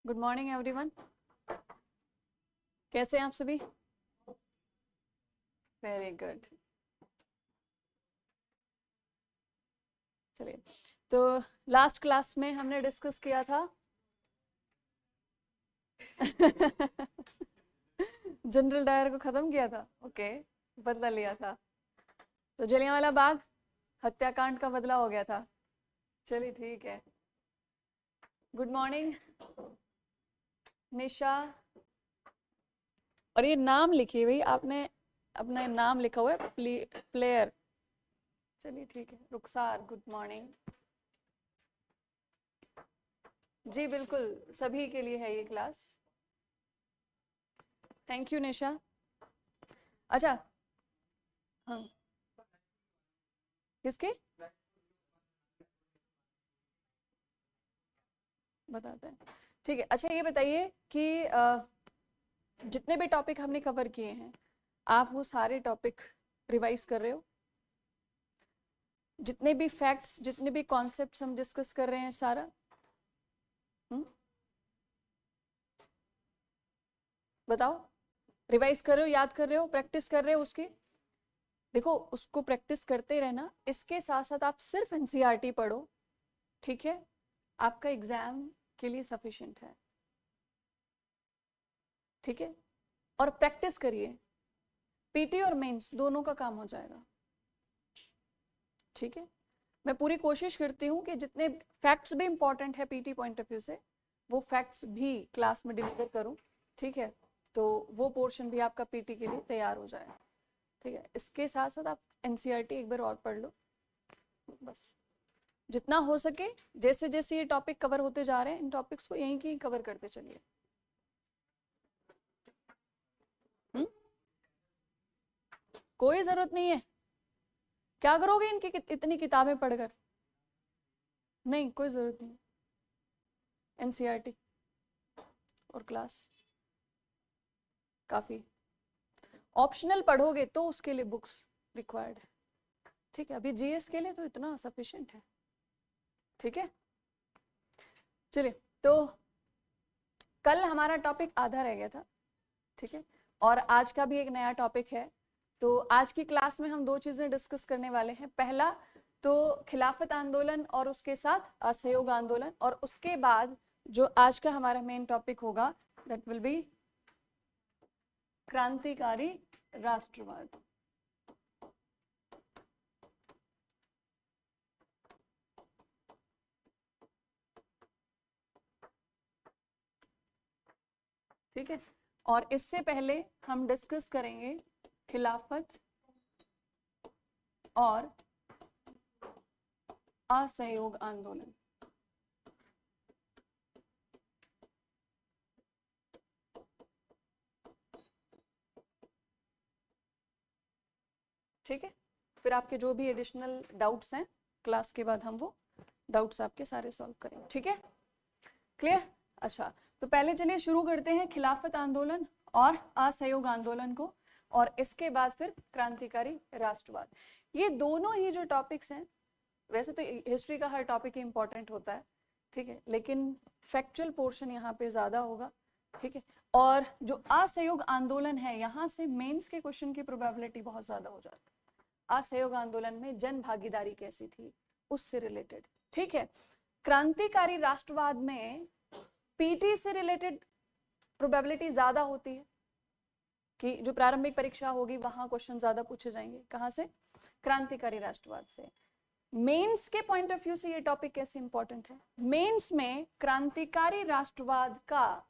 Good morning everyone. कैसे हैं आप सभी? Very good. चलिए, तो लास्ट क्लास में हमने डिस्कस किया था जनरल डायर को खत्म किया था। ओके, बदला लिया था, तो जलियांवाला बाग हत्याकांड का बदला हो गया था। चलिए ठीक है। गुड मॉर्निंग निशा। और ये नाम लिखिए भाई, आपने अपना नाम लिखा हुआ है प्लेयर। चलिए ठीक है। रुखसार गुड मॉर्निंग जी। बिल्कुल सभी के लिए है ये क्लास। थैंक यू निशा। अच्छा, हाँ, किसके बताते हैं? ठीक है। अच्छा, ये बताइए कि जितने भी टॉपिक हमने कवर किए हैं, आप वो सारे टॉपिक रिवाइज कर रहे हो? जितने भी फैक्ट्स, जितने भी कॉन्सेप्ट्स हम डिस्कस कर रहे हैं, सारा बताओ। रिवाइज कर रहे हो, याद कर रहे हो, प्रैक्टिस कर रहे हो उसकी? देखो, उसको प्रैक्टिस करते रहना। इसके साथ साथ आप सिर्फ एनसीईआरटी पढ़ो, ठीक है? आपका एग्जाम के लिए सफिशिएंट है, ठीक है? और प्रैक्टिस करिए, पीटी और मेंस दोनों का काम हो जाएगा, ठीक है? मैं पूरी कोशिश करती हूँ कि जितने फैक्ट्स भी इंपॉर्टेंट है पीटी पॉइंट ऑफ व्यू से, वो फैक्ट्स भी क्लास में डिलीवर करूँ, ठीक है? तो वो पोर्शन भी आपका पीटी के लिए तैयार हो जाए, ठीक है? इसके साथ साथ आप एनसीईआरटी एक बार और पढ़ लो, बस जितना हो सके। जैसे जैसे ये टॉपिक कवर होते जा रहे हैं, इन टॉपिक्स को यहीं की कवर करते चलिए। कोई जरूरत नहीं है। क्या करोगे इनकी इतनी किताबें पढ़कर? नहीं, कोई जरूरत नहीं। एनसीईआरटी और क्लास काफी। ऑप्शनल पढ़ोगे तो उसके लिए बुक्स रिक्वायर्ड है, ठीक है? अभी जीएस के लिए तो इतना सफिशिएंट है, ठीक है? चलिए, तो कल हमारा टॉपिक आधा रह गया था, ठीक है? और आज का भी एक नया टॉपिक है। तो आज की क्लास में हम दो चीजें डिस्कस करने वाले हैं। पहला तो खिलाफत आंदोलन और उसके साथ असहयोग आंदोलन, और उसके बाद जो आज का हमारा मेन टॉपिक होगा, दैट विल बी क्रांतिकारी राष्ट्रवाद। ठीक है? और इससे पहले हम डिस्कस करेंगे खिलाफत और असहयोग आंदोलन। ठीक है? फिर आपके जो भी एडिशनल डाउट्स हैं, क्लास के बाद हम वो डाउट्स आपके सारे सॉल्व करेंगे, ठीक है? क्लियर? अच्छा, तो पहले चलिए शुरू करते हैं खिलाफत आंदोलन और असहयोग आंदोलन को, और इसके बाद फिर क्रांतिकारी राष्ट्रवाद। ये दोनों ही जो टॉपिक्स हैं, वैसे तो हिस्ट्री का हर टॉपिक इंपॉर्टेंट होता है, ठीक है? लेकिन फैक्चुअल पोर्शन यहाँ पे ज्यादा होगा, ठीक है? और जो असहयोग आंदोलन है, यहाँ से मेंस के क्वेश्चन की प्रोबेबिलिटी बहुत ज्यादा हो जाती है। असहयोग आंदोलन में जन भागीदारी कैसी थी, उससे रिलेटेड, ठीक है? क्रांतिकारी राष्ट्रवाद में पीटी से रिलेटेड प्रोबेबिलिटी ज्यादा होती है कि जो प्रारंभिक परीक्षा होगी वहां क्वेश्चन ज्यादा पूछे जाएंगे। कहां से? क्रांतिकारी राष्ट्रवाद से। मेंस के पॉइंट ऑफ व्यू से ये टॉपिक कैसे इंपॉर्टेंट है? मेंस में क्रांतिकारी राष्ट्रवाद का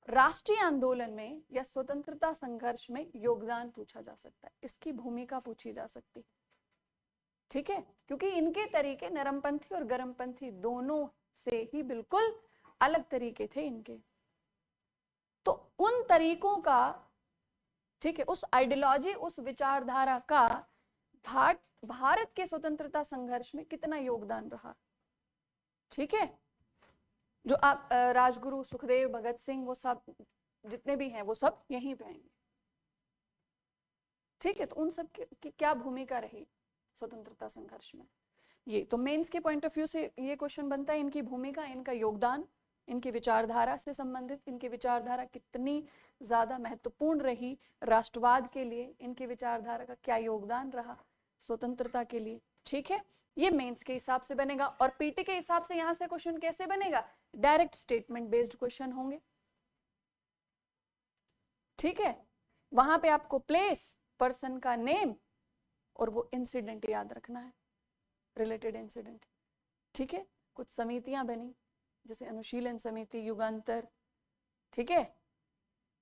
राष्ट्रीय आंदोलन में या स्वतंत्रता संघर्ष में योगदान पूछा जा सकता है, इसकी भूमिका पूछी जा सकती है, ठीक है? क्योंकि इनके तरीके नरमपंथी और गर्मपंथी दोनों से ही बिल्कुल अलग तरीके थे इनके। तो उन तरीकों का, ठीक है, उस आइडियोलॉजी, उस विचारधारा का भारत के स्वतंत्रता संघर्ष में कितना योगदान रहा, ठीक है? जो आप राजगुरु, सुखदेव, भगत सिंह, वो सब जितने भी हैं वो सब यहीं पे आएंगे, ठीक है? तो उन सब की क्या भूमिका रही स्वतंत्रता संघर्ष में, ये तो मेंस के पॉइंट ऑफ व्यू से ये क्वेश्चन बनता है, इनकी भूमिका, इनका योगदान, इनकी विचारधारा से संबंधित, इनकी विचारधारा कितनी ज्यादा महत्वपूर्ण रही राष्ट्रवाद के लिए, इनकी विचारधारा का क्या योगदान रहा स्वतंत्रता के लिए। ठीक है, ये मेंस के हिसाब से बनेगा। और पीटी के हिसाब से यहां से क्वेश्चन कैसे बनेगा, डायरेक्ट स्टेटमेंट बेस्ड क्वेश्चन होंगे। ठीक है, वहां पे आपको प्लेस, पर्सन का नेम और वो इंसिडेंट याद रखना है, रिलेटेड इंसिडेंट। ठीक है, कुछ समितियां बनी जैसे अनुशीलन समिति, युगांतर। ठीक है,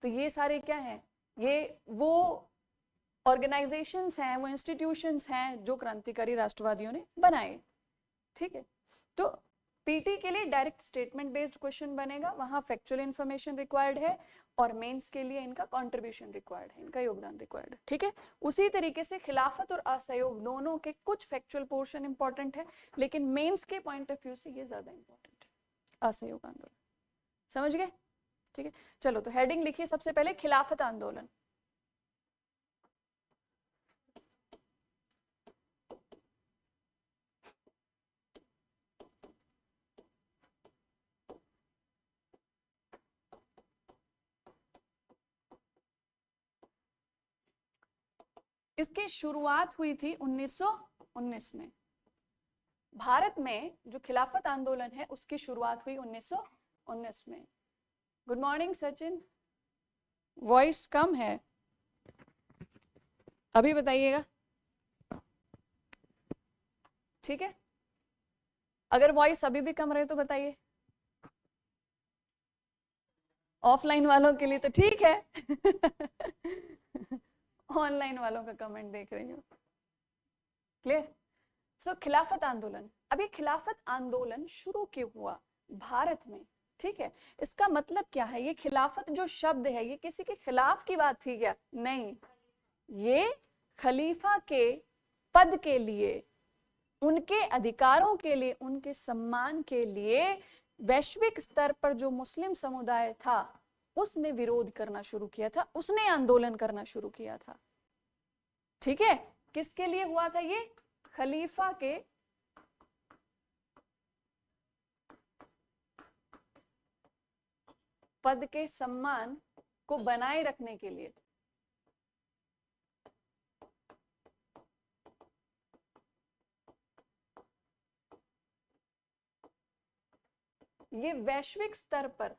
तो ये सारे क्या हैं, ये वो ऑर्गेनाइजेशंस हैं, वो इंस्टीट्यूशंस हैं जो क्रांतिकारी राष्ट्रवादियों ने बनाए। ठीक है, तो पीटी के लिए डायरेक्ट स्टेटमेंट बेस्ड क्वेश्चन बनेगा, वहां फैक्चुअल इंफॉर्मेशन रिक्वायर्ड है, और मेंस के लिए इनका कंट्रीब्यूशन रिक्वायर्ड है, इनका योगदान रिक्वायर्ड है। ठीक है, उसी तरीके से खिलाफत और असहयोग दोनों के कुछ फैक्चुअल पोर्शन इंपॉर्टेंट है, लेकिन मेंस के पॉइंट ऑफ व्यू से ये ज्यादा इंपॉर्टेंट है, असहयोग आंदोलन। समझ गए? ठीक है, चलो तो हेडिंग लिखिए सबसे पहले, खिलाफत आंदोलन। इसकी शुरुआत हुई थी 1919 में। भारत में जो खिलाफत आंदोलन है उसकी शुरुआत हुई 1919 में। गुड मॉर्निंग सचिन, वॉइस कम है, अभी बताइएगा। ठीक है, अगर वॉइस अभी भी कम रहे तो बताइए। ऑफलाइन वालों के लिए तो ठीक है ऑनलाइन वालों का कमेंट देख रही हूँ। क्लियर? सो खिलाफत आंदोलन, अभी खिलाफत आंदोलन शुरू क्यों हुआ भारत में? ठीक है, इसका मतलब क्या है, ये खिलाफत जो शब्द है ये किसी के खिलाफ की बात थी क्या? नहीं, ये खलीफा के पद के लिए, उनके अधिकारों के लिए, उनके सम्मान के लिए वैश्विक स्तर पर जो मुस्लिम समुदाय था उसने विरोध करना शुरू किया था, उसने आंदोलन करना शुरू किया था। ठीक है, किसके लिए हुआ था ये? खलीफा के पद के सम्मान को बनाए रखने के लिए। ये वैश्विक स्तर पर,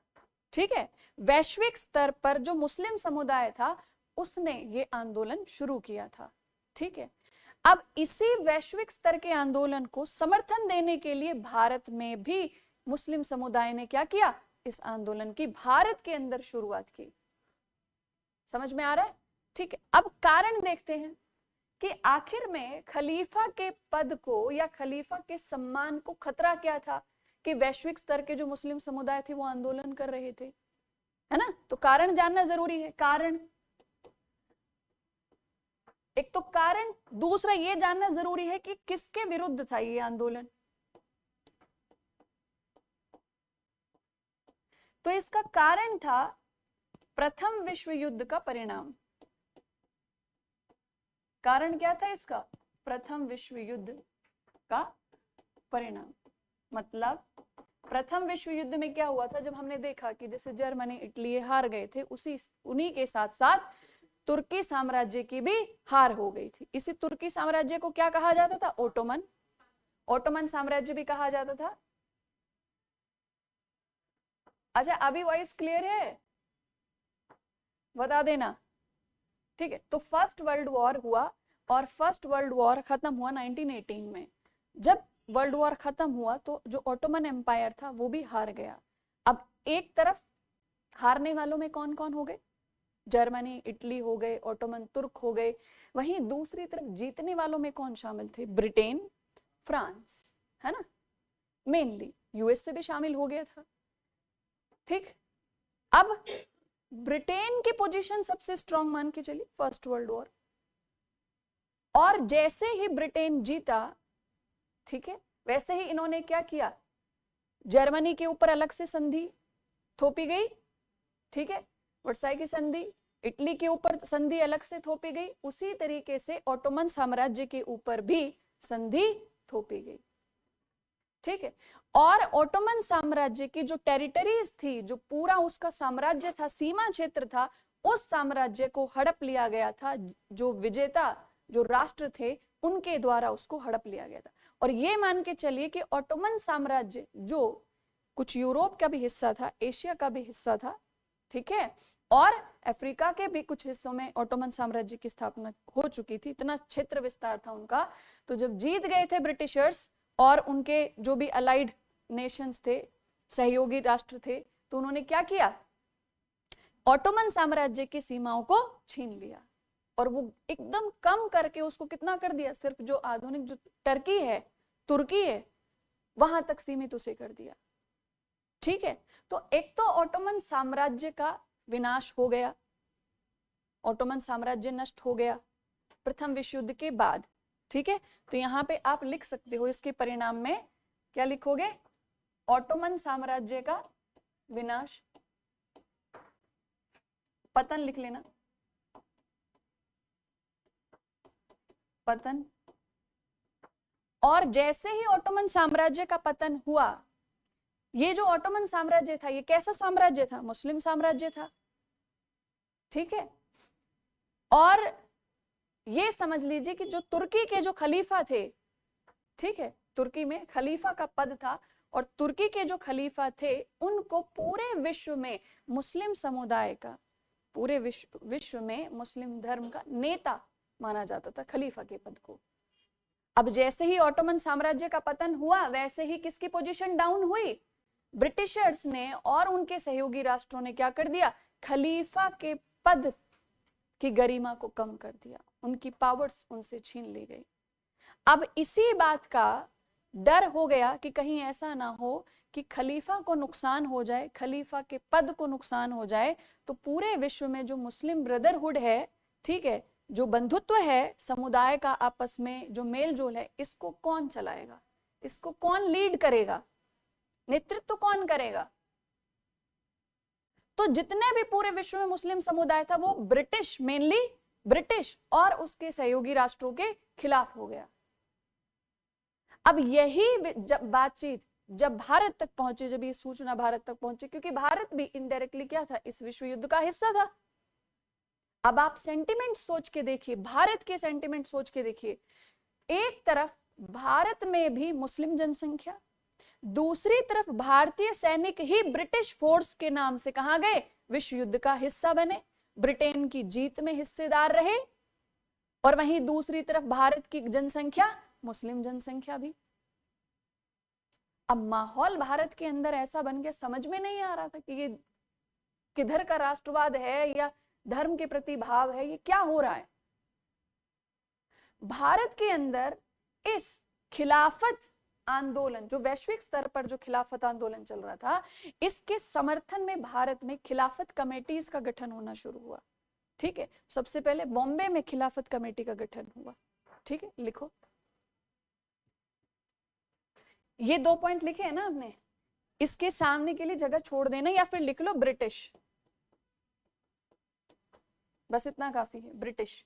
ठीक है, वैश्विक स्तर पर जो मुस्लिम समुदाय था उसने ये आंदोलन शुरू किया था। ठीक है, अब इसी वैश्विक स्तर के आंदोलन को समर्थन देने के लिए भारत में भी मुस्लिम समुदाय ने क्या किया? इस आंदोलन की भारत के अंदर शुरुआत की। समझ में आ रहा है? ठीक है, अब कारण देखते हैं कि आखिर में खलीफा के पद को या खलीफा के सम्मान को खतरा क्या था कि वैश्विक स्तर के जो मुस्लिम समुदाय थे वो आंदोलन कर रहे थे, है ना? तो कारण जानना जरूरी है। कारण, एक तो कारण, दूसरा ये जानना जरूरी है कि किसके विरुद्ध था ये आंदोलन। तो इसका कारण था प्रथम विश्व युद्ध का परिणाम। कारण क्या था इसका? प्रथम विश्व युद्ध का परिणाम। मतलब प्रथम विश्व युद्ध में क्या हुआ था? जब हमने देखा कि जैसे जर्मनी, इटली हार गए थे, उन्हीं के साथ साथ तुर्की साम्राज्य की भी हार हो गई थी। इसी तुर्की साम्राज्य को क्या कहा जाता था? ओटोमन। ओटोमन साम्राज्य भी कहा जाता था। अच्छा, अभी वॉइस क्लियर है? बता देना। ठीक है, तो फर्स्ट वर्ल्ड वॉर हुआ और फर्स्ट वर्ल्ड वॉर खत्म हुआ 1918 में। जब वर्ल्ड वॉर खत्म हुआ तो जो ओटोमन एम्पायर था वो भी हार गया। अब एक तरफ हारने वालों में कौन कौन हो गए? जर्मनी, इटली हो गए, ओटोमन तुर्क हो गए। वहीं दूसरी तरफ जीतने वालों में कौन शामिल थे? ब्रिटेन, फ्रांस, है ना? मेनली यूएस से भी शामिल हो गया था। ठीक, अब ब्रिटेन की पोजीशन सबसे स्ट्रांग मान के चली फर्स्ट वर्ल्ड वॉर, और जैसे ही ब्रिटेन जीता, ठीक है, वैसे ही इन्होंने क्या किया? जर्मनी के ऊपर अलग से संधि थोपी गई, ठीक है, वर्साई की संधि। इटली के ऊपर संधि अलग से थोपी गई। उसी तरीके से ओटोमन साम्राज्य के ऊपर भी संधि थोपी गई। ठीक है। और ओटोमन साम्राज्य की जो टेरिटरीज थी, जो पूरा उसका साम्राज्य था, सीमा क्षेत्र था, उस साम्राज्य को हड़प लिया गया था। जो विजेता जो राष्ट्र थे उनके द्वारा उसको हड़प लिया गया था। और ये मान के चलिए कि ओटोमन साम्राज्य जो कुछ यूरोप का भी हिस्सा था, एशिया का भी हिस्सा था, ठीक है, और अफ्रीका के भी कुछ हिस्सों में ओटोमन साम्राज्य की स्थापना हो चुकी थी, इतना क्षेत्र विस्तार था उनका। तो जब जीत गए थे ब्रिटिशर्स और उनके जो भी अलाइड नेशंस थे, सहयोगी राष्ट्र थे, तो उन्होंने क्या किया, ओटोमन साम्राज्य की सीमाओं को छीन लिया और वो एकदम कम करके उसको कितना कर दिया, सिर्फ जो आधुनिक जो टर्की है, तुर्की है, वहां तक सीमित उसे कर दिया। ठीक है, तो एक तो ओटोमन साम्राज्य का विनाश हो गया, ओटोमन साम्राज्य नष्ट हो गया प्रथम विश्व युद्ध के बाद। ठीक है, तो यहां पे आप लिख सकते हो इसके परिणाम में क्या लिखोगे, ओटोमन साम्राज्य का विनाश, पतन लिख लेना, पतन। और जैसे ही ओटोमन साम्राज्य का पतन हुआ, ये जो ओटोमन साम्राज्य था ये कैसा साम्राज्य था, मुस्लिम साम्राज्य था। ठीक है, और ये समझ लीजिए कि जो तुर्की के जो खलीफा थे, ठीक है, तुर्की में खलीफा का पद था और तुर्की के जो खलीफा थे उनको पूरे विश्व में मुस्लिम समुदाय का, पूरे विश्व में मुस्लिम धर्म का नेता माना जाता था, खलीफा के पद को। अब जैसे ही ओटोमन साम्राज्य का पतन हुआ, वैसे ही किसकी पोजीशन डाउन हुई, ब्रिटिशर्स ने और उनके सहयोगी राष्ट्रों ने क्या कर दिया, खलीफा के पद की गरिमा को कम कर दिया, उनकी पावर्स उनसे छीन ली गई। अब इसी बात का डर हो गया कि कहीं ऐसा ना हो कि खलीफा को नुकसान हो जाए, खलीफा के पद को नुकसान हो जाए, तो पूरे विश्व में जो मुस्लिम ब्रदरहुड है, ठीक है, जो बंधुत्व है समुदाय का आपस में जो मेल जोल है, इसको कौन चलाएगा, इसको कौन लीड करेगा, नेतृत्व कौन करेगा। तो जितने भी पूरे विश्व में मुस्लिम समुदाय था वो ब्रिटिश, मेनली ब्रिटिश और उसके सहयोगी राष्ट्रों के खिलाफ हो गया। अब यही जब बातचीत जब भारत तक पहुंची, जब ये सूचना भारत तक पहुंची, क्योंकि भारत भी इनडायरेक्टली क्या था, इस विश्व युद्ध का हिस्सा था। अब आप सेंटिमेंट सोच के देखिए, भारत के सेंटिमेंट सोच के देखिए, एक तरफ भारत में भी मुस्लिम जनसंख्या, दूसरी तरफ भारतीय सैनिक ही ब्रिटिश फोर्स के नाम से कहां गए, विश्व युद्ध का हिस्सा बने, ब्रिटेन की जीत में हिस्सेदार रहे, और वहीं दूसरी तरफ भारत की जनसंख्या, मुस्लिम जनसंख्या भी। अब माहौल भारत के अंदर ऐसा बन गया, समझ में नहीं आ रहा था कि ये किधर का राष्ट्रवाद है या धर्म के प्रति भाव है, ये क्या हो रहा है। भारत के अंदर इस खिलाफत आंदोलन, जो वैश्विक स्तर पर जो खिलाफत आंदोलन चल रहा था, इसके समर्थन में भारत में खिलाफत कमेटीज का गठन होना शुरू हुआ। ठीक है, सबसे पहले बॉम्बे में खिलाफत कमेटी का गठन हुआ। ठीक है, लिखो, ये 2 पॉइंट लिखे हैं ना आपने, इसके सामने के लिए जगह छोड़ देना या फिर लिख लो ब्रिटिश, बस इतना काफी है, ब्रिटिश।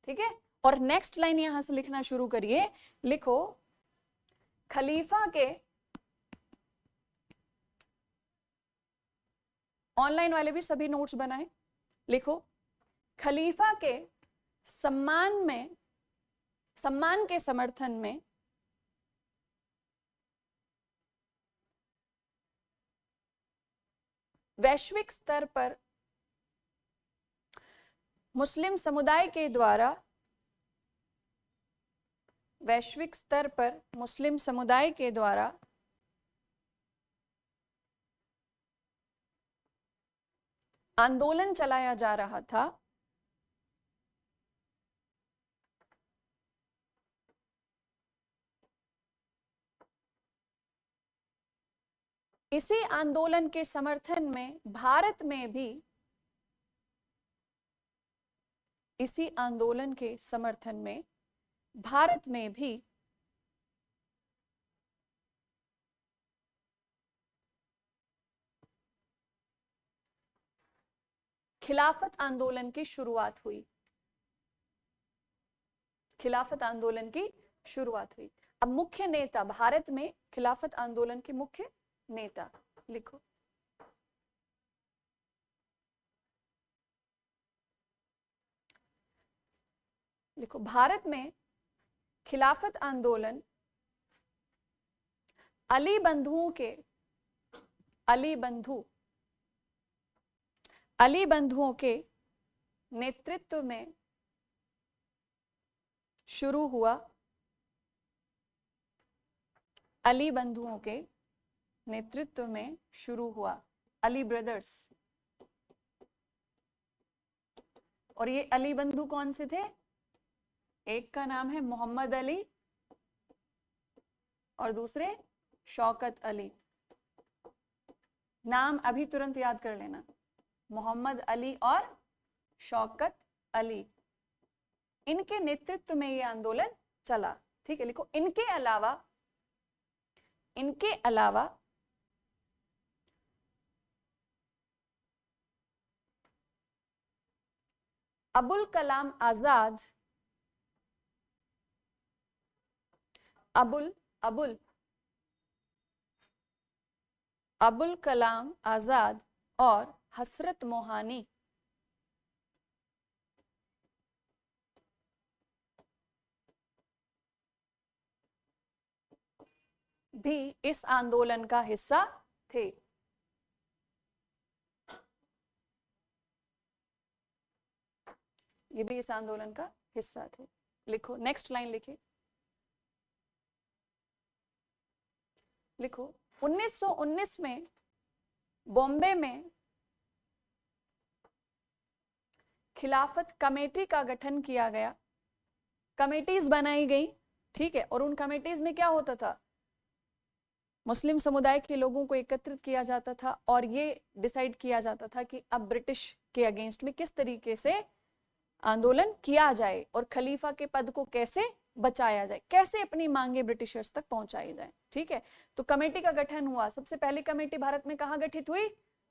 ठीक है, और नेक्स्ट लाइन यहां से लिखना शुरू करिए, लिखो खलीफा के, ऑनलाइन वाले भी सभी नोट्स बनाए, लिखो खलीफा के सम्मान के समर्थन में वैश्विक स्तर पर मुस्लिम समुदाय के द्वारा, वैश्विक स्तर पर मुस्लिम समुदाय के द्वारा आंदोलन चलाया जा रहा था, इसी आंदोलन के समर्थन में भारत में भी, इसी आंदोलन के समर्थन में भारत में भी खिलाफत आंदोलन की शुरुआत हुई, खिलाफत आंदोलन की शुरुआत हुई। अब मुख्य नेता भारत में खिलाफत आंदोलन के मुख्य नेता लिखो। लिखो भारत में खिलाफत आंदोलन अली बंधुओं के अली बंधुओं के नेतृत्व में शुरू हुआ। अली बंधुओं के नेतृत्व में शुरू हुआ, अली ब्रदर्स। और ये अली बंधु कौन से थे? एक का नाम है मोहम्मद अली और दूसरे शौकत अली। नाम अभी तुरंत याद कर लेना, मोहम्मद अली और शौकत अली। इनके नेतृत्व में ये आंदोलन चला। ठीक है, लिखो इनके अलावा अबुल कलाम आजाद, अबुल कलाम आजाद और हसरत मोहानी भी इस आंदोलन का हिस्सा थे। ये भी इस आंदोलन का हिस्सा थे। लिखो नेक्स्ट लाइन लिखिए। लिखो 1919 में बॉम्बे में खिलाफत कमेटी का गठन किया गया। कमेटीज बनाई गई, ठीक है, और उन कमेटीज में क्या होता था? मुस्लिम समुदाय के लोगों को एकत्रित किया जाता था और ये डिसाइड किया जाता था कि अब ब्रिटिश के अगेंस्ट में किस तरीके से आंदोलन किया जाए और खलीफा के पद को कैसे बचाया जाए, कैसे अपनी मांगे ब्रिटिशर्स तक पहुंचाई जाए। ठीक है, तो कमेटी का गठन हुआ। सबसे पहली कमेटी भारत में कहाँ गठित हुई?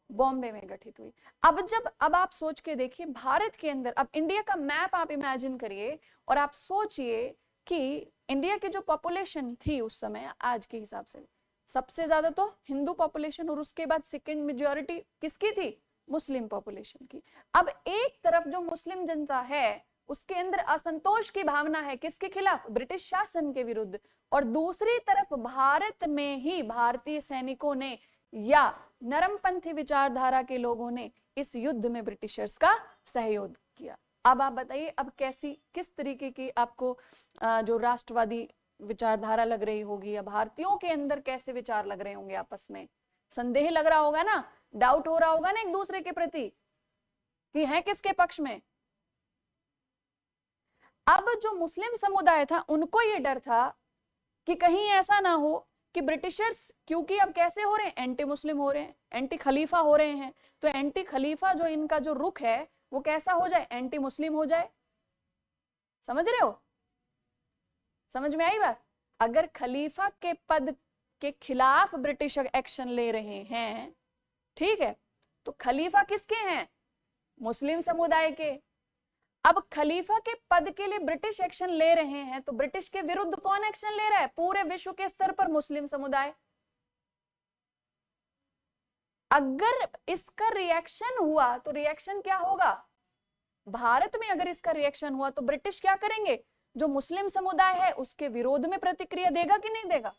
बॉम्बे में गठित हुई। अब आप सोच के देखिए भारत के अंदर, अब इंडिया का मैप आप इमेजिन करिए और आप सोचिए कि इंडिया की जो पॉपुलेशन थी उस समय आज के हिसाब से सबसे ज्यादा तो हिंदू पॉपुलेशन और उसके बाद सेकंड मेजॉरिटी किसकी थी? मुस्लिम पॉपुलेशन की। अब एक तरफ जो मुस्लिम जनता है उसके अंदर असंतोष की भावना है किसके खिलाफ? ब्रिटिश शासन के विरुद्ध। और दूसरी तरफ भारत में ही भारतीय सैनिकों ने या नरमपंथी विचारधारा के लोगों ने इस युद्ध में ब्रिटिशर्स का सहयोग किया। अब आप बताइए, अब किस तरीके की आपको जो राष्ट्रवादी विचारधारा लग रही होगी या भारतीयों के अंदर कैसे विचार लग रहे होंगे? आपस में संदेह लग रहा होगा ना, डाउट हो रहा होगा ना एक दूसरे के प्रति कि है किसके पक्ष में। अब जो मुस्लिम समुदाय था उनको ये डर था कि कहीं ऐसा ना हो कि ब्रिटिशर्स, क्योंकि अब कैसे हो रहे हैं? एंटी मुस्लिम हो रहे हैं, एंटी खलीफा हो रहे हैं, तो एंटी खलीफा जो इनका जो रुख है वो कैसा हो जाए? एंटी मुस्लिम हो जाए। समझ रहे हो? समझ में आई बात? अगर खलीफा के पद के खिलाफ ब्रिटिश एक्शन ले रहे हैं, ठीक है, तो खलीफा किसके हैं? मुस्लिम समुदाय के। अब खलीफा के पद के लिए ब्रिटिश एक्शन ले रहे हैं तो ब्रिटिश के विरुद्ध कौन एक्शन ले रहा है? पूरे विश्व के स्तर पर मुस्लिम समुदाय। अगर इसका रिएक्शन हुआ तो रिएक्शन क्या होगा? भारत में अगर इसका रिएक्शन हुआ तो ब्रिटिश क्या करेंगे? जो मुस्लिम समुदाय है उसके विरोध में प्रतिक्रिया देगा कि नहीं देगा?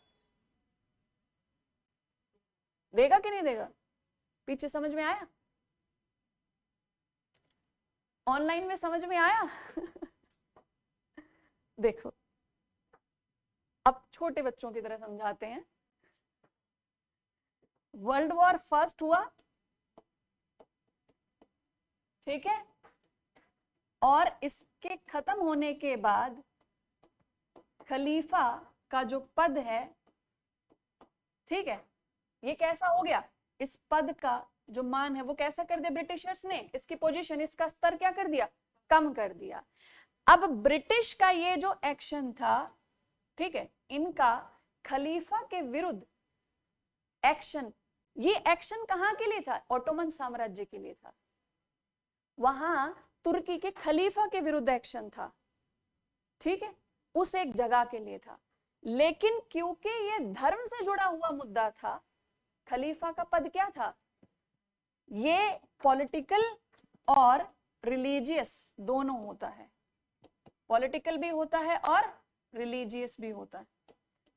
देगा कि नहीं देगा? पीछे समझ में आया? ऑनलाइन में समझ में आया? देखो अब छोटे बच्चों की तरह समझाते हैं। वर्ल्ड वॉर फर्स्ट हुआ, ठीक है, और इसके खत्म होने के बाद खलीफा का जो पद है, ठीक है, ये कैसा हो गया? इस पद का जो मान है वो कैसा कर दिया ब्रिटिशर्स ने? इसकी पोजीशन, इसका स्तर क्या कर दिया? कम कर दिया। अब ब्रिटिश का ये जो एक्शन था, ठीक है, इनका खलीफा के विरुद्ध एक्शन, ये एक्शन कहां के लिए था? ओटोमन साम्राज्य के लिए था। वहां तुर्की के खलीफा के विरुद्ध एक्शन था, ठीक है, उस एक जगह के लिए था। लेकिन क्योंकि ये धर्म से जुड़ा हुआ मुद्दा था, खलीफा का पद क्या था, ये पॉलिटिकल और रिलीजियस दोनों होता है, पॉलिटिकल भी होता है और रिलीजियस भी होता है,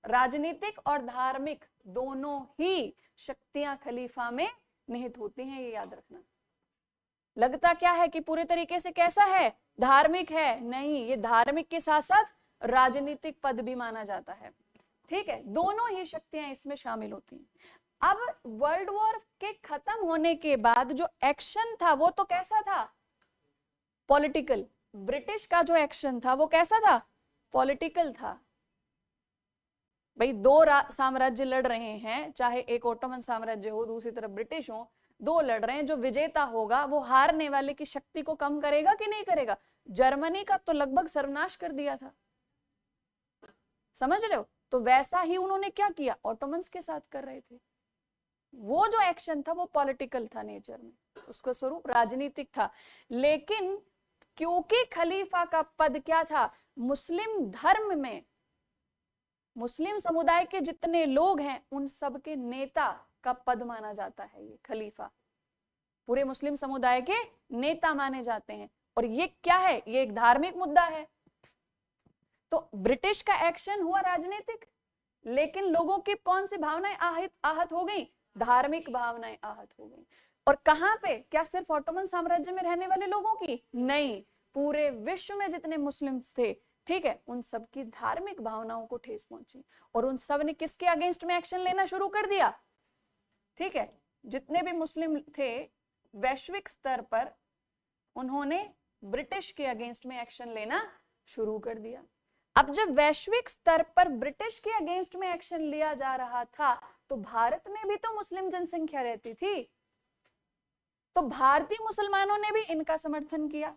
राजनीतिक और धार्मिक दोनों ही शक्तियां खलीफा में निहित होती हैं, ये याद रखना। लगता क्या है कि पूरे तरीके से कैसा है, धार्मिक है, नहीं, ये धार्मिक के साथ साथ राजनीतिक पद भी माना जाता है, ठीक है, दोनों ही शक्तियां इसमें शामिल होती हैं। अब वर्ल्ड वॉर के खत्म होने के बाद जो एक्शन था वो तो कैसा था, पॉलिटिकल। ब्रिटिश का जो एक्शन था वो कैसा था, पॉलिटिकल था। भाई दो साम्राज्य लड़ रहे हैं, चाहे एक ओटोमन साम्राज्य हो, दूसरी तरफ ब्रिटिश हो, दो लड़ रहे हैं, जो विजेता होगा वो हारने वाले की शक्ति को कम करेगा कि नहीं करेगा। जर्मनी का तो लगभग सर्वनाश कर दिया था, समझ रहे हो। तो वैसा ही उन्होंने क्या किया, ओटोमन्स के साथ कर रहे थे। वो जो एक्शन था वो पॉलिटिकल था नेचर में, उसका स्वरूप राजनीतिक था। लेकिन क्योंकि खलीफा का पद क्या था, मुस्लिम धर्म में मुस्लिम समुदाय के जितने लोग हैं उन सब के नेता का पद माना जाता है। ये खलीफा पूरे मुस्लिम समुदाय के नेता माने जाते हैं। और ये क्या है, ये एक धार्मिक मुद्दा है। तो ब्रिटिश का एक्शन हुआ राजनीतिक, लेकिन लोगों की कौन सी भावनाएं आहत हो गई, धार्मिक भावनाएं आहत हो गई। और कहां पे, क्या सिर्फ ओटोमन साम्राज्य में रहने वाले लोगों की, नहीं, पूरे विश्व में जितने मुस्लिम थे, ठीक है, उन सब की धार्मिक भावनाओं को ठेस पहुंची और उन सब ने किसके अगेंस्ट में एक्शन लेना शुरू कर दिया, ठीक है, जितने भी मुस्लिम थे वैश्विक स्तर पर उन्होंने ब्रिटिश के अगेंस्ट में एक्शन लेना शुरू कर दिया। अब जब वैश्विक स्तर पर ब्रिटिश के अगेंस्ट में एक्शन लिया जा रहा था तो भारत में भी तो मुस्लिम जनसंख्या रहती थी, तो भारतीय मुसलमानों ने भी इनका समर्थन किया।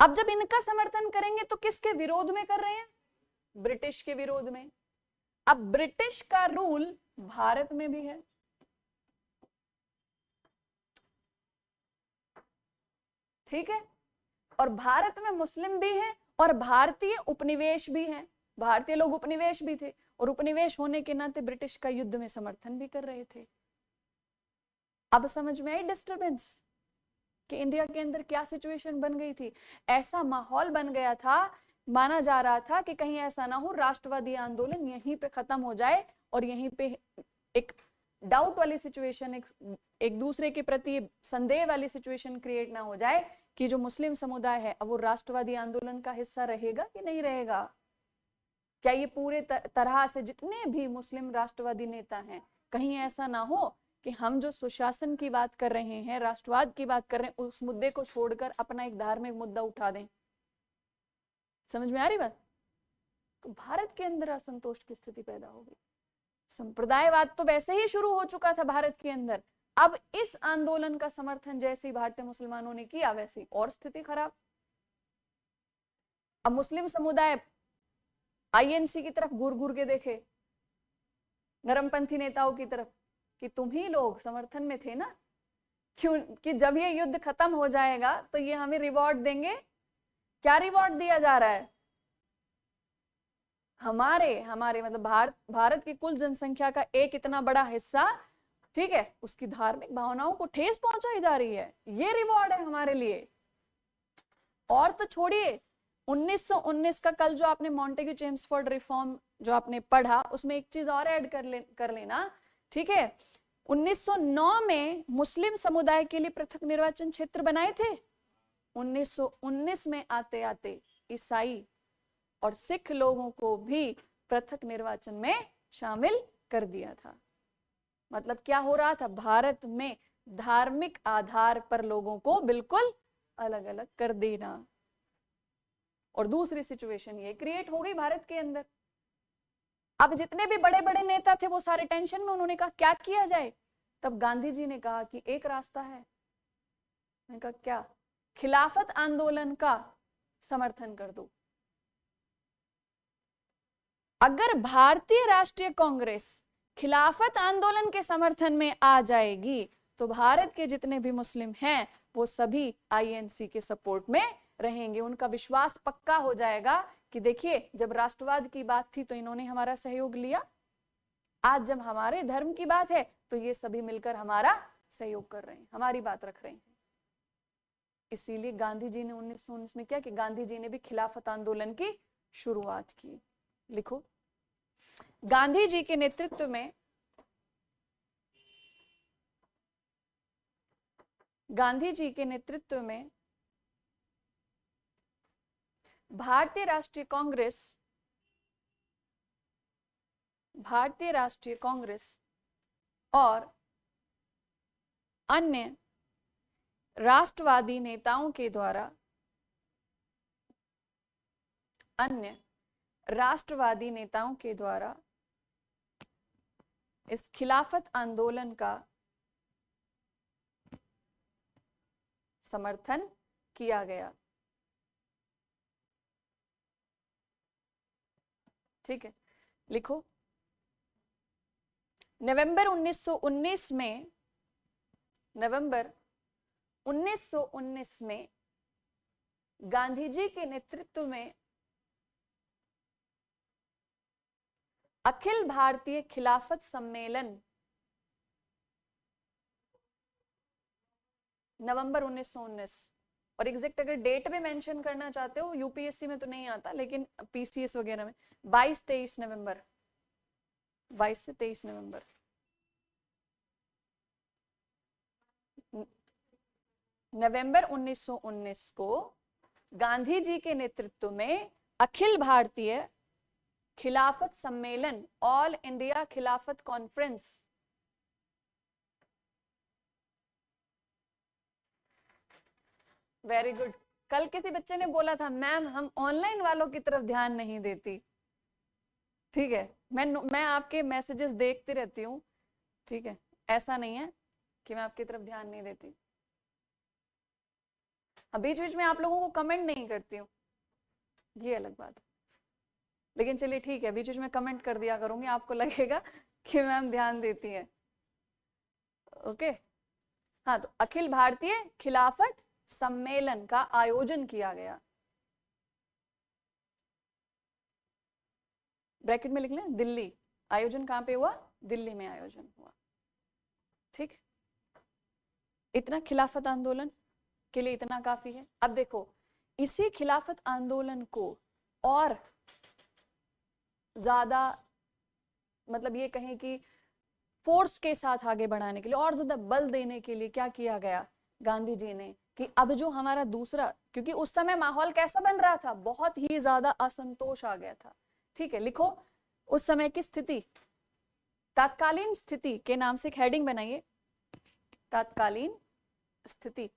अब जब इनका समर्थन करेंगे तो किसके विरोध में कर रहे हैं, ब्रिटिश के विरोध में। अब ब्रिटिश का रूल भारत में भी है, ठीक है, और भारत में मुस्लिम भी हैं और भारतीय उपनिवेश भी हैं, भारतीय लोग उपनिवेश भी थे और उपनिवेश होने के नाते ब्रिटिश का युद्ध में समर्थन भी कर रहे थे। अब समझ में आई डिस्टरबेंस कि इंडिया के अंदर क्या सिचुएशन बन गई थी। ऐसा माहौल बन गया था, माना जा रहा था कि कहीं ऐसा ना हो राष्ट्रवादी आंदोलन यहीं पे खत्म हो जाए और यहीं पे एक डाउट वाली सिचुएशन, एक दूसरे के प्रति संदेह वाली सिचुएशन क्रिएट ना हो जाए कि जो मुस्लिम समुदाय है अब वो राष्ट्रवादी आंदोलन का हिस्सा रहेगा कि नहीं रहेगा। क्या ये पूरे तरह से जितने भी मुस्लिम राष्ट्रवादी नेता हैं, कहीं ऐसा ना हो कि हम जो सुशासन की बात कर रहे हैं, राष्ट्रवाद की बात कर रहे हैं, उस मुद्दे को छोड़कर अपना एक धार्मिक मुद्दा उठा दें। समझ में आ रही बात। तो भारत के अंदर असंतोष की स्थिति पैदा हो गई। संप्रदायवाद तो वैसे ही शुरू हो चुका था भारत के अंदर, अब इस आंदोलन का समर्थन जैसे ही भारतीय मुसलमानों ने किया वैसी और स्थिति खराब। अब मुस्लिम समुदाय आईएनसी की तरफ घूर घूर के देखे, नरमपंथी नेताओं की तरफ, कि तुम ही लोग समर्थन में थे ना, क्यों कि जब ये युद्ध खत्म हो जाएगा तो ये हमें रिवॉर्ड देंगे। क्या रिवॉर्ड दिया जा रहा है, हमारे मतलब भारत की कुल जनसंख्या का एक इतना बड़ा हिस्सा, ठीक है, उसकी धार्मिक भावनाओं को ठेस पहुंचाई जा रही है, ये रिवॉर्ड है हमारे लिए। और तो छोड़िए 1919 का कल जो आपने मॉन्टेग्यू चेम्सफोर्ड रिफॉर्म जो आपने पढ़ा, उसमें एक चीज और ऐड कर लेना, ठीक है। 1909 में मुस्लिम समुदाय के लिए पृथक निर्वाचन क्षेत्र बनाए थे। 1919 में आते आते ईसाई और सिख लोगों को भी पृथक निर्वाचन में शामिल कर दिया था। मतलब क्या हो रहा था, भारत में धार्मिक आधार पर लोगों को बिल्कुल अलग अलग कर देना। और दूसरी सिचुएशन ये क्रिएट हो गई भारत के अंदर। अब जितने भी बड़े बड़े नेता थे वो सारे टेंशन में, उन्होंने कहा क्या किया जाए। तब गांधी जी ने कहा कि एक रास्ता है। मैंने कहा क्या, खिलाफत आंदोलन का समर्थन कर दो। अगर भारतीय राष्ट्रीय कांग्रेस खिलाफत आंदोलन के समर्थन में आ जाएगी तो भारत के जितने भी मुस्लिम हैं वो सभी आईएनसी के सपोर्ट में रहेंगे। उनका विश्वास पक्का हो जाएगा कि देखिए जब राष्ट्रवाद की बात थी तो इन्होंने हमारा सहयोग लिया, आज जब हमारे धर्म की बात है तो ये सभी मिलकर हमारा सहयोग कर रहे हैं, हमारी बात रख रहे हैं। इसीलिए गांधी जी ने 1919 में क्या कि गांधी जी ने भी खिलाफत आंदोलन की शुरुआत की। लिखो, गांधी जी के नेतृत्व में भारतीय राष्ट्रीय कांग्रेस और अन्य राष्ट्रवादी नेताओं के द्वारा इस खिलाफत आंदोलन का समर्थन किया गया। ठीक है, लिखो, नवंबर 1919 में गांधी जी के नेतृत्व में अखिल भारतीय खिलाफत सम्मेलन, नवंबर 1919, और एग्जैक्ट अगर डेट में मेंशन करना चाहते हो, यूपीएससी में तो नहीं आता लेकिन पीसीएस वगैरह में 22-23 नवंबर, 22 से 23 नवंबर, नवंबर 1919 को गांधी जी के नेतृत्व में अखिल भारतीय खिलाफत सम्मेलन, ऑल इंडिया खिलाफत कॉन्फ्रेंस, वेरी गुड। कल किसी बच्चे ने बोला था मैम हम ऑनलाइन वालों की तरफ ध्यान नहीं देती। ठीक है, मैं आपके मैसेजेस देखती रहती हूँ। ठीक है, ऐसा नहीं है कि मैं आपकी तरफ ध्यान नहीं देती। अब बीच बीच में आप लोगों को कमेंट नहीं करती हूँ, ये अलग बात है, लेकिन चलिए ठीक है, बीच बीच में कमेंट कर दिया करूंगी, आपको लगेगा कि मैम ध्यान देती है। ओके, हाँ, तो अखिल भारतीय खिलाफत सम्मेलन का आयोजन किया गया, ब्रैकेट में लिख लें दिल्ली। आयोजन कहां पे हुआ? दिल्ली में आयोजन हुआ। ठीक, इतना खिलाफत आंदोलन के लिए इतना काफी है। अब देखो, इसी खिलाफत आंदोलन को और ज्यादा, मतलब ये कहें कि फोर्स के साथ आगे बढ़ाने के लिए, और ज्यादा बल देने के लिए क्या किया गया गांधी जी ने कि अब जो हमारा दूसरा, क्योंकि उस समय माहौल कैसा बन रहा था, बहुत ही ज्यादा असंतोष आ गया था। ठीक है, लिखो, उस समय की स्थिति, तात्कालीन स्थिति के नाम से एक हेडिंग बनाइए, तात्कालीन स्थिति।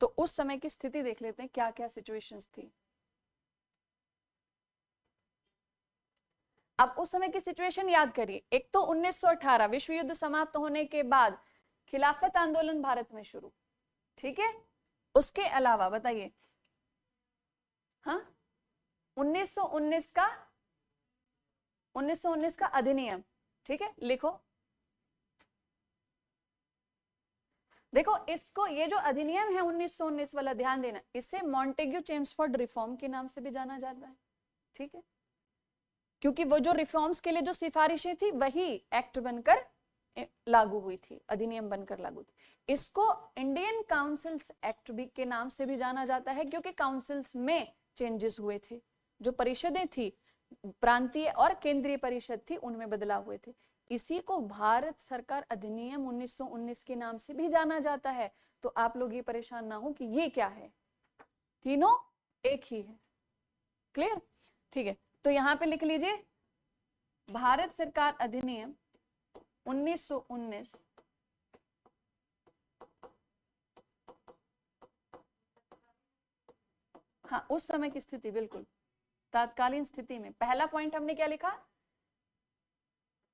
तो उस समय की स्थिति देख लेते हैं, क्या क्या सिचुएशंस थी। अब उस समय की सिचुएशन याद करिए। एक तो 1918 विश्व युद्ध समाप्त होने के बाद खिलाफत आंदोलन भारत में शुरू। ठीक है, उसके अलावा बताइए, हाँ, 1919 का अधिनियम। ठीक है, लिखो, देखो इसको, ये जो अधिनियम है 1919 वाला, ध्यान देना, इसे मॉन्टेग्यू चेम्सफोर्ड रिफॉर्म के नाम से भी जाना जाता है। ठीक है, क्योंकि वो जो रिफॉर्म्स के लिए जो सिफारिशें थी वही एक्ट बनकर लागू हुई थी, अधिनियम बनकर लागू थी। इसको इंडियन काउंसिल्स एक्ट भी के नाम से भी जाना जाता है, क्योंकि काउंसिल्स में चेंजेस हुए थे, जो परिषदें थी, प्रांतीय और केंद्रीय परिषद थी, उनमें बदलाव हुए थे। इसी को भारत सरकार अधिनियम 1919 के नाम से भी जाना जाता है। तो आप लोग ये परेशान ना हो कि ये क्या है, तीनों एक ही है। क्लियर? ठीक है, तो यहां पे लिख लीजिए, भारत सरकार अधिनियम 1919 हाँ, उस समय की स्थिति, बिल्कुल तात्कालीन स्थिति में। पहला पॉइंट हमने क्या लिखा?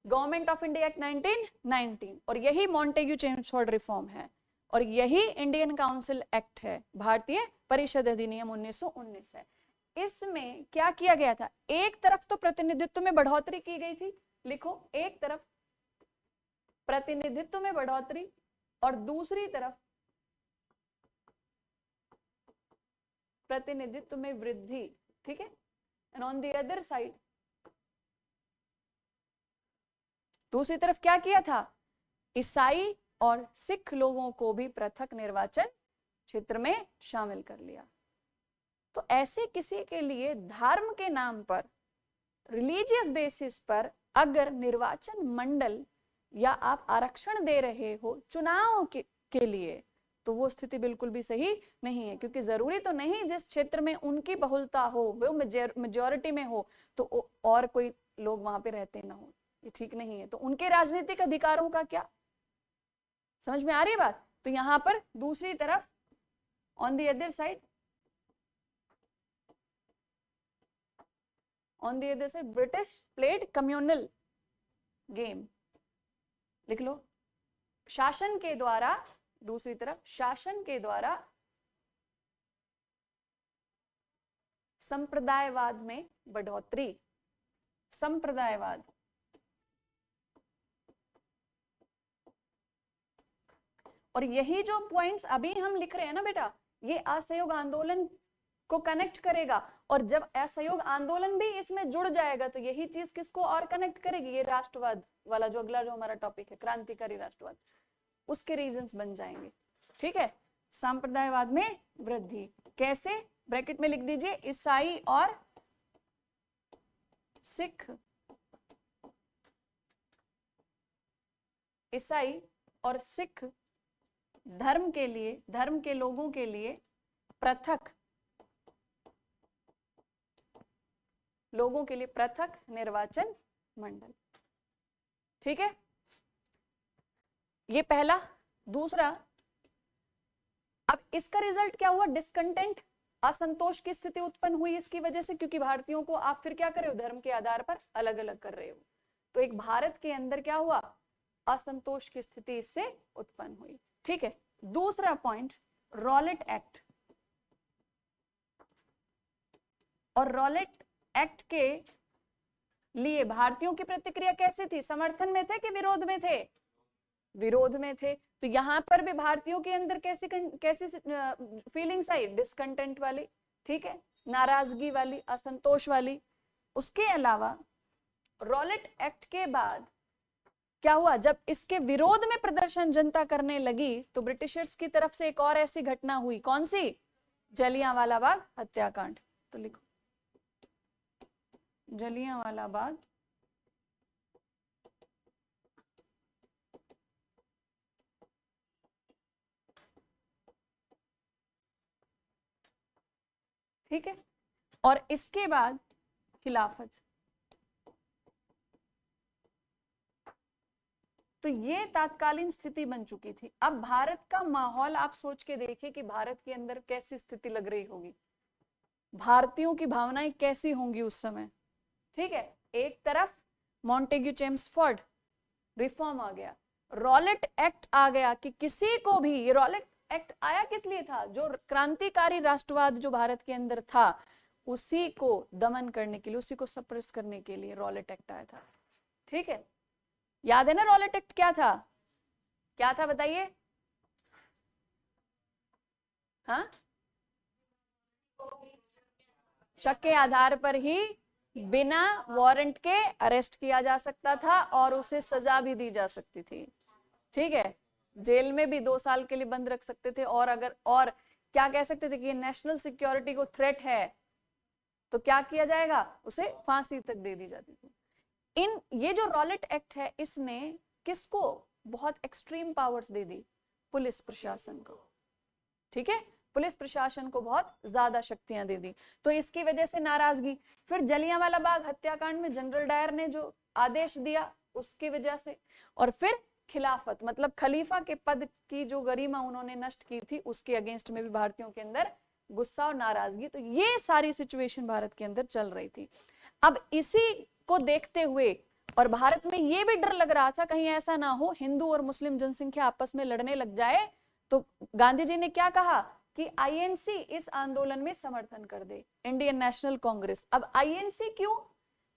गवर्नमेंट ऑफ इंडिया एक्ट 1919, और यही मॉन्टेग्यू चेम्सफोर्ड रिफॉर्म है, और यही इंडियन काउंसिल एक्ट है, भारतीय परिषद अधिनियम 1919 है। इसमें क्या किया गया था? एक तरफ तो प्रतिनिधित्व में बढ़ोतरी की गई थी, लिखो, एक तरफ प्रतिनिधित्व में बढ़ोतरी और दूसरी तरफ प्रतिनिधित्व में वृद्धि। ठीक है, and on the other side दूसरी तरफ क्या किया था, ईसाई और सिख लोगों को भी पृथक निर्वाचन क्षेत्र में शामिल कर लिया। तो ऐसे किसी के लिए धर्म के नाम पर, रिलीजियस बेसिस पर अगर निर्वाचन मंडल या आप आरक्षण दे रहे हो चुनाव के लिए, तो वो स्थिति बिल्कुल भी सही नहीं है, क्योंकि जरूरी तो नहीं जिस क्षेत्र में उनकी बहुलता हो, वो मेजॉरिटी में हो, तो और कोई लोग वहां पे रहते ना हो, ये ठीक नहीं है। तो उनके राजनीतिक अधिकारों का क्या, समझ में आ रही है बात। तो यहां पर दूसरी तरफ on the other side, on the other side British played communal game, लिख लो, शासन के द्वारा, दूसरी तरफ शासन के द्वारा संप्रदायवाद में बढ़ोतरी, संप्रदायवाद, और यही जो पॉइंट्स अभी हम लिख रहे हैं ना बेटा, ये असहयोग आंदोलन को कनेक्ट करेगा, और जब असहयोग आंदोलन भी इसमें जुड़ जाएगा तो यही चीज किसको और कनेक्ट करेगी, ये राष्ट्रवाद वाला जो अगला जो हमारा टॉपिक है, क्रांतिकारी राष्ट्रवाद, उसके रीजंस बन जाएंगे। ठीक है, सांप्रदायवाद में वृद्धि कैसे, ब्रैकेट में लिख दीजिए, ईसाई और सिख, ईसाई और सिख धर्म के लिए, धर्म के लोगों के लिए पृथक, लोगों के लिए पृथक निर्वाचन मंडल। ठीक है, ये पहला। दूसरा, अब इसका रिजल्ट क्या हुआ, डिस्कंटेंट, असंतोष की स्थिति उत्पन्न हुई इसकी वजह से, क्योंकि भारतीयों को आप फिर क्या कर रहे हो, धर्म के आधार पर अलग अलग कर रहे हो। तो एक भारत के अंदर क्या हुआ, असंतोष की स्थिति इससे उत्पन्न हुई। ठीक है, दूसरा पॉइंट, रॉलेट एक्ट, और रॉलेट एक्ट के लिए भारतीयों की प्रतिक्रिया कैसी थी, समर्थन में थे कि विरोध में थे, विरोध में थे। तो यहां पर भी भारतीयों के अंदर कैसी कैसी फीलिंग्स आई, डिस्कंटेंट वाली, ठीक है, नाराजगी वाली, असंतोष वाली। उसके अलावा रॉलेट एक्ट के बाद क्या हुआ, जब इसके विरोध में प्रदर्शन जनता करने लगी तो ब्रिटिशर्स की तरफ से एक और ऐसी घटना हुई, कौन सी, जलियांवाला बाग हत्याकांड। तो लिखो, जलियांवाला बाग ठीक है, और इसके बाद खिलाफत। तो ये तात्कालीन स्थिति बन चुकी थी। अब भारत का माहौल आप सोच के देखिए कि भारत के अंदर कैसी स्थिति लग रही होगी, भारतीयों की भावनाएं कैसी होंगी उस समय। ठीक है, एक तरफ मॉन्टेग्यू चेम्सफोर्ड रिफॉर्म आ गया, रॉलेट एक्ट आ गया कि किसी को भी, ये रॉलेट एक्ट आया किस लिए था, जो क्रांतिकारी राष्ट्रवाद जो भारत के अंदर था उसी को दमन करने के लिए, उसी को सप्रेस करने के लिए रॉलेट एक्ट आया था। ठीक है, याद है ना रॉलेट एक्ट क्या था, क्या था बताइए। हाँ, शक के आधार पर ही बिना वारंट के अरेस्ट किया जा सकता था और उसे सजा भी दी जा सकती थी। ठीक है, जेल में भी 2 साल के लिए बंद रख सकते थे, और अगर और क्या कह सकते थे कि ये नेशनल सिक्योरिटी को थ्रेट है तो क्या किया जाएगा, उसे फांसी तक दे दी जाती थी। ये जो रॉलेट एक्ट है इसने किसको बहुत एक्सट्रीम पावर्स दे दी, पुलिस प्रशासन को। ठीक है, पुलिस प्रशासन को बहुत ज्यादा शक्तियां दे दी। तो इसकी वजह से नाराजगी, फिर जलियांवाला बाग हत्याकांड में जनरल डायर ने जो आदेश दिया उसकी वजह से, और फिर खिलाफत मतलब खलीफा के पद की जो गरिमा उन्होंने नष्ट की थी उसके अगेंस्ट में भी भारतीयों के अंदर गुस्सा और नाराजगी। तो ये सारी सिचुएशन भारत के अंदर चल रही थी। अब इसी को देखते हुए, और भारत में ये भी डर लग रहा था कहीं ऐसा ना हो हिंदू और मुस्लिम जनसंख्या आपस में लड़ने लग जाए, तो गांधी जी ने क्या कहा कि आईएनसी इस आंदोलन में समर्थन कर दे, इंडियन नेशनल कांग्रेस। अब आईएनसी क्यों,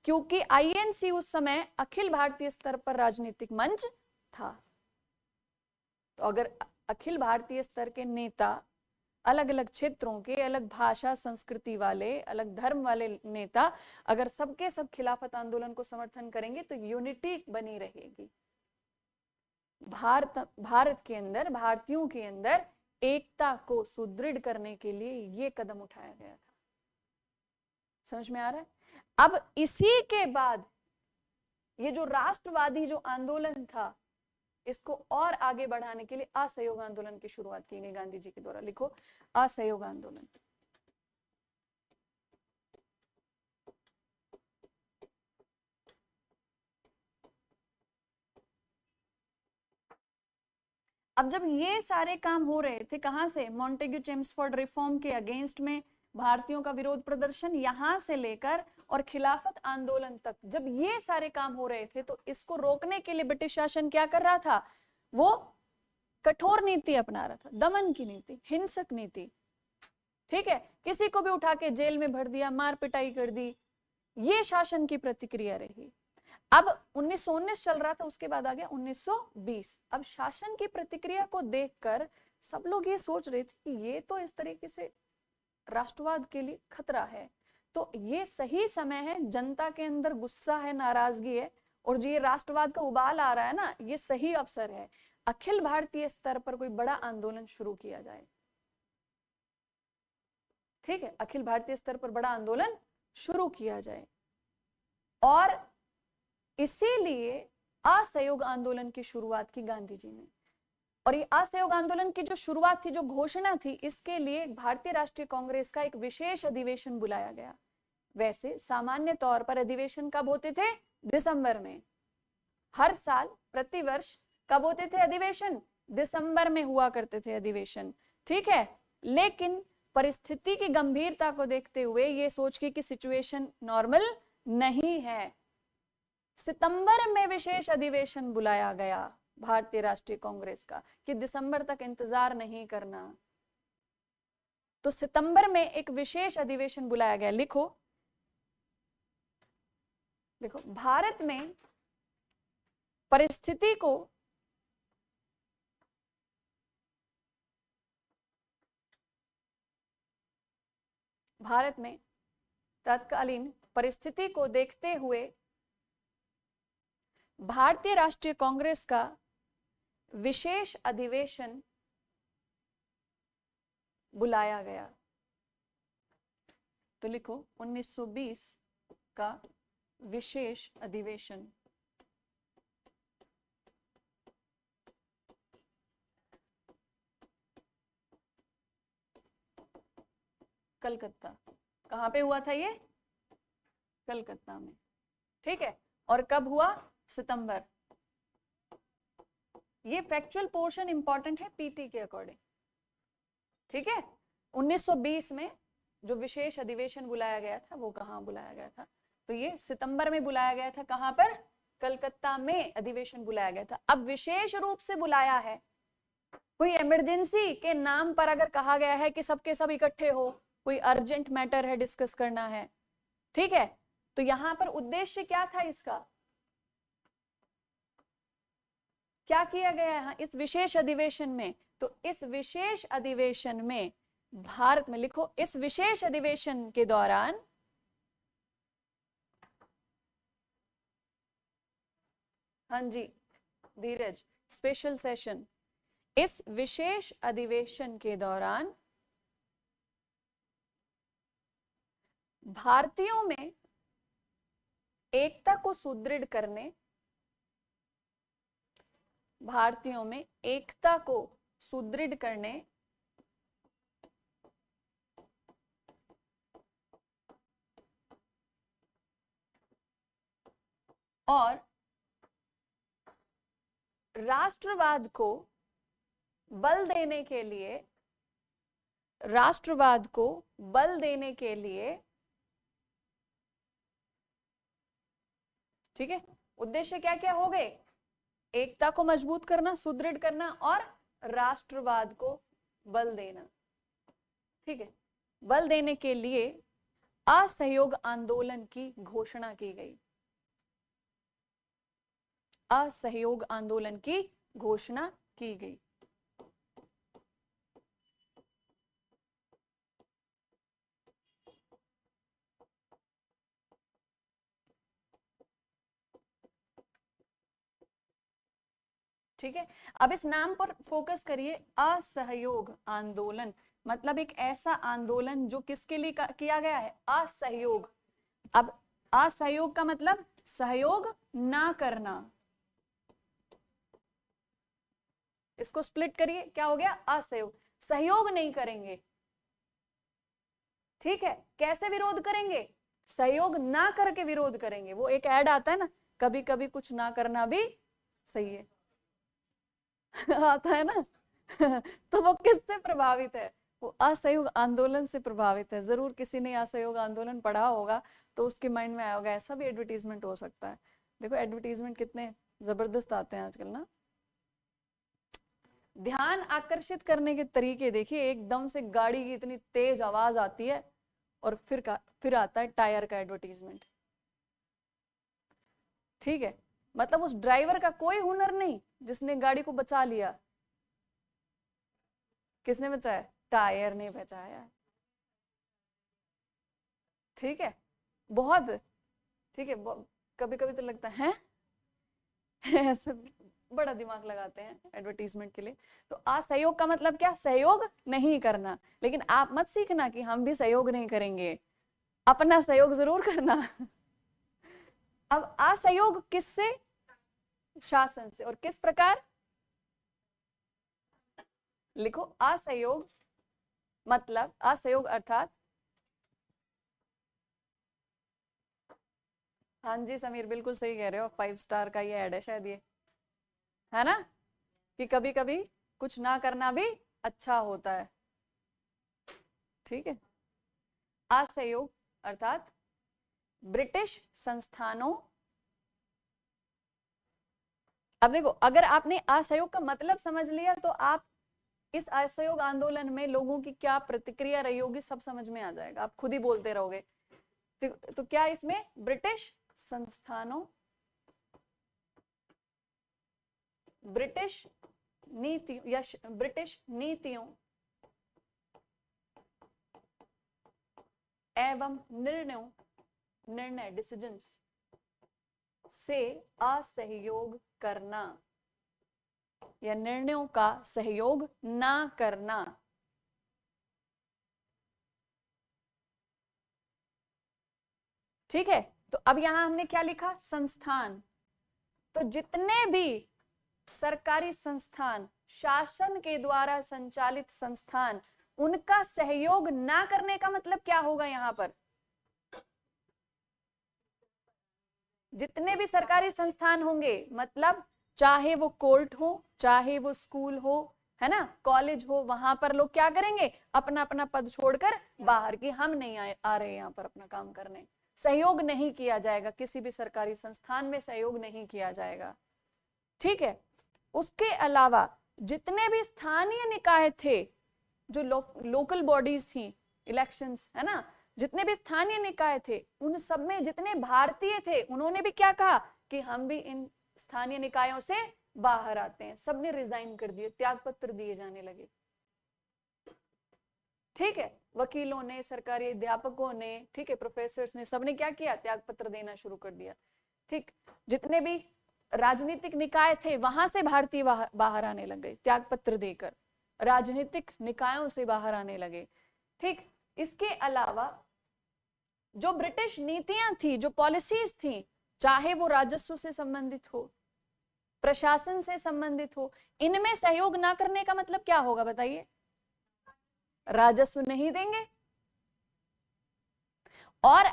क्योंकि आईएनसी उस समय अखिल भारतीय स्तर पर राजनीतिक मंच था। तो अगर अखिल भारतीय स्तर के नेता अलग अलग क्षेत्रों के, अलग भाषा संस्कृति वाले, अलग धर्म वाले नेता अगर सबके सब खिलाफत आंदोलन को समर्थन करेंगे तो यूनिटी बनी रहेगी। भारत के अंदर, भारतीयों के अंदर एकता को सुदृढ़ करने के लिए ये कदम उठाया गया था। समझ में आ रहा है? अब इसी के बाद ये जो राष्ट्रवादी जो आंदोलन था, इसको और आगे बढ़ाने के लिए असहयोग आंदोलन की शुरुआत की गई गांधी जी के द्वारा। लिखो असहयोग आंदोलन। अब जब ये सारे काम हो रहे थे, कहां से? मॉन्टेग्यू चेम्सफोर्ड रिफॉर्म के अगेंस्ट में भारतीयों का विरोध प्रदर्शन, यहां से लेकर और खिलाफत आंदोलन तक जब ये सारे काम हो रहे थे, तो इसको रोकने के लिए ब्रिटिश शासन क्या कर रहा था? वो कठोर नीति अपना रहा था, दमन की नीति, हिंसक नीति। ठीक है, किसी को भी उठा के जेल में भर दिया, मार पिटाई कर दी, ये शासन की प्रतिक्रिया रही। अब 1919 चल रहा था, उसके बाद आ गया 1920। अब शासन की प्रतिक्रिया को देखकर सब लोग ये सोच रहे थे कि ये तो इस तरीके से राष्ट्रवाद के लिए खतरा है, तो ये सही समय है, जनता के अंदर गुस्सा है, नाराजगी है, और जो ये राष्ट्रवाद का उबाल आ रहा है ना, ये सही अवसर है, अखिल भारतीय स्तर पर कोई बड़ा आंदोलन शुरू किया जाए। ठीक है, अखिल भारतीय स्तर पर बड़ा आंदोलन शुरू किया जाए। और इसीलिए असहयोग आंदोलन की शुरुआत की गांधी जी ने। और ये असहयोग आंदोलन की जो शुरुआत थी, जो घोषणा थी, इसके लिए भारतीय राष्ट्रीय कांग्रेस का एक विशेष अधिवेशन बुलाया गया। वैसे सामान्य तौर पर अधिवेशन कब होते थे? दिसंबर में। हर साल, प्रतिवर्ष कब होते थे अधिवेशन? दिसंबर में हुआ करते थे अधिवेशन। ठीक है, लेकिन परिस्थिति की गंभीरता को देखते हुए ये सोच के कि सिचुएशन नॉर्मल नहीं है, सितंबर में विशेष अधिवेशन बुलाया गया भारतीय राष्ट्रीय कांग्रेस का कि दिसंबर तक इंतजार नहीं करना। तो सितंबर में एक विशेष अधिवेशन बुलाया गया। लिखो, देखो, भारत में परिस्थिति को तत्कालीन परिस्थिति को देखते हुए भारतीय राष्ट्रीय कांग्रेस का विशेष अधिवेशन बुलाया गया। तो लिखो 1920 का विशेष अधिवेशन। कलकत्ता। कहां पे हुआ था ये? कलकत्ता में। ठीक है, और कब हुआ? सितंबर। ये फैक्चुअल पोर्शन इंपॉर्टेंट है पीटी के अकॉर्डिंग। ठीक है, 1920 में जो विशेष अधिवेशन बुलाया गया था, वो कहां बुलाया गया था? तो ये सितंबर में बुलाया गया था। कहां पर? कलकत्ता में अधिवेशन बुलाया गया था। अब विशेष रूप से बुलाया है, कोई इमरजेंसी के नाम पर अगर कहा गया है कि सबके सब इकट्ठे हो, कोई अर्जेंट मैटर है, डिस्कस करना है, ठीक है, तो यहां पर उद्देश्य क्या था इसका? क्या किया गया है इस विशेष अधिवेशन में? तो इस विशेष अधिवेशन में भारत में, लिखो, इस विशेष अधिवेशन के दौरान हाँ जी धीरज, स्पेशल सेशन, इस विशेष अधिवेशन के दौरान भारतीयों में एकता को सुदृढ़ करने, भारतीयों में एकता को सुदृढ़ करने और राष्ट्रवाद को बल देने के लिए, राष्ट्रवाद को बल देने के लिए, ठीक है, उद्देश्य क्या क्या हो गए? एकता को मजबूत करना, सुदृढ़ करना और राष्ट्रवाद को बल देना। ठीक है, बल देने के लिए असहयोग आंदोलन की घोषणा की गई। असहयोग आंदोलन की घोषणा की गई। ठीक है, अब इस नाम पर फोकस करिए, असहयोग आंदोलन, मतलब एक ऐसा आंदोलन जो किसके लिए किया गया है, असहयोग। अब असहयोग का मतलब सहयोग ना करना, इसको स्प्लिट करिए, क्या हो गया, असहयोग, सहयोग नहीं करेंगे। ठीक है, कैसे विरोध करेंगे, सहयोग ना करके विरोध करेंगे। वो एक ऐड आता है ना, कभी कभी कुछ ना करना भी सही है आता है ना तो वो किससे प्रभावित है, वो असहयोग आंदोलन से प्रभावित है। जरूर किसी ने असहयोग आंदोलन पढ़ा होगा तो उसके माइंड में आया होगा ऐसा भी एडवर्टीजमेंट हो सकता है। देखो एडवर्टीजमेंट कितने जबरदस्त आते हैं आजकल ना, ध्यान आकर्षित करने के तरीके देखिए, एकदम से गाड़ी की इतनी तेज आवाज आती है और फिर आता है टायर का एडवर्टीजमेंट। ठीक है, मतलब उस ड्राइवर का कोई हुनर नहीं जिसने गाड़ी को बचा लिया। किसने बचाया, टायर ने बचाया। ठीक है, बहुत, ठीक है, कभी कभी तो लगता है ऐसा बड़ा दिमाग लगाते हैं एडवर्टीजमेंट के लिए। तो असहयोग का मतलब क्या, सहयोग नहीं करना। लेकिन आप मत सीखना कि हम भी सहयोग नहीं करेंगे, अपना सहयोग जरूर करना अब असहयोग किससे, शासन से। और किस प्रकार, लिखो असहयोग मतलब, असहयोग अर्थात, हाँ जी समीर बिल्कुल सही कह रहे हो, 5 स्टार का ये ऐड है शायद, ये है ना, कि कभी कभी कुछ ना करना भी अच्छा होता है। ठीक है, असहयोग अर्थात ब्रिटिश संस्थानों, अब देखो अगर आपने असहयोग का मतलब समझ लिया तो आप इस असहयोग आंदोलन में लोगों की क्या प्रतिक्रिया रही होगी सब समझ में आ जाएगा, आप खुद ही बोलते रहोगे। तो क्या इसमें ब्रिटिश संस्थानों, ब्रिटिश नीतियों या ब्रिटिश नीतियों एवं निर्णय डिसीजंस से असहयोग करना या निर्णयों का सहयोग ना करना। ठीक है, तो अब यहां हमने क्या लिखा, संस्थान। तो जितने भी सरकारी संस्थान, शासन के द्वारा संचालित संस्थान, उनका सहयोग ना करने का मतलब क्या होगा यहां पर, जितने भी सरकारी संस्थान होंगे, मतलब चाहे वो कोर्ट हो, चाहे वो स्कूल हो, है ना, कॉलेज हो, वहां पर लोग क्या करेंगे, अपना अपना पद छोड़कर बाहर की, हम नहीं आ रहे यहाँ पर अपना काम करने, सहयोग नहीं किया जाएगा, किसी भी सरकारी संस्थान में सहयोग नहीं किया जाएगा। ठीक है, उसके अलावा जितने भी स्थानीय निकाय थे, जो लोकल बॉडीज थी, इलेक्शंस, है ना, जितने भी स्थानीय निकाय थे, उन सब में जितने भारतीय थे, उन्होंने भी क्या कहा कि हम भी इन स्थानीय निकायों से बाहर आते हैं। सबने रिजाइन कर दिए, त्याग पत्र दिए जाने लगे। ठीक है, वकीलों ने, सरकारी अध्यापकों ने, ठीक है, प्रोफेसर्स ने, सबने क्या किया, त्याग पत्र देना शुरू कर दिया। ठीक, जितने भी राजनीतिक निकाय थे वहां से भारतीय बाहर आने लगे, त्याग पत्र देकर राजनीतिक निकायों से बाहर आने लगे। ठीक, इसके अलावा जो ब्रिटिश नीतियां थी, जो पॉलिसीज थी, चाहे वो राजस्व से संबंधित हो, प्रशासन से संबंधित हो, इनमें सहयोग ना करने का मतलब क्या होगा बताइए, राजस्व नहीं देंगे। और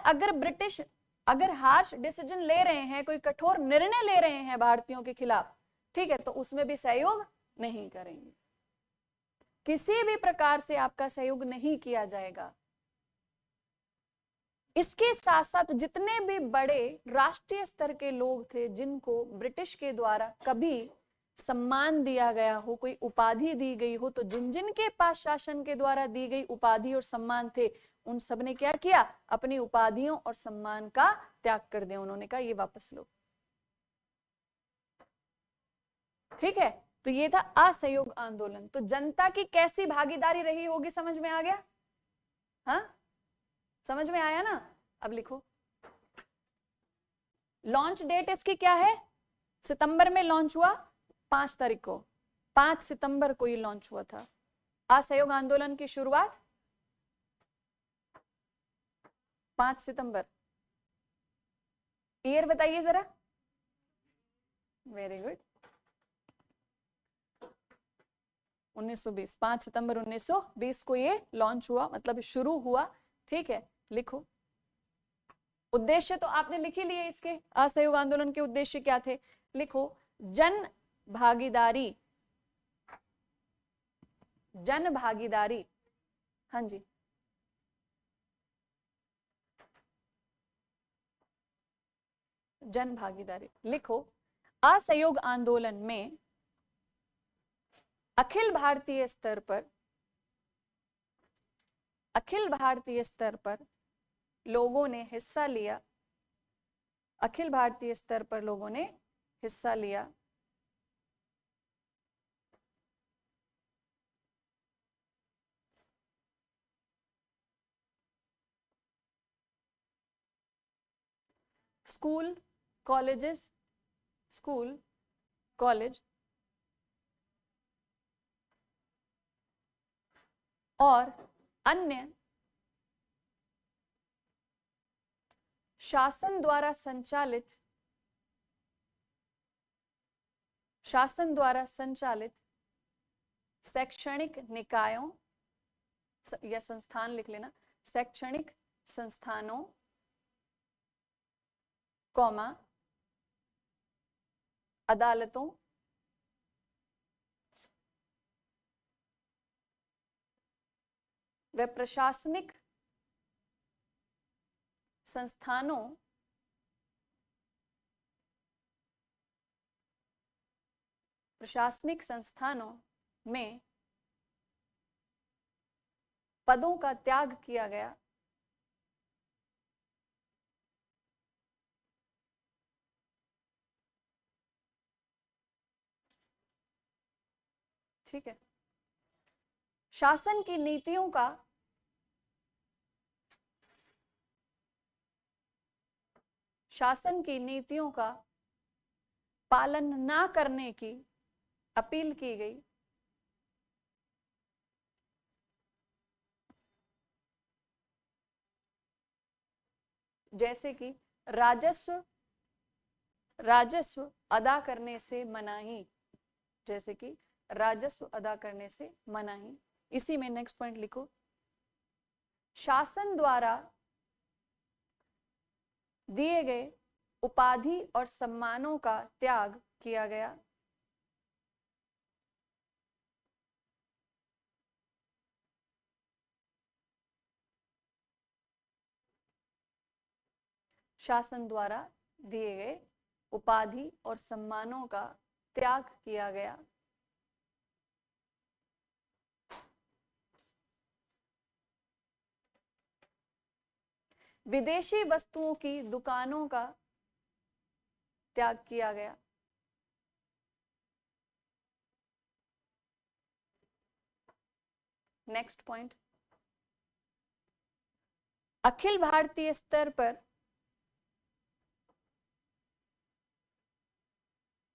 अगर हार्श डिसीजन ले रहे हैं, कोई कठोर निर्णय ले रहे हैं भारतीयों के खिलाफ, ठीक है, तो उसमें भी सहयोग नहीं करेंगे, किसी भी प्रकार से आपका सहयोग नहीं किया जाएगा। इसके साथ साथ जितने भी बड़े राष्ट्रीय स्तर के लोग थे जिनको ब्रिटिश के द्वारा कभी सम्मान दिया गया हो, कोई उपाधि दी गई हो, तो जिन जिन के पास शासन के द्वारा दी गई उपाधि और सम्मान थे, उन सब ने क्या किया, अपनी उपाधियों और सम्मान का त्याग कर दिया। उन्होंने कहा ये वापस लो। ठीक है, तो ये था असहयोग आंदोलन। तो जनता की कैसी भागीदारी रही होगी समझ में आ गया, हाँ समझ में आया ना। अब लिखो, लॉन्च डेट इसकी क्या है, सितंबर में लॉन्च हुआ, 5 तारीख को, 5 सितंबर को ये लॉन्च हुआ था। असहयोग आंदोलन की शुरुआत 5 सितंबर। ईयर बताइए जरा। वेरी गुड, 1920, 5 सितंबर 1920 को ये लॉन्च हुआ, मतलब शुरू हुआ। ठीक है, लिखो। उद्देश्य तो आपने लिख ही लिए इसके, असहयोग आंदोलन के उद्देश्य क्या थे, लिखो। जन भागीदारी, जन भागीदारी, हाँ जी, जन भागीदारी लिखो। असहयोग आंदोलन में अखिल भारतीय स्तर पर, अखिल भारतीय स्तर पर लोगों ने हिस्सा लिया, अखिल भारतीय स्तर पर लोगों ने हिस्सा लिया। स्कूल कॉलेजेस, स्कूल कॉलेज और अन्य शासन द्वारा संचालित, शासन द्वारा संचालित शैक्षणिक निकायों या संस्थान लिख लेना, शैक्षणिक संस्थानों, कॉमा, अदालतों, व प्रशासनिक संस्थानों में पदों का त्याग किया गया। ठीक है, शासन की नीतियों का, शासन की नीतियों का पालन ना करने की अपील की गई। जैसे कि राजस्व, राजस्व अदा करने से मनाही, जैसे कि राजस्व अदा करने से मनाही। इसी में नेक्स्ट पॉइंट लिखो। शासन द्वारा दिए गए उपाधि और सम्मानों का त्याग किया गया। शासन द्वारा दिए गए उपाधि और सम्मानों का त्याग किया गया। विदेशी वस्तुओं की दुकानों का त्याग किया गया। नेक्स्ट पॉइंट, अखिल भारतीय स्तर पर,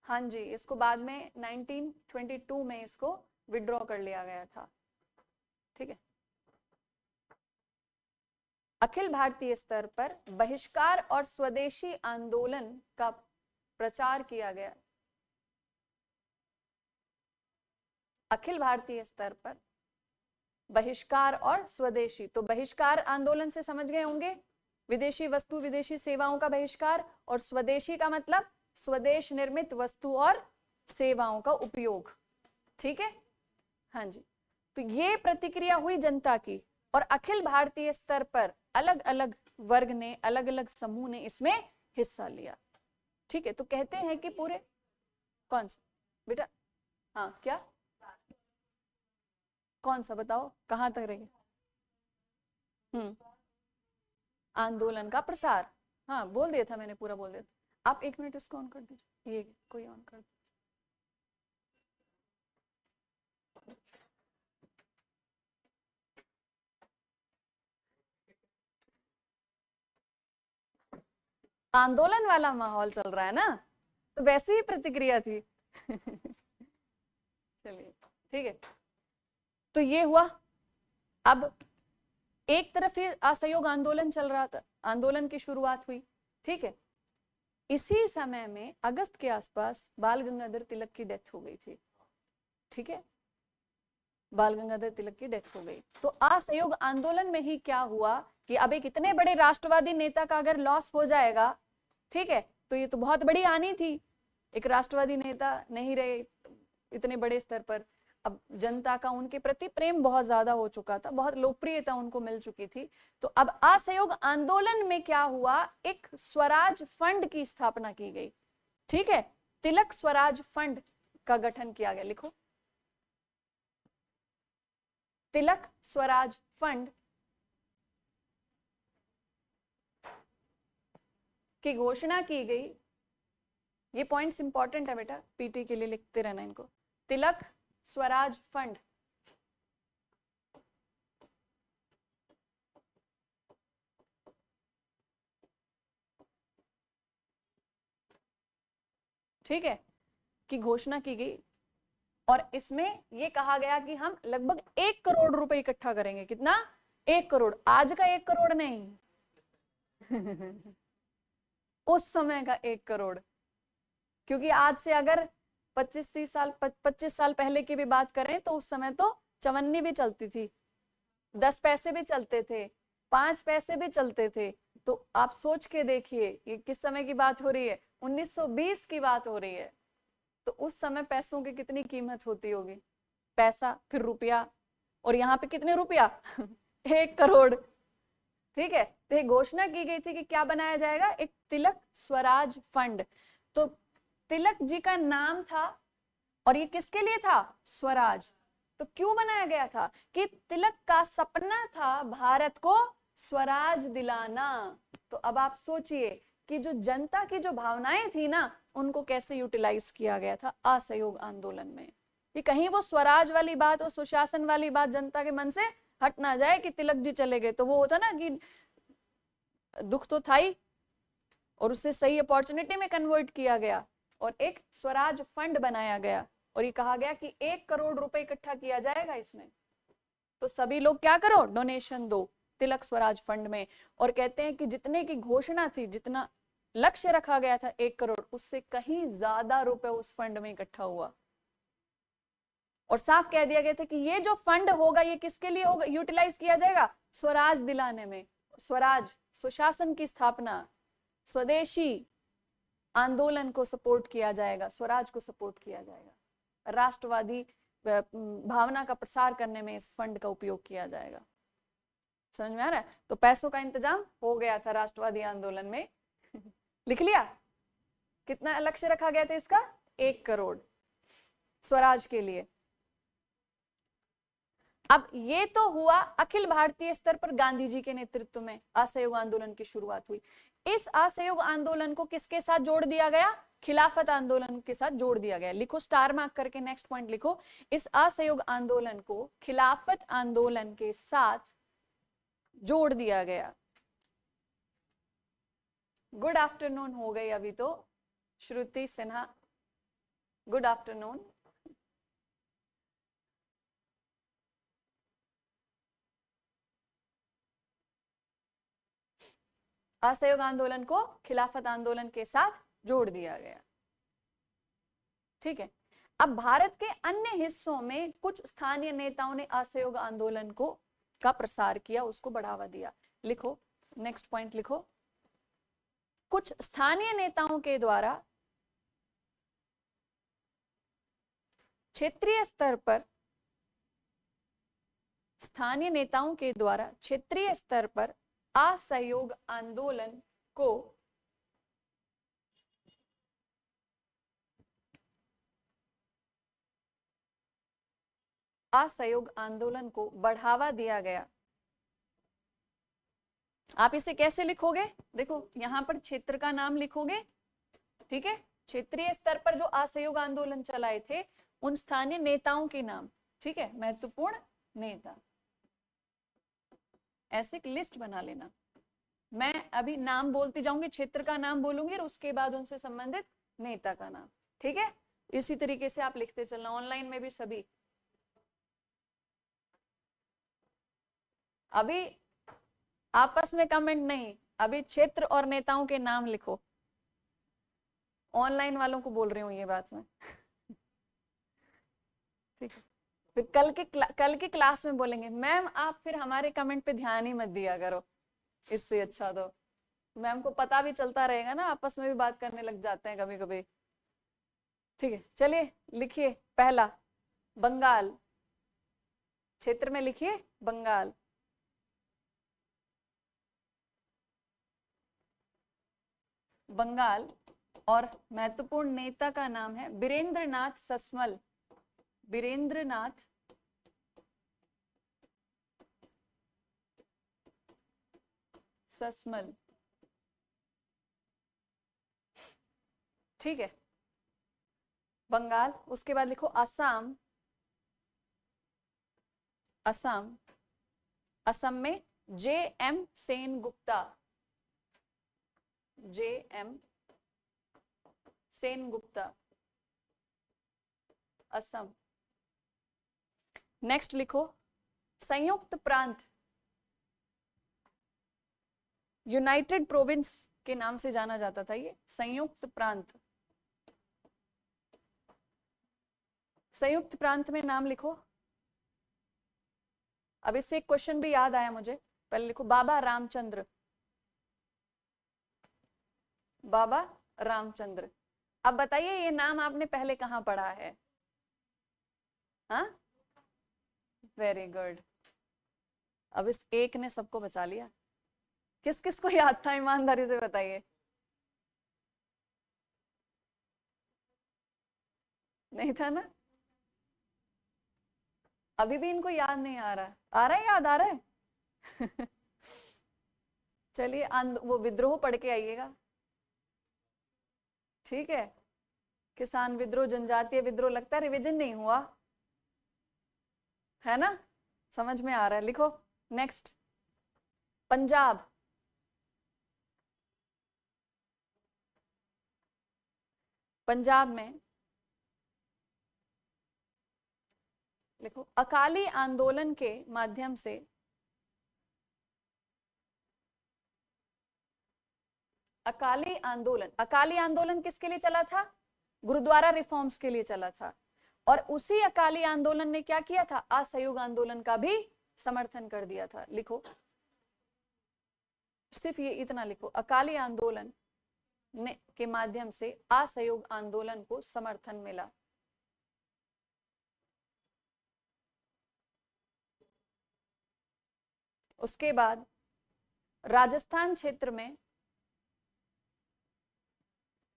हाँ जी, इसको बाद में 1922 में इसको विड्रॉ कर लिया गया था। ठीक है, अखिल भारतीय स्तर पर बहिष्कार और स्वदेशी आंदोलन का प्रचार किया गया। अखिल भारतीय स्तर पर बहिष्कार और स्वदेशी, तो बहिष्कार आंदोलन से समझ गए होंगे, विदेशी वस्तु विदेशी सेवाओं का बहिष्कार, और स्वदेशी का मतलब स्वदेश निर्मित वस्तु और सेवाओं का उपयोग। ठीक है, हाँ जी, तो ये प्रतिक्रिया हुई जनता की, और अखिल भारतीय स्तर पर अलग अलग वर्ग ने, अलग अलग समूह ने इसमें हिस्सा लिया। ठीक है, तो कहते हैं कि पूरे, कौन सा बेटा, हाँ क्या, कौन सा बताओ, कहां तक रहे? आंदोलन का प्रसार, हाँ बोल दिया था मैंने, पूरा बोल दिया था। आप 1 मिनट इसको ऑन कर दीजिए, ये कोई ऑन कर दीजिए। आंदोलन वाला माहौल चल रहा है ना, तो वैसे ही प्रतिक्रिया थी। चलिए ठीक है, तो ये हुआ। अब एक तरफ ये असहयोग आंदोलन चल रहा था, आंदोलन की शुरुआत हुई, ठीक है। इसी समय में अगस्त के आसपास बाल गंगाधर तिलक की डेथ हो गई थी, ठीक है, बाल गंगाधर तिलक की डेथ हो गई। तो असहयोग आंदोलन में ही क्या हुआ कि अब एक इतने बड़े राष्ट्रवादी नेता का अगर लॉस हो जाएगा, ठीक है, तो ये तो बहुत बड़ी हानि थी। एक राष्ट्रवादी नेता नहीं रहे इतने बड़े स्तर पर, अब जनता का उनके प्रति प्रेम बहुत ज्यादा हो चुका था, बहुत लोकप्रियता उनको मिल चुकी थी। तो अब असहयोग आंदोलन में क्या हुआ, एक स्वराज फंड की स्थापना की गई, ठीक है, तिलक स्वराज फंड का गठन किया गया। लिखो, तिलक स्वराज फंड की घोषणा की गई। ये पॉइंट्स इंपॉर्टेंट है बेटा, पीटी के लिए लिखते रहना इनको। तिलक स्वराज फंड, ठीक है, की घोषणा की गई। और इसमें यह कहा गया कि हम लगभग 1 करोड़ रुपए इकट्ठा करेंगे। कितना? 1 करोड़। आज का 1 करोड़ नहीं उस समय का 1 करोड़, क्योंकि आज से अगर 25 साल पहले की भी बात करें तो उस समय तो चवन्नी भी चलती थी, 10 पैसे भी चलते थे, 5 पैसे भी चलते थे। तो आप सोच के देखिए ये किस समय की बात हो रही है, 1920 की बात हो रही है। तो उस समय पैसों की कितनी कीमत होती होगी, पैसा फिर रुपया, और यहाँ पे कितने रुपया 1 करोड़, ठीक है। तो ये घोषणा की गई थी कि क्या बनाया जाएगा, एक तिलक स्वराज फंड। तो तिलक जी का नाम था, और ये किसके लिए था, स्वराज। तो क्यों बनाया गया था कि तिलक का सपना था भारत को स्वराज दिलाना। तो अब आप सोचिए कि जो जनता की जो भावनाएं थी ना, उनको कैसे यूटिलाइज किया गया था असहयोग आंदोलन में, कि कहीं वो स्वराज वाली बात, वो सुशासन वाली बात जनता के मन से हट ना जाए कि तिलक जी चले गए तो वो होता ना कि दुख तो था ही, और उससे सही अपॉर्चुनिटी में कन्वर्ट किया गया और एक स्वराज फंड बनाया गया, और ये कहा गया कि 1 करोड़ रुपए इकट्ठा किया जाएगा इसमें। तो सभी लोग क्या करो, डोनेशन दो तिलक स्वराज फंड में। और कहते हैं कि जितने की घोषणा थी, जितना लक्ष्य रखा गया था 1 करोड़, उससे कहीं ज्यादा रुपए उस फंड में इकट्ठा हुआ। और साफ कह दिया गया था कि ये जो फंड होगा ये किसके लिए होगा, यूटिलाइज किया जाएगा, स्वराज दिलाने में। स्वराज, सुशासन की स्थापना, स्वदेशी आंदोलन को सपोर्ट किया जाएगा, स्वराज को सपोर्ट किया जाएगा, राष्ट्रवादी भावना का प्रसार करने में इस फंड का उपयोग किया जाएगा। समझ में आ रहा है? तो पैसों का इंतजाम हो गया था राष्ट्रवादी आंदोलन में लिख लिया, कितना लक्ष्य रखा गया था इसका, 1 करोड़ स्वराज के लिए। अब ये तो हुआ अखिल भारतीय स्तर पर गांधी जी के नेतृत्व में असहयोग आंदोलन की शुरुआत हुई। इस असहयोग आंदोलन को किसके साथ जोड़ दिया गया, खिलाफत आंदोलन के साथ जोड़ दिया गया। लिखो, स्टार मार्क करके नेक्स्ट पॉइंट लिखो, इस असहयोग आंदोलन को खिलाफत आंदोलन के साथ जोड़ दिया गया। गुड आफ्टरनून हो गई अभी तो, श्रुति सिन्हा, गुड आफ्टरनून। असहयोग आंदोलन को खिलाफत आंदोलन के साथ जोड़ दिया गया, ठीक है। अब भारत के अन्य हिस्सों में कुछ स्थानीय नेताओं ने असहयोग आंदोलन को का प्रसार किया, उसको बढ़ावा दिया। लिखो, नेक्स्ट पॉइंट लिखो, कुछ स्थानीय नेताओं के द्वारा क्षेत्रीय स्तर पर, स्थानीय नेताओं के द्वारा क्षेत्रीय स्तर पर असहयोग आंदोलन को बढ़ावा दिया गया। आप इसे कैसे लिखोगे, देखो यहां पर क्षेत्र का नाम लिखोगे, ठीक है, क्षेत्रीय स्तर पर जो असहयोग आंदोलन चलाए थे उन स्थानीय नेताओं के नाम, ठीक है, महत्वपूर्ण नेता, ऐसे एक लिस्ट बना लेना। मैं अभी नाम बोलती जाऊंगी, क्षेत्र का नाम बोलूंगी और उसके बाद उनसे संबंधित नेता का नाम, ठीक है। इसी तरीके से आप लिखते चलना, ऑनलाइन में भी सभी। अभी आपस में कमेंट नहीं, अभी क्षेत्र और नेताओं के नाम लिखो। ऑनलाइन वालों को बोल रही हूँ ये बात मैं। ठीक है, फिर कल के क्लास में बोलेंगे मैम आप फिर हमारे कमेंट पे ध्यान ही मत दिया करो, इससे अच्छा तो मैम को पता भी चलता रहेगा ना, आपस में भी बात करने लग जाते हैं कभी कभी। ठीक है, चलिए लिखिए पहला बंगाल, क्षेत्र में लिखिए बंगाल। बंगाल, और महत्वपूर्ण नेता का नाम है बीरेंद्रनाथ सस्मल। बीरेंद्रनाथ सस्मल। ठीक है, बंगाल। उसके बाद लिखो असम। असम, असम में जे एम सेन गुप्ता। जे एम सेन गुप्ता, असम। नेक्स्ट लिखो संयुक्त प्रांत, यूनाइटेड प्रोविंस के नाम से जाना जाता था ये, संयुक्त प्रांत। संयुक्त प्रांत में नाम लिखो। अब इससे एक क्वेश्चन भी याद आया मुझे, पहले लिखो बाबा रामचंद्र। बाबा रामचंद्र। अब बताइए ये नाम आपने पहले कहाँ पढ़ा है? हाँ, वेरी गुड। अब इस एक ने सबको बचा लिया। किस किस को याद था, ईमानदारी से बताइए। नहीं था ना? अभी भी इनको याद नहीं आ रहा है? आ रहा है, याद आ रहा है? चलिए वो विद्रोह पढ़ के आइएगा, ठीक है? किसान विद्रोह, जनजातीय विद्रोह, लगता है रिवीजन नहीं हुआ है ना? समझ में आ रहा है, लिखो। नेक्स्ट पंजाब। पंजाब में लिखो अकाली आंदोलन के माध्यम से, अकाली आंदोलन, अकाली आंदोलन किसके लिए चला था? गुरुद्वारा रिफॉर्म्स के लिए चला था। और उसी अकाली आंदोलन ने क्या किया था? असहयोग आंदोलन का भी समर्थन कर दिया था। लिखो, सिर्फ ये इतना लिखो, अकाली आंदोलन ने के माध्यम से असहयोग आंदोलन को समर्थन मिला। उसके बाद राजस्थान क्षेत्र में,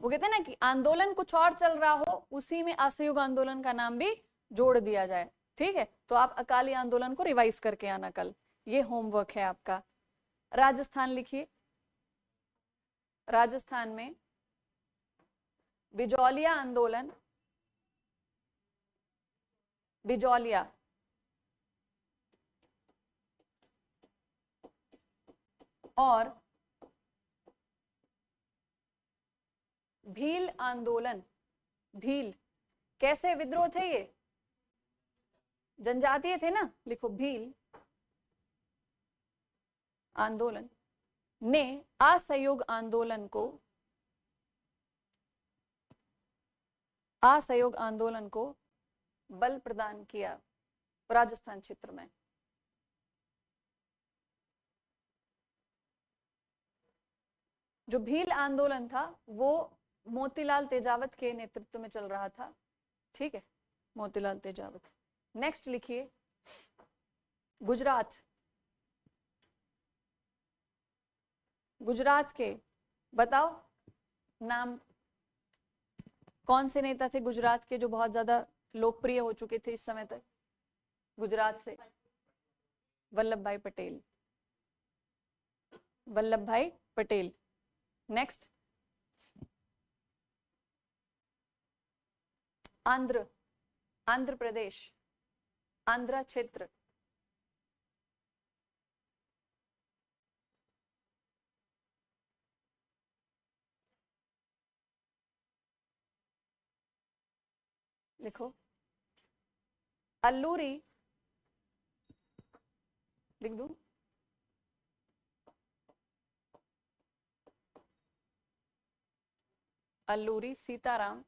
वो कहते हैं ना कि आंदोलन कुछ और चल रहा हो, उसी में असहयोग आंदोलन का नाम भी जोड़ दिया जाए। ठीक है, तो आप अकाली आंदोलन को रिवाइज करके आना कल, ये होमवर्क है आपका। राजस्थान लिखिए। राजस्थान में बिजौलिया आंदोलन, बिजौलिया, और भील आंदोलन। भील कैसे विद्रोह थे ये? जनजातीय थे ना? लिखो भील आंदोलन ने असहयोग आंदोलन को, असहयोग आंदोलन को बल प्रदान किया राजस्थान क्षेत्र में। जो भील आंदोलन था वो मोतीलाल तेजावत के नेतृत्व में चल रहा था। ठीक है, मोतीलाल तेजावत। नेक्स्ट लिखिए गुजरात। गुजरात के बताओ नाम, कौन से नेता थे गुजरात के जो बहुत ज्यादा लोकप्रिय हो चुके थे इस समय तक गुजरात से? वल्लभ भाई पटेल। वल्लभ भाई पटेल। नेक्स्ट आंध्र, आंध्र प्रदेश, आंध्र क्षेत्र। लिखो अल्लूरी, लिख दूं, अल्लूरी सीताराम,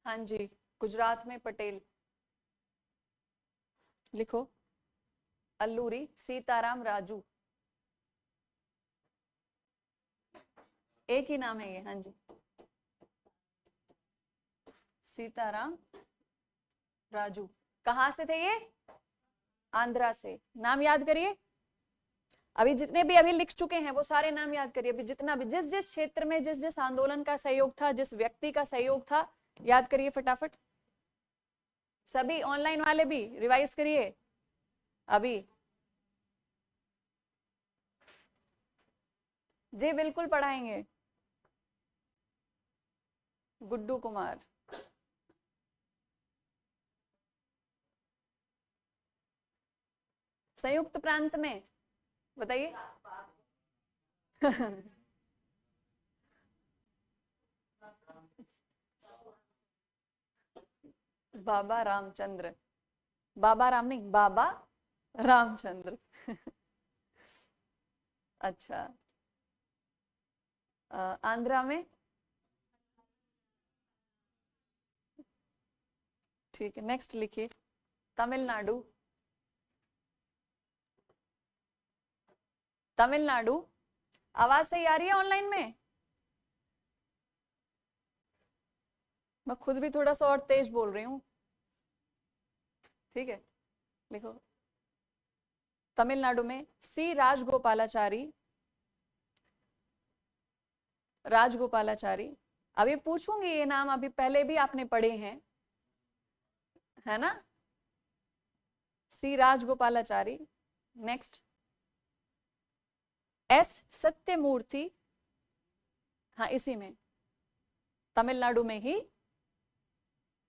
हाँ जी, गुजरात में पटेल, लिखो अल्लूरी सीताराम राजू, एक ही नाम है ये, हाँ जी, सीताराम राजू। कहां से थे ये? आंध्रा से। नाम याद करिए, अभी जितने भी अभी लिख चुके हैं वो सारे नाम याद करिए। अभी जितना भी जिस जिस क्षेत्र में जिस जिस आंदोलन का सहयोग था, जिस व्यक्ति का सहयोग था, याद करिए फटाफट। सभी ऑनलाइन वाले भी रिवाइज करिए अभी। जी बिल्कुल पढ़ाएंगे। गुड्डू कुमार, संयुक्त प्रांत में, बताइए। बाबा रामचंद्र, बाबा राम नहीं, बाबा रामचंद्र। अच्छा, आंध्रा में, ठीक है, नेक्स्ट लिखिए। तमिलनाडु, तमिलनाडु। आवाज सही आ रही है ऑनलाइन में? मैं खुद भी थोड़ा सा और तेज बोल रही हूँ, ठीक है। लिखो तमिलनाडु में सी राजगोपालाचारी, राजगोपालाचारी। अभी पूछूंगी ये नाम, अभी पहले भी आपने पढ़े हैं, है ना? सी राजगोपालाचारी। नेक्स्ट एस सत्यमूर्ति, हाँ इसी में, तमिलनाडु में ही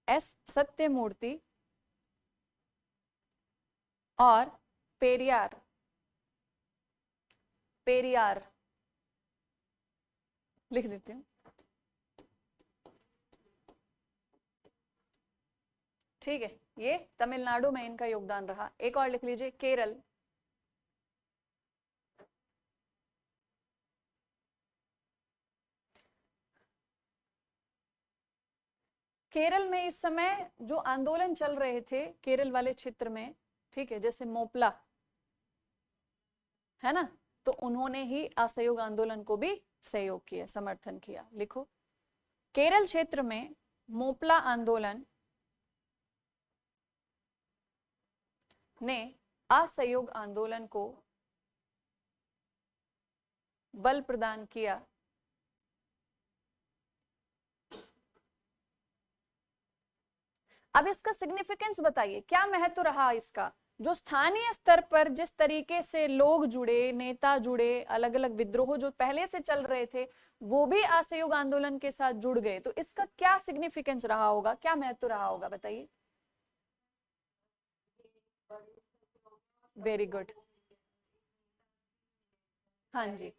एस सत्यमूर्ति और पेरियार, पेरियार लिख देती हूँ, ठीक है। ये तमिलनाडु में इनका योगदान रहा। एक और लिख लीजिए, केरल, केरल में इस समय जो आंदोलन चल रहे थे केरल वाले क्षेत्र में, ठीक है, जैसे मोपला, है ना, तो उन्होंने ही असहयोग आंदोलन को भी सहयोग किया, समर्थन किया। लिखो केरल क्षेत्र में मोपला आंदोलन ने असहयोग आंदोलन को बल प्रदान किया। अब इसका सिग्निफिकेंस बताइए, क्या महत्व रहा इसका? जो स्थानीय स्तर पर जिस तरीके से लोग जुड़े, नेता जुड़े, अलग अलग विद्रोह जो पहले से चल रहे थे वो भी असहयोग आंदोलन के साथ जुड़ गए, तो इसका क्या सिग्निफिकेंस रहा होगा, क्या महत्व रहा होगा, बताइए। वेरी गुड, हाँ जी,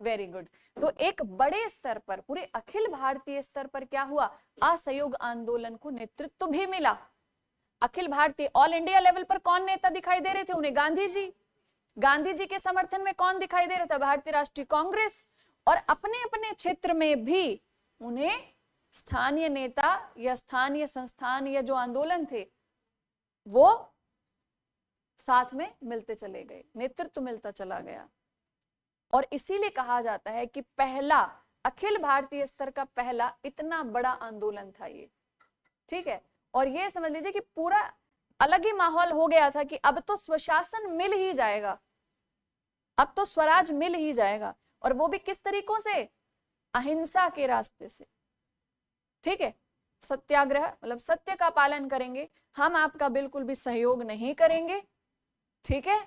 वेरी गुड। तो एक बड़े स्तर पर, पूरे अखिल भारतीय स्तर पर क्या हुआ? असहयोग आंदोलन को नेतृत्व भी मिला। Akhil Bharatiya, all India level पर कौन नेता दिखाई दे रहे थे उन्हें? गांधी जी। गांधी जी के समर्थन में कौन दिखाई दे रहा था? भारतीय राष्ट्रीय कांग्रेस। और अपने अपने क्षेत्र में भी उन्हें स्थानीय नेता या स्थानीय संस्थान या जो आंदोलन थे वो साथ में मिलते चले गए, नेतृत्व मिलता चला गया। और इसीलिए कहा जाता है कि पहला अखिल भारतीय स्तर का पहला इतना बड़ा आंदोलन था ये, ठीक है। और ये समझ लीजिए कि पूरा अलग ही माहौल हो गया था कि अब तो स्वशासन मिल ही जाएगा, अब तो स्वराज मिल ही जाएगा, और वो भी किस तरीकों से? अहिंसा के रास्ते से, ठीक है। सत्याग्रह मतलब सत्य का पालन करेंगे, हम आपका बिल्कुल भी सहयोग नहीं करेंगे, ठीक है।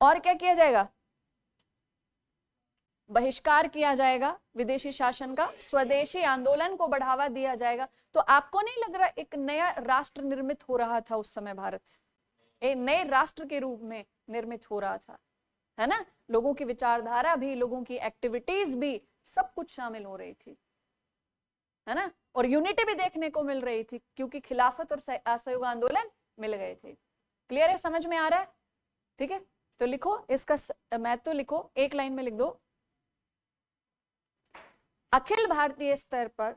और क्या किया जाएगा? बहिष्कार किया जाएगा विदेशी शासन का, स्वदेशी आंदोलन को बढ़ावा दिया जाएगा। तो आपको नहीं लग रहा एक नया राष्ट्र निर्मित हो रहा था उस समय? भारत एक नए राष्ट्र के रूप में निर्मित हो रहा था, है ना? लोगों की विचारधारा भी, लोगों की एक्टिविटीज भी, सब कुछ शामिल हो रही थी, है ना। और यूनिटी भी देखने को मिल रही थी क्योंकि खिलाफत और असहयोग आंदोलन मिल गए थे। क्लियर है, समझ में आ रहा है? ठीक है, तो लिखो इसका मैथ तो लिखो, एक लाइन में लिख दो। अखिल भारतीय स्तर पर,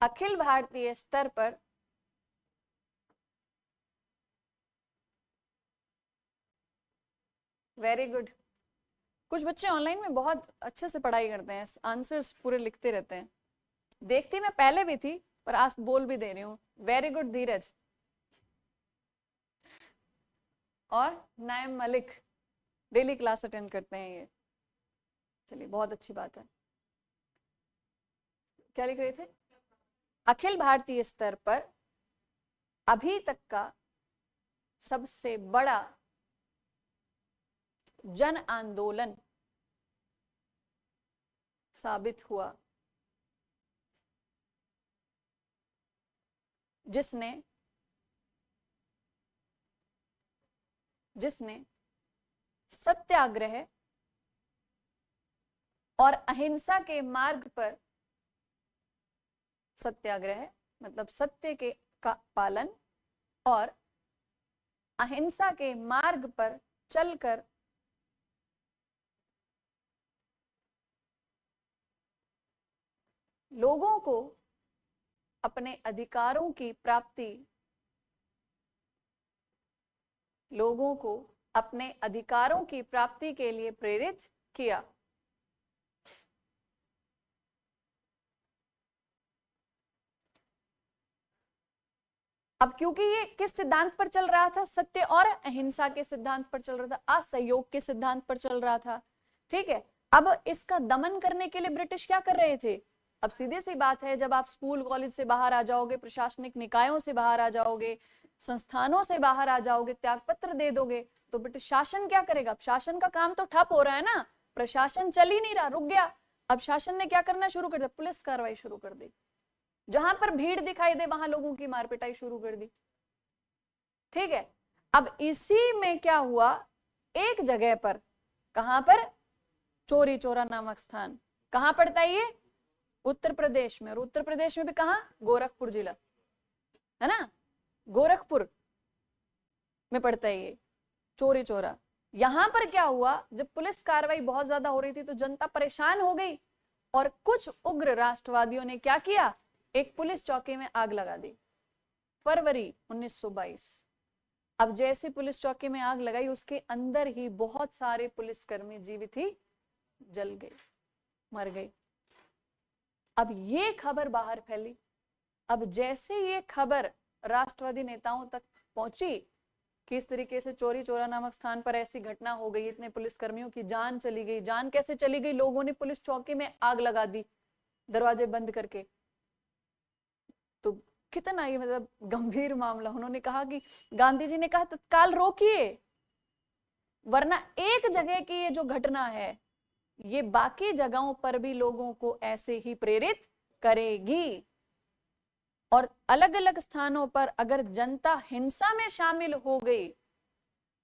अखिल भारतीय स्तर पर वेरी गुड। कुछ बच्चे ऑनलाइन में बहुत अच्छे से पढ़ाई करते हैं, आंसर्स पूरे लिखते रहते हैं। देखती मैं पहले भी थी पर आज बोल भी दे रही हूँ। वेरी गुड धीरज और नाइम मलिक, डेली क्लास अटेंड करते हैं ये। चलिए बहुत अच्छी बात है। क्या लिख रहे थे? अखिल भारतीय स्तर पर अभी तक का सबसे बड़ा जन आंदोलन साबित हुआ, जिसने सत्याग्रह और अहिंसा के मार्ग पर, सत्याग्रह मतलब सत्य के का पालन और अहिंसा के मार्ग पर चलकर लोगों को अपने अधिकारों की प्राप्ति, लोगों को अपने अधिकारों की प्राप्ति के लिए प्रेरित किया। अब क्योंकि ये किस सिद्धांत पर चल रहा था? सत्य और अहिंसा के सिद्धांत पर चल रहा था, असहयोग के सिद्धांत पर चल रहा था। ठीक है, अब इसका दमन करने के लिए ब्रिटिश क्या कर रहे थे? अब सीधी सी बात है, जब आप स्कूल कॉलेज से बाहर आ जाओगे, प्रशासनिक निकायों से बाहर आ जाओगे, संस्थानों से बाहर आ जाओगे, त्यागपत्र दे दोगे, तो ब्रिटिश शासन क्या करेगा? अब शासन का काम तो ठप हो रहा है ना, प्रशासन चल ही नहीं रहा, रुक गया। अब शासन ने क्या करना शुरू कर दिया? पुलिस कार्रवाई शुरू कर दी। जहां पर भीड़ दिखाई दे वहां लोगों की मारपिटाई शुरू कर दी। ठीक है, अब इसी में क्या हुआ, एक जगह पर, कहां पर? चौरी चौरा नामक स्थान। कहां पड़ता है ये? उत्तर प्रदेश में। और उत्तर प्रदेश में भी कहां? गोरखपुर जिला, है ना, गोरखपुर में पड़ता है ये चौरी चौरा। यहां पर क्या हुआ, जब पुलिस कार्रवाई बहुत ज्यादा हो रही थी तो जनता परेशान हो गई और कुछ उग्र राष्ट्रवादियों ने क्या किया, एक पुलिस चौकी में आग लगा दी। फरवरी 1922। अब जैसे पुलिस चौकी में आग लगाई, उसके अंदर ही बहुत सारे पुलिसकर्मी जीवित ही जल गए, मर गए। अब ये खबर बाहर फैली। अब जैसे ये खबर राष्ट्रवादी नेताओं तक पहुंची कि इस तरीके से चौरी चौरा नामक स्थान पर ऐसी घटना हो गई, इतने पुलिसकर्मियों की जान चली गई। जान कैसे चली गई? लोगों ने पुलिस चौकी में आग लगा दी दरवाजे बंद करके। तो कितना ये मतलब गंभीर मामला। उन्होंने कहा कि गांधी जी ने कहा तत्काल रोकिए, वरना एक जगह की ये जो घटना है ये बाकी जगहों पर भी लोगों को ऐसे ही प्रेरित करेगी। और अलग अलग स्थानों पर अगर जनता हिंसा में शामिल हो गई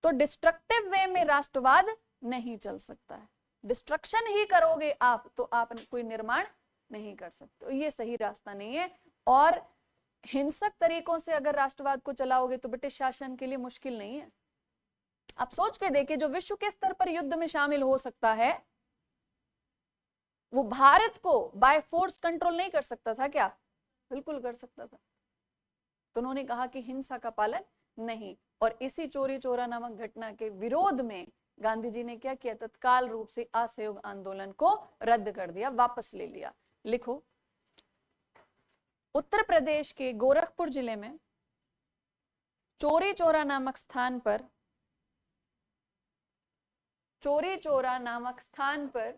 तो डिस्ट्रक्टिव वे में राष्ट्रवाद नहीं चल सकता है। डिस्ट्रक्शन ही करोगे आप तो आप कोई निर्माण नहीं कर सकते। तो ये सही रास्ता नहीं है। और हिंसक तरीकों से अगर राष्ट्रवाद को चलाओगे तो ब्रिटिश शासन के लिए मुश्किल नहीं है। आप सोच के देखिए, जो विश्व के स्तर पर युद्ध में शामिल हो सकता है वो भारत को बाय फोर्स कंट्रोल नहीं कर सकता था क्या? बिल्कुल कर सकता था। तो उन्होंने कहा कि हिंसा का पालन नहीं। और इसी चौरी चौरा नामक घटना के विरोध में गांधी जी ने क्या किया? तत्काल रूप से असहयोग आंदोलन को रद्द कर दिया, वापस ले लिया। लिखो, उत्तर प्रदेश के गोरखपुर जिले में चौरी चौरा नामक स्थान पर, चौरी चौरा नामक स्थान पर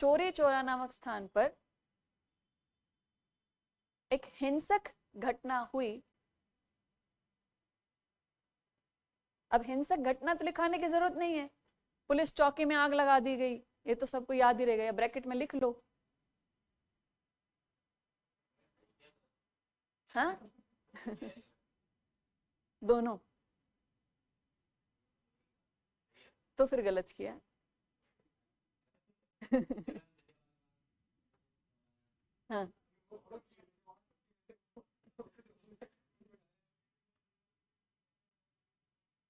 चौरी चौरा नामक स्थान पर एक हिंसक घटना हुई। अब हिंसक घटना तो लिखाने की जरूरत नहीं है, पुलिस चौकी में आग लगा दी गई, ये तो सबको याद ही रहेगा, ब्रैकेट में लिख लो। हाँ दोनों, तो फिर गलत किया। हाँ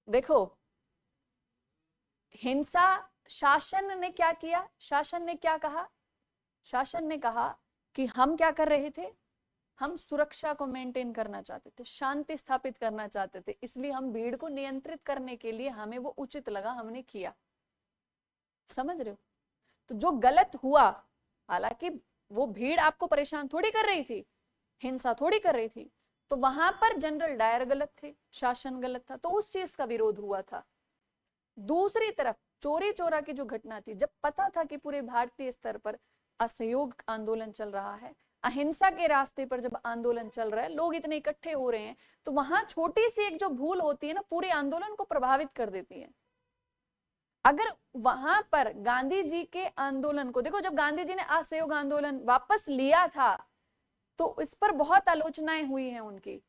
देखो, हिंसा, शासन ने क्या किया, शासन ने क्या कहा, शासन ने कहा कि हम क्या कर रहे थे, हम सुरक्षा को मेंटेन करना चाहते थे, शांति स्थापित करना चाहते थे, इसलिए हम भीड़ को नियंत्रित करने के लिए हमें वो उचित लगा, हमने किया। समझ रहे हो? तो जो गलत हुआ, हालांकि वो भीड़ आपको परेशान थोड़ी कर रही थी, हिंसा थोड़ी कर रही थी, तो वहां पर जनरल डायर गलत थे, शासन गलत था, तो उस चीज का विरोध हुआ था। दूसरी तरफ चोरी चोरा की जो घटना थी, जब पता था कि पूरे भारतीय स्तर पर असहयोग आंदोलन चल रहा है, अहिंसा के रास्ते पर जब आंदोलन चल रहा है, लोग इतने इकट्ठे हो रहे हैं, तो वहां छोटी सी एक जो भूल होती है ना, पूरे आंदोलन को प्रभावित कर देती है। अगर वहां पर गांधी जी के आंदोलन को देखो, जब गांधी जी ने असहयोग आंदोलन वापस लिया था, तो इस पर बहुत आलोचनाएं हुई हैं उनकी।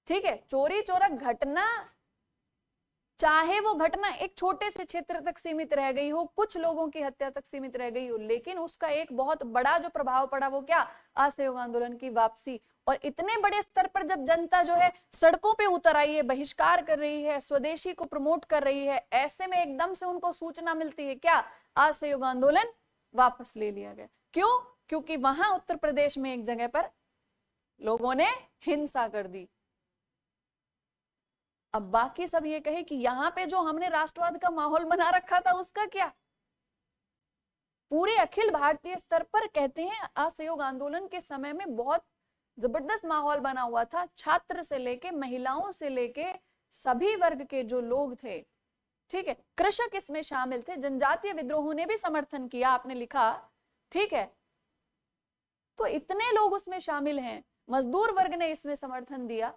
ठीक है, चोरी चोरा घटना, चाहे वो घटना एक छोटे से क्षेत्र तक सीमित रह गई हो, कुछ लोगों की हत्या तक सीमित रह गई हो, लेकिन उसका एक बहुत बड़ा जो प्रभाव पड़ा वो क्या, असहयोग आंदोलन की वापसी। और इतने बड़े स्तर पर जब जनता जो है सड़कों पे उतर आई है, बहिष्कार कर रही है, स्वदेशी को प्रमोट कर रही है, ऐसे में एकदम से उनको सूचना मिलती है क्या, असहयोग आंदोलन वापस ले लिया गया। क्यों? क्योंकि वहां उत्तर प्रदेश में एक जगह पर लोगों ने हिंसा कर दी। अब बाकी सब ये कहे कि यहां पे जो हमने राष्ट्रवाद का माहौल बना रखा था उसका क्या, पूरे अखिल भारतीय स्तर पर कहते हैं असहयोग आंदोलन के समय में बहुत जबरदस्त माहौल बना हुआ था, छात्र से लेके महिलाओं से लेके सभी वर्ग के जो लोग थे, ठीक है, कृषक इसमें शामिल थे, जनजातीय विद्रोहों ने भी समर्थन किया, आपने लिखा, ठीक है, तो इतने लोग उसमें शामिल हैं, मजदूर वर्ग ने इसमें समर्थन दिया,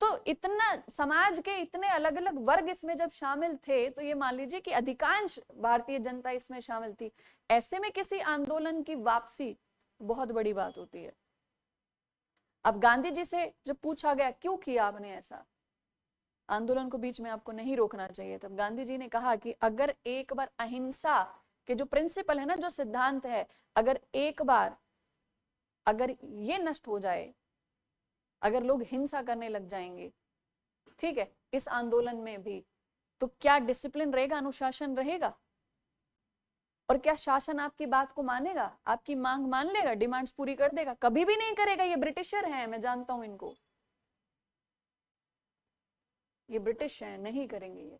तो इतना समाज के इतने अलग अलग वर्ग इसमें जब शामिल थे, तो ये मान लीजिए कि अधिकांश भारतीय जनता इसमें शामिल थी। ऐसे में किसी आंदोलन की वापसी बहुत बड़ी बात होती है। अब गांधी जी से जब पूछा गया क्यों किया आपने ऐसा, आंदोलन को बीच में आपको नहीं रोकना चाहिए, तब गांधी जी ने कहा कि अगर एक बार अहिंसा के जो प्रिंसिपल है ना, जो सिद्धांत है, अगर एक बार अगर ये नष्ट हो जाए, अगर लोग हिंसा करने लग जाएंगे, ठीक है, इस आंदोलन में भी, तो क्या डिसिप्लिन रहेगा, अनुशासन रहेगा? और क्या शासन आपकी बात को मानेगा, आपकी मांग मान लेगा, डिमांड्स पूरी कर देगा? कभी भी नहीं करेगा। ये ब्रिटिशर हैं, मैं जानता हूं इनको, ये ब्रिटिश हैं, नहीं करेंगे ये।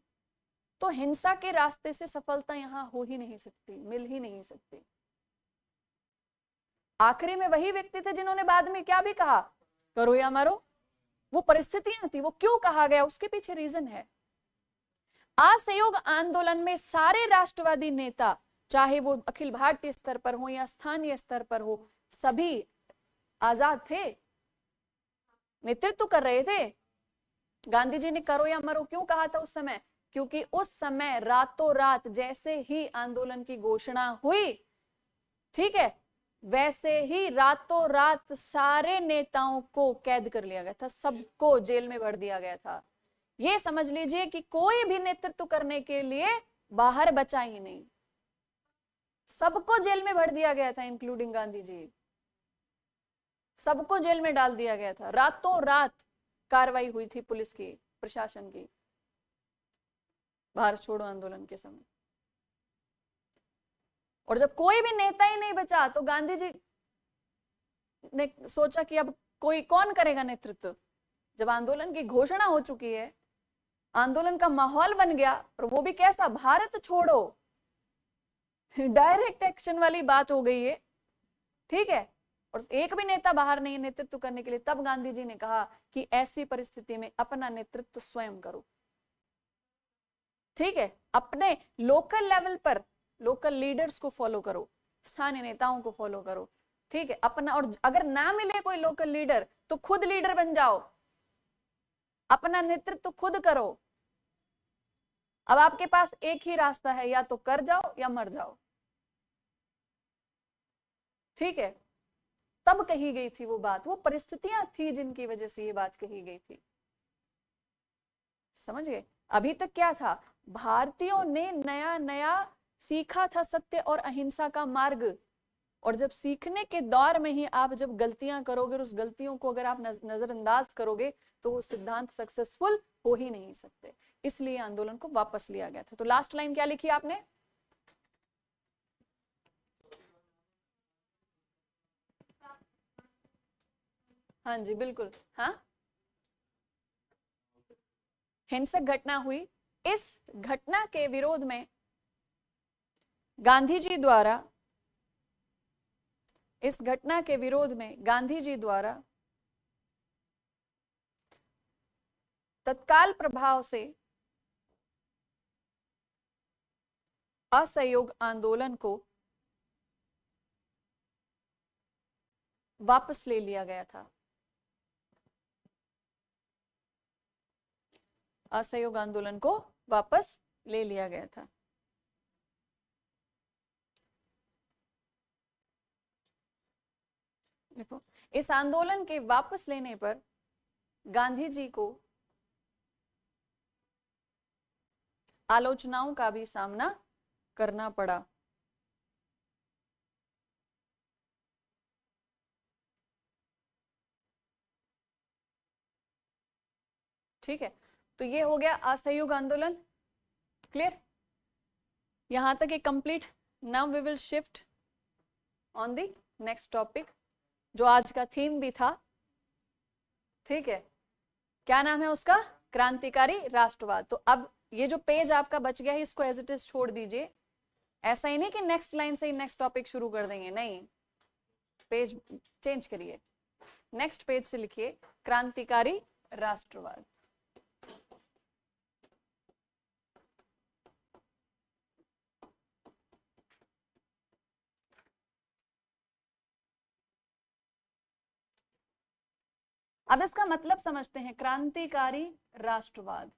तो हिंसा के रास्ते से सफलता यहां हो ही नहीं सकती, मिल ही नहीं सकती। आखिरी में वही व्यक्ति थे जिन्होंने बाद में क्या भी कहा, करो या मरो। वो परिस्थितियां थी, वो क्यों कहा गया, उसके पीछे रीजन है। असहयोग आंदोलन में सारे राष्ट्रवादी नेता, चाहे वो अखिल भारतीय स्तर पर हो या स्थानीय स्तर पर हो, सभी आजाद थे, नेतृत्व कर रहे थे। गांधी जी ने करो या मरो क्यों कहा था उस समय? क्योंकि उस समय रातों रात जैसे ही आंदोलन की घोषणा हुई, ठीक है, वैसे ही रातों रात सारे नेताओं को कैद कर लिया गया था, सबको जेल में भर दिया गया था। ये समझ लीजिए कि कोई भी नेतृत्व करने के लिए बाहर बचा ही नहीं, सबको जेल में भर दिया गया था, इंक्लूडिंग गांधी जी, सबको जेल में डाल दिया गया था। रातों रात कार्रवाई हुई थी पुलिस की, प्रशासन की, भारत छोड़ो आंदोलन के समय। और जब कोई भी नेता ही नहीं बचा, तो गांधी जी ने सोचा कि अब कोई कौन करेगा नेतृत्व। जब आंदोलन की घोषणा हो चुकी है, आंदोलन का माहौल बन गया, और वो भी कैसा, भारत छोड़ो, डायरेक्ट एक्शन वाली बात हो गई है, ठीक है, और एक भी नेता बाहर नहीं नेतृत्व करने के लिए, तब गांधी जी ने कहा कि ऐसी परिस्थिति में अपना नेतृत्व स्वयं करो, ठीक है, अपने लोकल लेवल पर लोकल लीडर्स को फॉलो करो, स्थानीय नेताओं को फॉलो करो, ठीक है, अपना, और अगर ना मिले कोई लोकल लीडर तो खुद लीडर बन जाओ, अपना नेतृत्व खुद करो। अब आपके पास एक ही रास्ता है, या तो कर जाओ या मर जाओ, ठीक है। तब कही गई थी वो बात, वो परिस्थितियां थी जिनकी वजह से ये बात कही गई थी। समझ गए? अभी तक क्या था, भारतीयों ने नया नया सीखा था सत्य और अहिंसा का मार्ग, और जब सीखने के दौर में ही आप जब गलतियां करोगे और उस गलतियों को अगर आप नजरअंदाज करोगे तो वो सिद्धांत सक्सेसफुल हो ही नहीं सकते। इसलिए आंदोलन को वापस लिया गया था। तो लास्ट लाइन क्या लिखी आपने? हाँ जी बिल्कुल, हाँ, हिंसक घटना हुई, इस घटना के विरोध में गांधी जी द्वारा, इस घटना के विरोध में गांधी जी द्वारा तत्काल प्रभाव से असहयोग आंदोलन को वापस ले लिया गया था। असहयोग आंदोलन को वापस ले लिया गया था। देखो, इस आंदोलन के वापस लेने पर गांधी जी को आलोचनाओं का भी सामना करना पड़ा। ठीक है, तो ये हो गया असहयोग आंदोलन। क्लियर? यहां तक एक complete. Now we will shift on the next topic, जो आज का थीम भी था। ठीक है, क्या नाम है उसका? क्रांतिकारी राष्ट्रवाद। तो अब ये जो पेज आपका बच गया है इसको एज इट इज छोड़ दीजिए। ऐसा ही नहीं कि नेक्स्ट लाइन से ही नेक्स्ट टॉपिक शुरू कर देंगे, नहीं, पेज चेंज करिए, नेक्स्ट पेज से लिखिए क्रांतिकारी राष्ट्रवाद। अब इसका मतलब समझते हैं, क्रांतिकारी राष्ट्रवाद।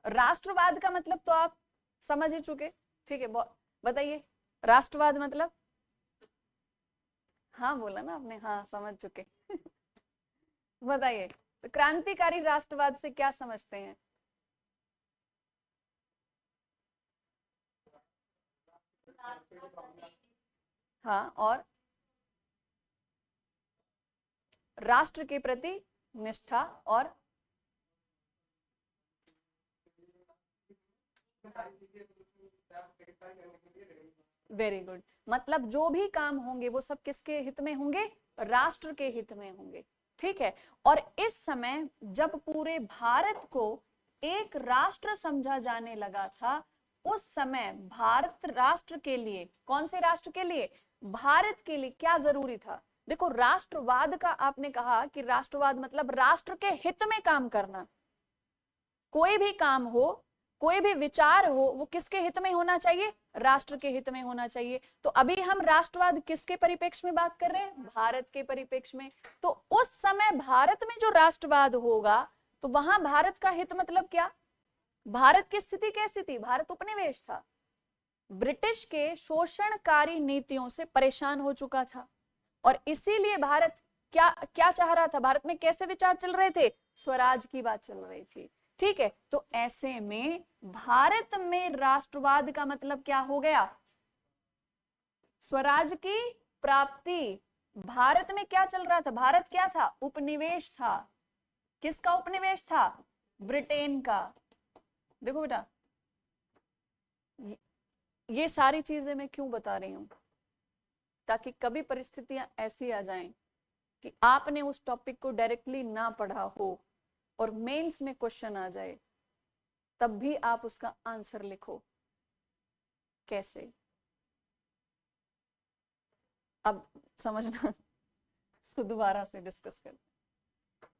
राष्ट्रवाद का मतलब तो आप समझ ही चुके। ठीक है, बताइए राष्ट्रवाद मतलब? हाँ बोला ना आपने, हाँ समझ चुके। बताइए, तो क्रांतिकारी राष्ट्रवाद से क्या समझते हैं? हाँ, और राष्ट्र के प्रति निष्ठा, और वेरी गुड, मतलब जो भी काम होंगे वो सब किसके हित में होंगे? राष्ट्र के हित में होंगे। ठीक है, और इस समय जब पूरे भारत को एक राष्ट्र समझा जाने लगा था, उस समय भारत राष्ट्र के लिए, कौन से राष्ट्र के लिए? भारत के लिए क्या जरूरी था? देखो, राष्ट्रवाद का आपने कहा कि राष्ट्रवाद मतलब राष्ट्र के हित में काम करना। कोई भी काम हो, कोई भी विचार हो, वो किसके हित में होना चाहिए? राष्ट्र के हित में होना चाहिए। तो अभी हम राष्ट्रवाद किसके परिप्रेक्ष्य में बात कर रहे हैं? भारत के परिप्रेक्ष्य में। तो उस समय भारत में जो राष्ट्रवाद होगा तो वहां भारत का हित मतलब क्या? भारत की स्थिति कैसी थी? भारत उपनिवेश था, ब्रिटिश के शोषणकारी नीतियों से परेशान हो चुका था, और इसीलिए भारत क्या क्या चाह रहा था? भारत में कैसे विचार चल रहे थे? स्वराज की बात चल रही थी। ठीक है, तो ऐसे में भारत में राष्ट्रवाद का मतलब क्या हो गया? स्वराज की प्राप्ति। भारत में क्या चल रहा था? भारत क्या था? उपनिवेश था। किसका उपनिवेश था? ब्रिटेन का। देखो बेटा, ये सारी चीजें मैं क्यों बता रही हूं? ताकि कभी परिस्थितियां ऐसी आ जाएं कि आपने उस टॉपिक को डायरेक्टली ना पढ़ा हो और मेंस में क्वेश्चन आ जाए, तब भी आप उसका आंसर लिखो। कैसे? अब समझना, इसको दोबारा से डिस्कस करते हैं।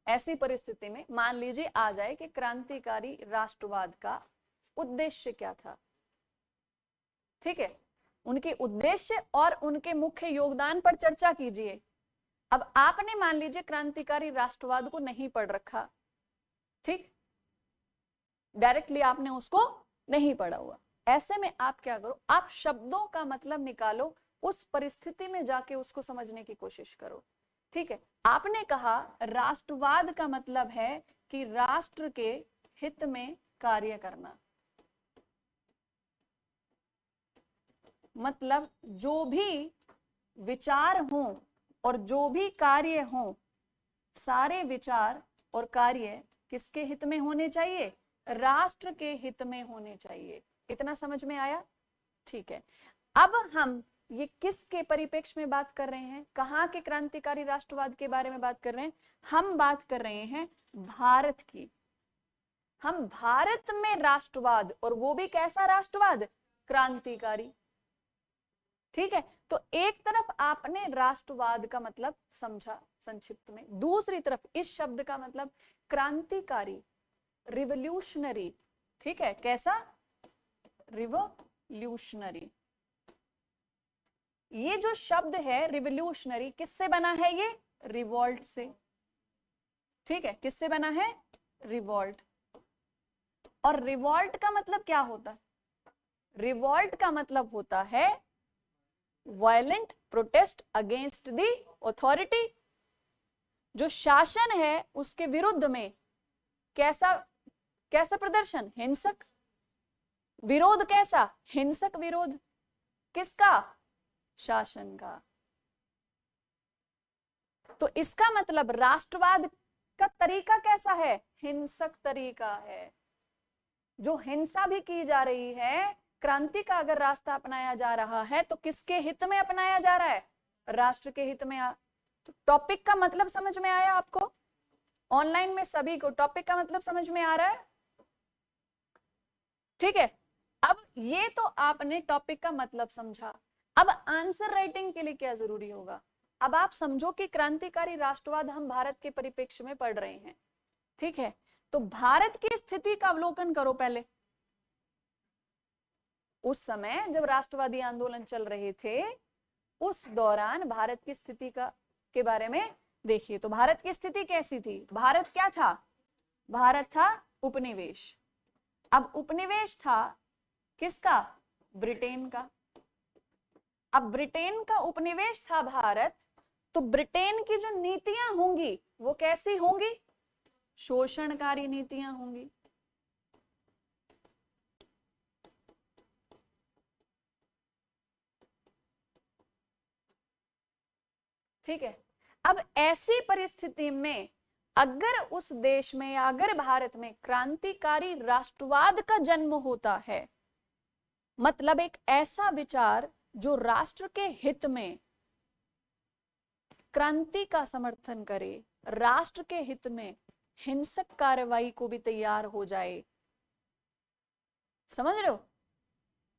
ऐसी परिस्थिति में मान लीजिए आ जाए कि क्रांतिकारी राष्ट्रवाद का उद्देश्य क्या था। ठीक है, उनके उद्देश्य और उनके मुख्य योगदान पर चर्चा कीजिए। अब आपने मान लीजिए क्रांतिकारी राष्ट्रवाद को नहीं पढ़ रखा, ठीक, डायरेक्टली आपने उसको नहीं पढ़ा हुआ, ऐसे में आप क्या करो? आप शब्दों का मतलब निकालो उस परिस्थिति में जाके उसको समझने की कोशिश करो। ठीक है, आपने कहा राष्ट्रवाद का मतलब है कि राष्ट्र के हित में कार्य करना, मतलब जो भी विचार हो और जो भी कार्य हो, सारे विचार और कार्य किसके हित में होने चाहिए? राष्ट्र के हित में होने चाहिए। इतना समझ में आया? ठीक है, अब हम ये किसके परिप्रेक्ष्य में बात कर रहे हैं? कहाँ के क्रांतिकारी राष्ट्रवाद के बारे में बात कर रहे हैं? हम बात कर रहे हैं भारत की। हम भारत में राष्ट्रवाद, और वो भी कैसा राष्ट्रवाद? क्रांतिकारी। ठीक है, तो एक तरफ आपने राष्ट्रवाद का मतलब समझा संक्षिप्त में, दूसरी तरफ इस शब्द का मतलब क्रांतिकारी, रिवोल्यूशनरी। ठीक है, कैसा? रिवोल्यूशनरी। ये जो शब्द है रिवोल्यूशनरी, किससे बना है? ये रिवॉल्ट से। ठीक है, किससे बना है? रिवॉल्ट। और रिवॉल्ट का मतलब क्या होता है? रिवॉल्ट का मतलब होता है violent protest against the authority. जो शासन है उसके विरुद्ध में कैसा कैसा प्रदर्शन? हिंसक विरोध। कैसा? हिंसक विरोध। किसका? शासन का। तो इसका मतलब राष्ट्रवाद का तरीका कैसा है? हिंसक तरीका है। जो हिंसा भी की जा रही है, क्रांति का अगर रास्ता अपनाया जा रहा है तो किसके हित में अपनाया जा रहा है? राष्ट्र के हित में। तो टॉपिक का मतलब समझ में आया आपको? ऑनलाइन में सभी को टॉपिक का मतलब समझ में आ रहा है? ठीक है, अब ये तो आपने टॉपिक का मतलब समझा। अब आंसर राइटिंग के लिए क्या जरूरी होगा? अब आप समझो कि क्रांतिकारी राष्ट्रवाद हम भारत के परिप्रेक्ष्य में पढ़ रहे हैं। ठीक है, तो भारत की स्थिति का अवलोकन करो पहले। उस समय जब राष्ट्रवादी आंदोलन चल रहे थे, उस दौरान भारत की स्थिति के बारे में देखिए। तो भारत की स्थिति कैसी थी? भारत क्या था? भारत था उपनिवेश। अब उपनिवेश था किसका? ब्रिटेन का। अब ब्रिटेन का उपनिवेश था भारत, तो ब्रिटेन की जो नीतियां होंगी वो कैसी होंगी? शोषणकारी नीतियां होंगी। ठीक है, अब ऐसी परिस्थिति में अगर उस देश में या अगर भारत में क्रांतिकारी राष्ट्रवाद का जन्म होता है, मतलब एक ऐसा विचार जो राष्ट्र के हित में क्रांति का समर्थन करे, राष्ट्र के हित में हिंसक कार्रवाई को भी तैयार हो जाए। समझ रहे हो?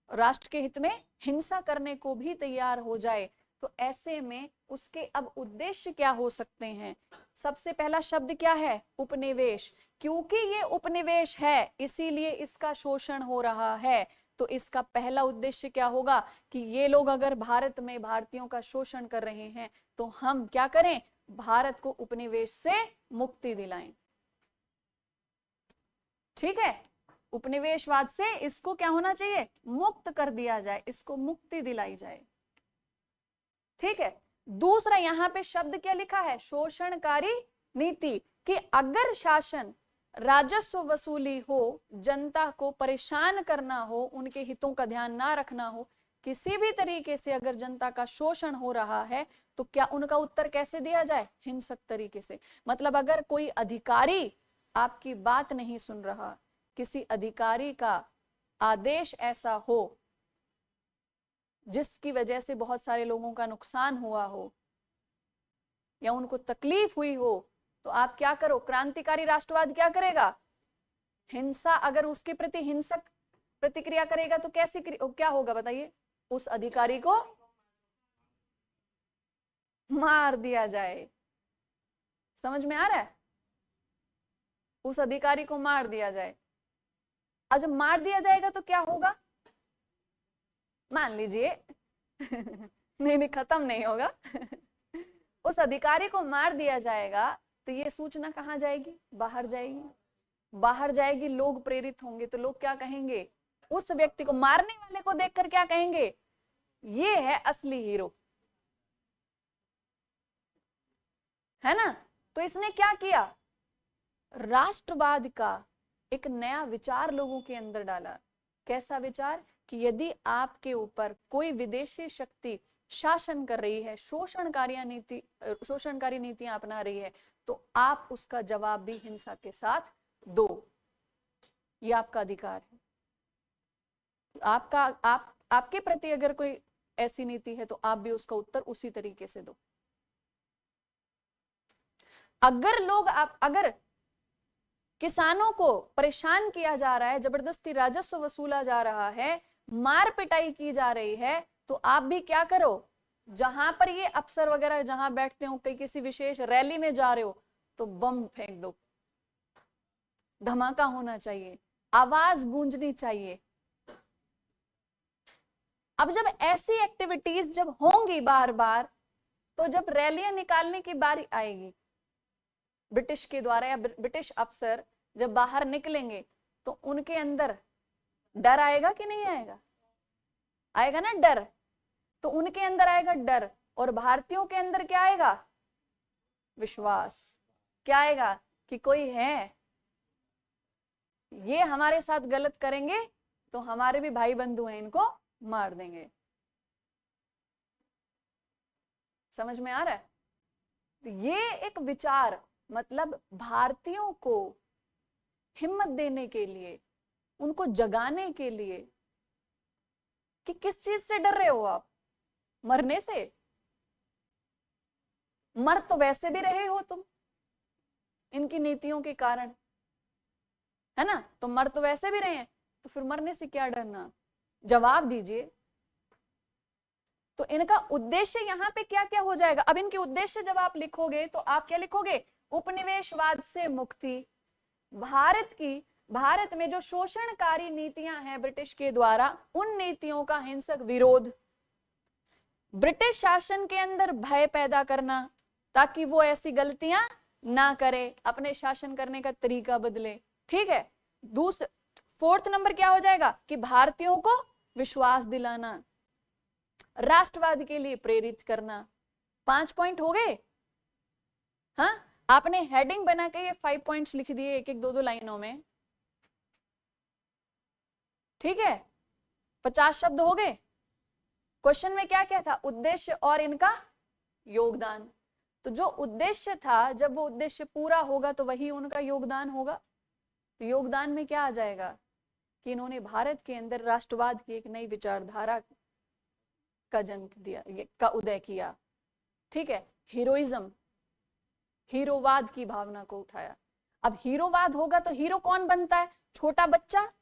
राष्ट्र के हित में हिंसा करने को भी तैयार हो जाए, तो ऐसे में उसके अब उद्देश्य क्या हो सकते हैं? सबसे पहला शब्द क्या है? उपनिवेश। क्योंकि ये उपनिवेश है इसीलिए इसका शोषण हो रहा है, तो इसका पहला उद्देश्य क्या होगा कि ये लोग अगर भारत में भारतीयों का शोषण कर रहे हैं तो हम क्या करें? भारत को उपनिवेश से मुक्ति दिलाएं। ठीक है, उपनिवेशवाद से इसको क्या होना चाहिए? मुक्त कर दिया जाए, इसको मुक्ति दिलाई जाए। ठीक है, दूसरा यहां पे शब्द क्या लिखा है? शोषणकारी नीति। कि अगर शासन राजस्व वसूली हो, जनता को परेशान करना हो, उनके हितों का ध्यान ना रखना हो, किसी भी तरीके से अगर जनता का शोषण हो रहा है तो क्या उनका उत्तर कैसे दिया जाए? हिंसक तरीके से। मतलब अगर कोई अधिकारी आपकी बात नहीं सुन रहा, किसी अधिकारी का आदेश ऐसा हो जिसकी वजह से बहुत सारे लोगों का नुकसान हुआ हो या उनको तकलीफ हुई हो, तो आप क्या करो? क्रांतिकारी राष्ट्रवाद क्या करेगा? हिंसा, अगर उसके प्रति हिंसक प्रतिक्रिया करेगा तो कैसी क्या होगा बताइए? उस अधिकारी को मार दिया जाए। समझ में आ रहा है? उस अधिकारी को मार दिया जाए। और जब मार दिया जाएगा तो क्या होगा? मान लीजिए नहीं खत्म नहीं होगा उस अधिकारी को मार दिया जाएगा तो ये सूचना कहाँ जाएगी? बाहर जाएगी। बाहर जाएगी, लोग प्रेरित होंगे, तो लोग क्या कहेंगे? उस व्यक्ति को, मारने वाले को देखकर क्या कहेंगे? ये है असली हीरो, है ना। तो इसने क्या किया, राष्ट्रवाद का एक नया विचार लोगों के अंदर डाला। कैसा विचार, कि यदि आपके ऊपर कोई विदेशी शक्ति शासन कर रही है, शोषणकारी नीतियां अपना रही है, तो आप उसका जवाब भी हिंसा के साथ दो। ये आपका अधिकार है। आपके प्रति अगर कोई ऐसी नीति है तो आप भी उसका उत्तर उसी तरीके से दो। अगर किसानों को परेशान किया जा रहा है, जबरदस्ती राजस्व वसूला जा रहा है, मार पिटाई की जा रही है, तो आप भी क्या करो, जहां पर ये अफसर वगैरह जहां बैठते हो, कहीं किसी विशेष रैली में जा रहे हो, तो बम फेंक दो। धमाका होना चाहिए, आवाज गूंजनी चाहिए। अब जब ऐसी एक्टिविटीज जब होंगी बार बार, तो जब रैलियां निकालने की बारी आएगी ब्रिटिश के द्वारा, या ब्रिटिश अफसर जब बाहर निकलेंगे, तो उनके अंदर डर आएगा कि नहीं आएगा, आएगा ना डर। तो उनके अंदर आएगा डर, और भारतीयों के अंदर क्या आएगा, विश्वास। क्या आएगा, कि कोई है, ये हमारे साथ गलत करेंगे तो हमारे भी भाई बंधु हैं, इनको मार देंगे। समझ में आ रहा है। तो ये एक विचार, मतलब भारतीयों को हिम्मत देने के लिए, उनको जगाने के लिए, कि किस चीज से डर रहे हो आप, मरने से। मर तो वैसे भी रहे हो तुम इनकी नीतियों के कारण, है ना। तो मर तो वैसे भी रहे हैं, तो फिर मरने से क्या डरना, जवाब दीजिए। तो इनका उद्देश्य यहाँ पे क्या क्या हो जाएगा। अब इनके उद्देश्य जब आप लिखोगे तो आप क्या लिखोगे, उपनिवेशवाद से मुक्ति, भारत में जो शोषणकारी नीतियां हैं ब्रिटिश के द्वारा, उन नीतियों का हिंसक विरोध, ब्रिटिश शासन के अंदर भय पैदा करना ताकि वो ऐसी गलतियां ना करे, अपने शासन करने का तरीका बदले। ठीक है। फोर्थ नंबर क्या हो जाएगा, कि भारतीयों को विश्वास दिलाना, राष्ट्रवाद के लिए प्रेरित करना। 5 पॉइंट हो गए। हाँ, आपने हेडिंग बना के ये 5 पॉइंट्स लिख दिए, एक एक 2-2 लाइनों में। ठीक है, 50 शब्द हो गए। क्वेश्चन में क्या क्या था, उद्देश्य और इनका योगदान। तो जो उद्देश्य था, जब वो उद्देश्य पूरा होगा तो वही उनका योगदान होगा। तो योगदान में क्या आ जाएगा, कि इन्होंने भारत के अंदर राष्ट्रवाद की एक नई विचारधारा का जन्म दिया, का उदय किया। ठीक है। हीरोइज्म, हीरोवाद की भावना को उठाया। अब हीरोवाद होगा तो हीरो कौन बनता है, छोटा बच्चा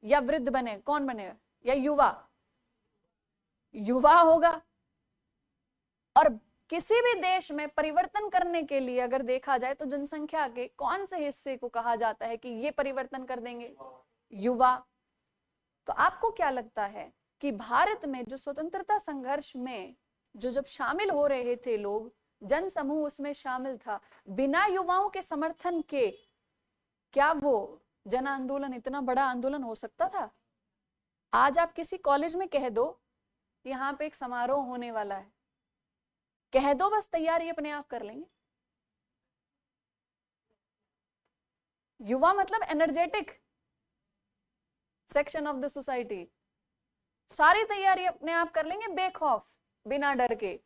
या वृद्ध बने, कौन बनेगा, या युवा, युवा होगा। और किसी भी देश में परिवर्तन करने के लिए अगर देखा जाए तो जनसंख्या के कौन से हिस्से को कहा जाता है कि ये परिवर्तन कर देंगे, युवा। तो आपको क्या लगता है कि भारत में जो स्वतंत्रता संघर्ष में जो जब शामिल हो रहे थे लोग, जन समूह उसमें शामिल था, बिना युवाओं के समर्थन के क्या वो जन आंदोलन, इतना बड़ा आंदोलन हो सकता था? आज आप किसी कॉलेज में कह दो यहाँ पे एक समारोह होने वाला है, कह दो, बस तैयारी अपने आप कर लेंगे। युवा मतलब energetic section of the society, सारी तैयारी अपने आप कर लेंगे बेखौफ, बिना डर के,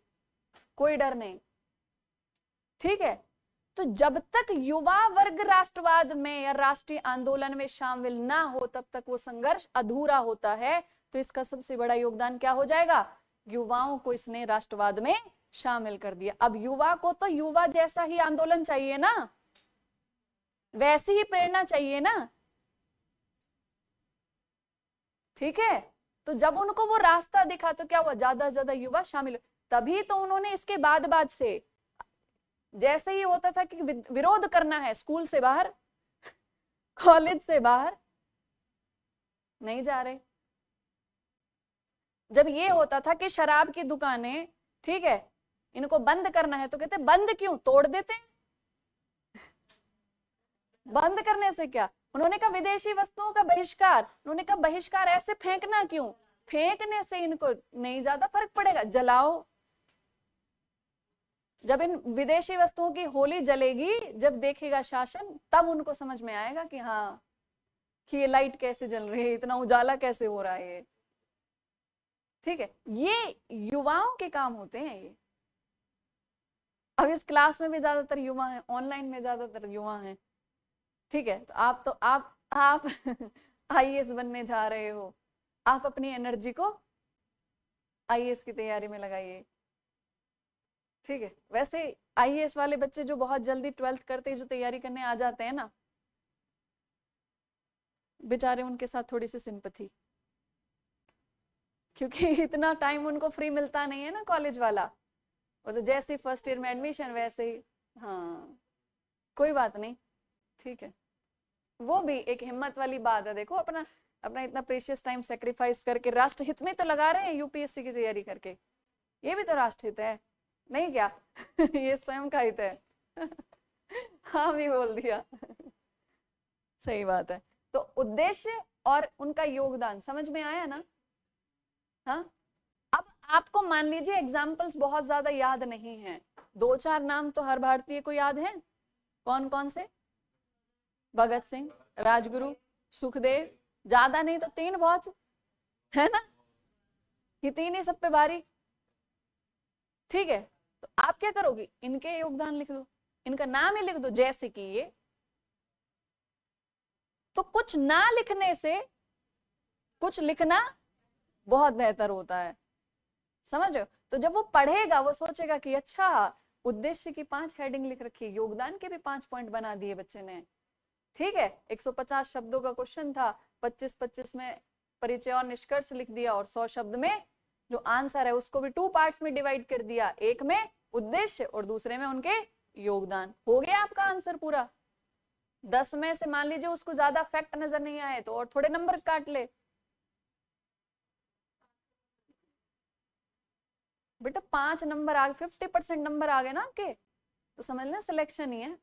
कोई डर नहीं। ठीक है। तो जब तक युवा वर्ग राष्ट्रवाद में या राष्ट्रीय आंदोलन में शामिल ना हो, तब तक वो संघर्ष अधूरा होता है। तो इसका सबसे बड़ा योगदान क्या हो जाएगा, युवाओं को इसने राष्ट्रवाद में शामिल कर दिया। अब युवा को तो युवा जैसा ही आंदोलन चाहिए ना, वैसी ही प्रेरणा चाहिए ना। ठीक है। तो जब उनको वो रास्ता दिखा तो क्या हुआ, ज्यादा से ज्यादा युवा शामिल। तभी तो उन्होंने इसके बाद से, जैसे ही होता था कि विरोध करना है स्कूल से बाहर, कॉलेज से बाहर, नहीं जा रहे। जब ये होता था कि शराब की दुकानें, ठीक है, इनको बंद करना है, तो कहते बंद क्यों, तोड़ देते। बंद करने से क्या, उन्होंने कहा विदेशी वस्तुओं का बहिष्कार, उन्होंने कहा बहिष्कार, ऐसे फेंकना क्यों, फेंकने से इनको नहीं ज्यादा फर्क पड़ेगा, जलाओ। जब इन विदेशी वस्तुओं की होली जलेगी, जब देखेगा शासन, तब उनको समझ में आएगा कि हाँ, कि ये लाइट कैसे जल रही है, इतना उजाला कैसे हो रहा है ये। ठीक है, ये युवाओं के काम होते हैं ये। अब इस क्लास में भी ज्यादातर युवा हैं, ऑनलाइन में ज्यादातर युवा हैं। ठीक है, तो आप आईएएस बनने जा रहे हो, आप अपनी एनर्जी को आईएएस की तैयारी में लगाइए। ठीक है, वैसे आईएएस वाले बच्चे जो बहुत जल्दी 12th करते हैं, जो तैयारी करने आ जाते हैं ना, बेचारे, उनके साथ थोड़ी सी सिंपैथी, क्योंकि इतना टाइम उनको फ्री मिलता नहीं है ना कॉलेज वाला। वो तो जैसे ही फर्स्ट ईयर में एडमिशन वैसे ही, हाँ कोई बात नहीं, ठीक है। वो भी एक हिम्मत वाली बात है। देखो, अपना अपना इतना प्रेशियस टाइम सेक्रीफाइस करके राष्ट्र हित में तो लगा रहे हैं यूपीएससी की तैयारी करके, ये भी तो राष्ट्र हित है, नहीं क्या? ये स्वयं का हित है। हाँ भी बोल दिया। सही बात है। तो उद्देश्य और उनका योगदान समझ में आया ना? हाँ, अब आपको मान लीजिए एग्जाम्पल्स बहुत ज्यादा याद नहीं है, 2-4 नाम तो हर भारतीय को याद है। कौन कौन से? भगत सिंह, राजगुरु, सुखदेव, ज्यादा नहीं तो 3 बहुत है ना, ये 3 ही सब पे भारी। ठीक है, तो आप क्या करोगे, इनके योगदान लिख दो, इनका नाम ही लिख दो, जैसे कि ये। तो कुछ ना लिखने से कुछ लिखना बहुत बेहतर होता है, समझ रहे हो? तो जब वो पढ़ेगा, वो सोचेगा कि अच्छा, उद्देश्य की 5 हेडिंग लिख रखी, योगदान के भी 5 पॉइंट बना दिए बच्चे ने। ठीक है, 150 शब्दों का क्वेश्चन था, 25-25 में परिचय और निष्कर्ष लिख दिया, और 100 शब्द में जो आंसर है उसको भी 2 पार्ट्स में डिवाइड कर दिया, एक में उद्देश्य और दूसरे में उनके योगदान। हो गया आपका आंसर पूरा। 10 में से मान लीजिए उसको ज्यादा फैक्ट नजर नहीं आए तो और थोड़े नंबर काट ले। बेटा 5 नंबर आ गए, 50% नंबर आ गए ना आपके, तो समझ लें सिलेक्शन ही है।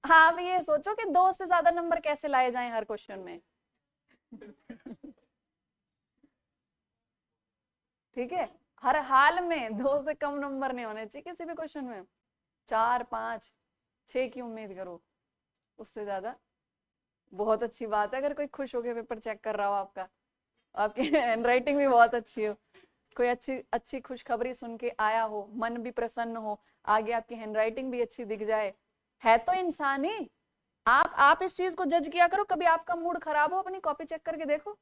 हाँ, अब ये सोचो कि 2 से ज्यादा नंबर कैसे लाए जाएं हर क्वेश्चन में। ठीक है, हर हाल में 2 से कम नंबर नहीं होने चाहिए किसी भी क्वेश्चन में। 4, 5, 6 की उम्मीद करो, उससे ज्यादा बहुत अच्छी बात है अगर कोई खुश होकर पेपर चेक कर रहा हो आपका, आपकी हैंडराइटिंग भी बहुत अच्छी हो, कोई अच्छी अच्छी खुशखबरी सुन के आया हो, मन भी प्रसन्न हो, आगे आपकी हैंडराइटिंग भी अच्छी दिख जाए, है तो इंसान ही। आप इस चीज को जज किया करो, कभी आपका मूड खराब हो, अपनी कॉपी चेक करके देखो,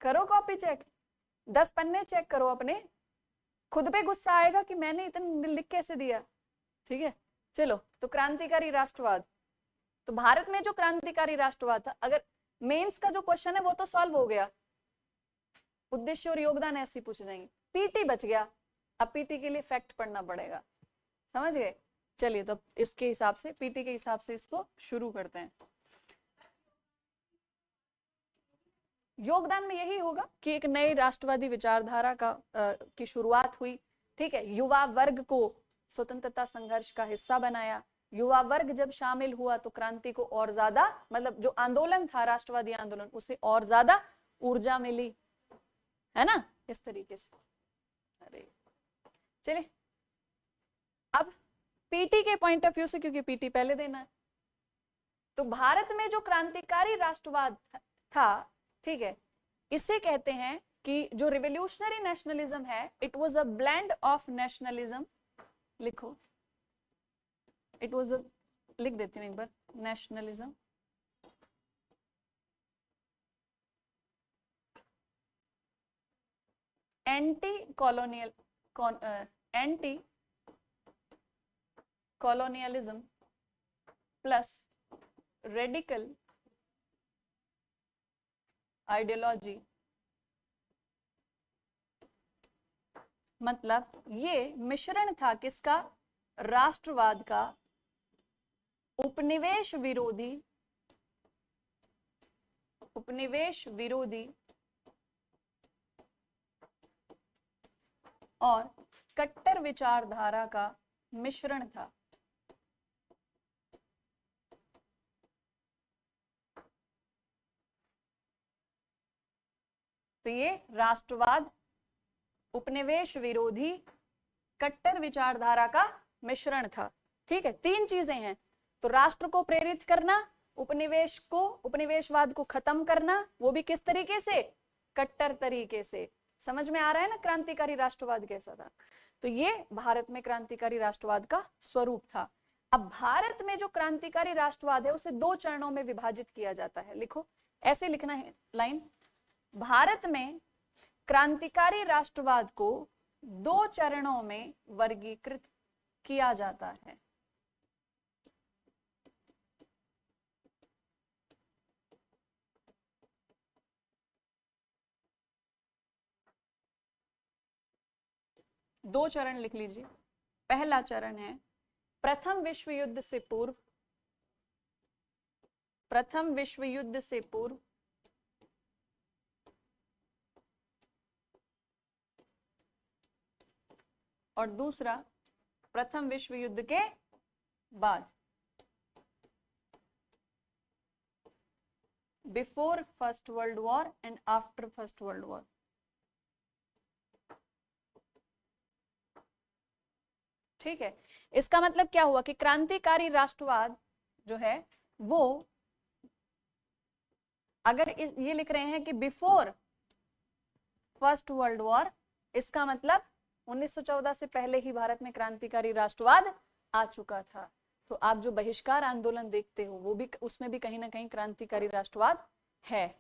करो कॉपी चेक, 10 पन्ने चेक करो अपने, खुद पे गुस्सा आएगा कि मैंने इतना लिख कैसे दिया। ठीक है, चलो, तो क्रांतिकारी राष्ट्रवाद, तो भारत में जो क्रांतिकारी राष्ट्रवाद था, अगर मेंस का जो क्वेश्चन है वो तो सॉल्व हो गया, उद्देश्य और योगदान ऐसे ही पूछ जाएंगे, पीटी बच गया, अब पीटी के लिए फैक्ट पढ़ना पड़ेगा, समझ गए? चलिए, तो इसके हिसाब से, पीटी के हिसाब से इसको शुरू करते हैं। योगदान में यही होगा कि एक नई राष्ट्रवादी विचारधारा की शुरुआत हुई। ठीक है, युवा वर्ग को स्वतंत्रता संघर्ष का हिस्सा बनाया, युवा वर्ग जब शामिल हुआ तो क्रांति को और ज्यादा, मतलब जो आंदोलन था राष्ट्रवादी आंदोलन, उसे और ज्यादा ऊर्जा मिली, है ना, इस तरीके से। अरे चलिए, अब पीटी के पॉइंट ऑफ व्यू से, क्योंकि पीटी पहले देना है, तो भारत में जो क्रांतिकारी राष्ट्रवाद था, ठीक है, इसे कहते हैं कि जो रिवोल्यूशनरी नेशनलिज्म है, it was a blend of nationalism, लिखो, इट वाज अ, लिख देती हूँ एक बार, nationalism anti colonial, anti colonialism plus radical ideology. मतलब ये मिश्रण था किसका? राष्ट्रवाद का, उपनिवेश विरोधी और कट्टर विचारधारा का मिश्रण था। तो ये राष्ट्रवाद, उपनिवेश विरोधी, कट्टर विचारधारा का मिश्रण था। ठीक है, तीन चीजें हैं। तो राष्ट्र को प्रेरित करना, उपनिवेशवाद को खत्म करना, वो भी किस तरीके से? कट्टर तरीके से। समझ में आ रहा है ना क्रांतिकारी राष्ट्रवाद कैसा था? तो ये भारत में क्रांतिकारी राष्ट्रवाद का स्वरूप था। अब भारत में जो क्रांतिकारी राष्ट्रवाद है उसे दो चरणों में विभाजित किया जाता है। लिखो, ऐसे लिखना है लाइन। भारत में क्रांतिकारी राष्ट्रवाद को दो चरणों में वर्गीकृत किया जाता है। दो चरण लिख लीजिए। पहला चरण है प्रथम विश्व युद्ध से पूर्व, प्रथम विश्व युद्ध से पूर्व, और दूसरा प्रथम विश्व युद्ध के बाद, before first world war and after first world war. ठीक है, इसका मतलब क्या हुआ कि क्रांतिकारी राष्ट्रवाद जो है वो, अगर ये लिख रहे हैं कि बिफोर फर्स्ट वर्ल्ड वॉर, इसका मतलब 1914 से पहले ही भारत में क्रांतिकारी राष्ट्रवाद आ चुका था। तो आप जो बहिष्कार आंदोलन देखते हो वो भी, उसमें भी कहीं ना कहीं क्रांतिकारी राष्ट्रवाद है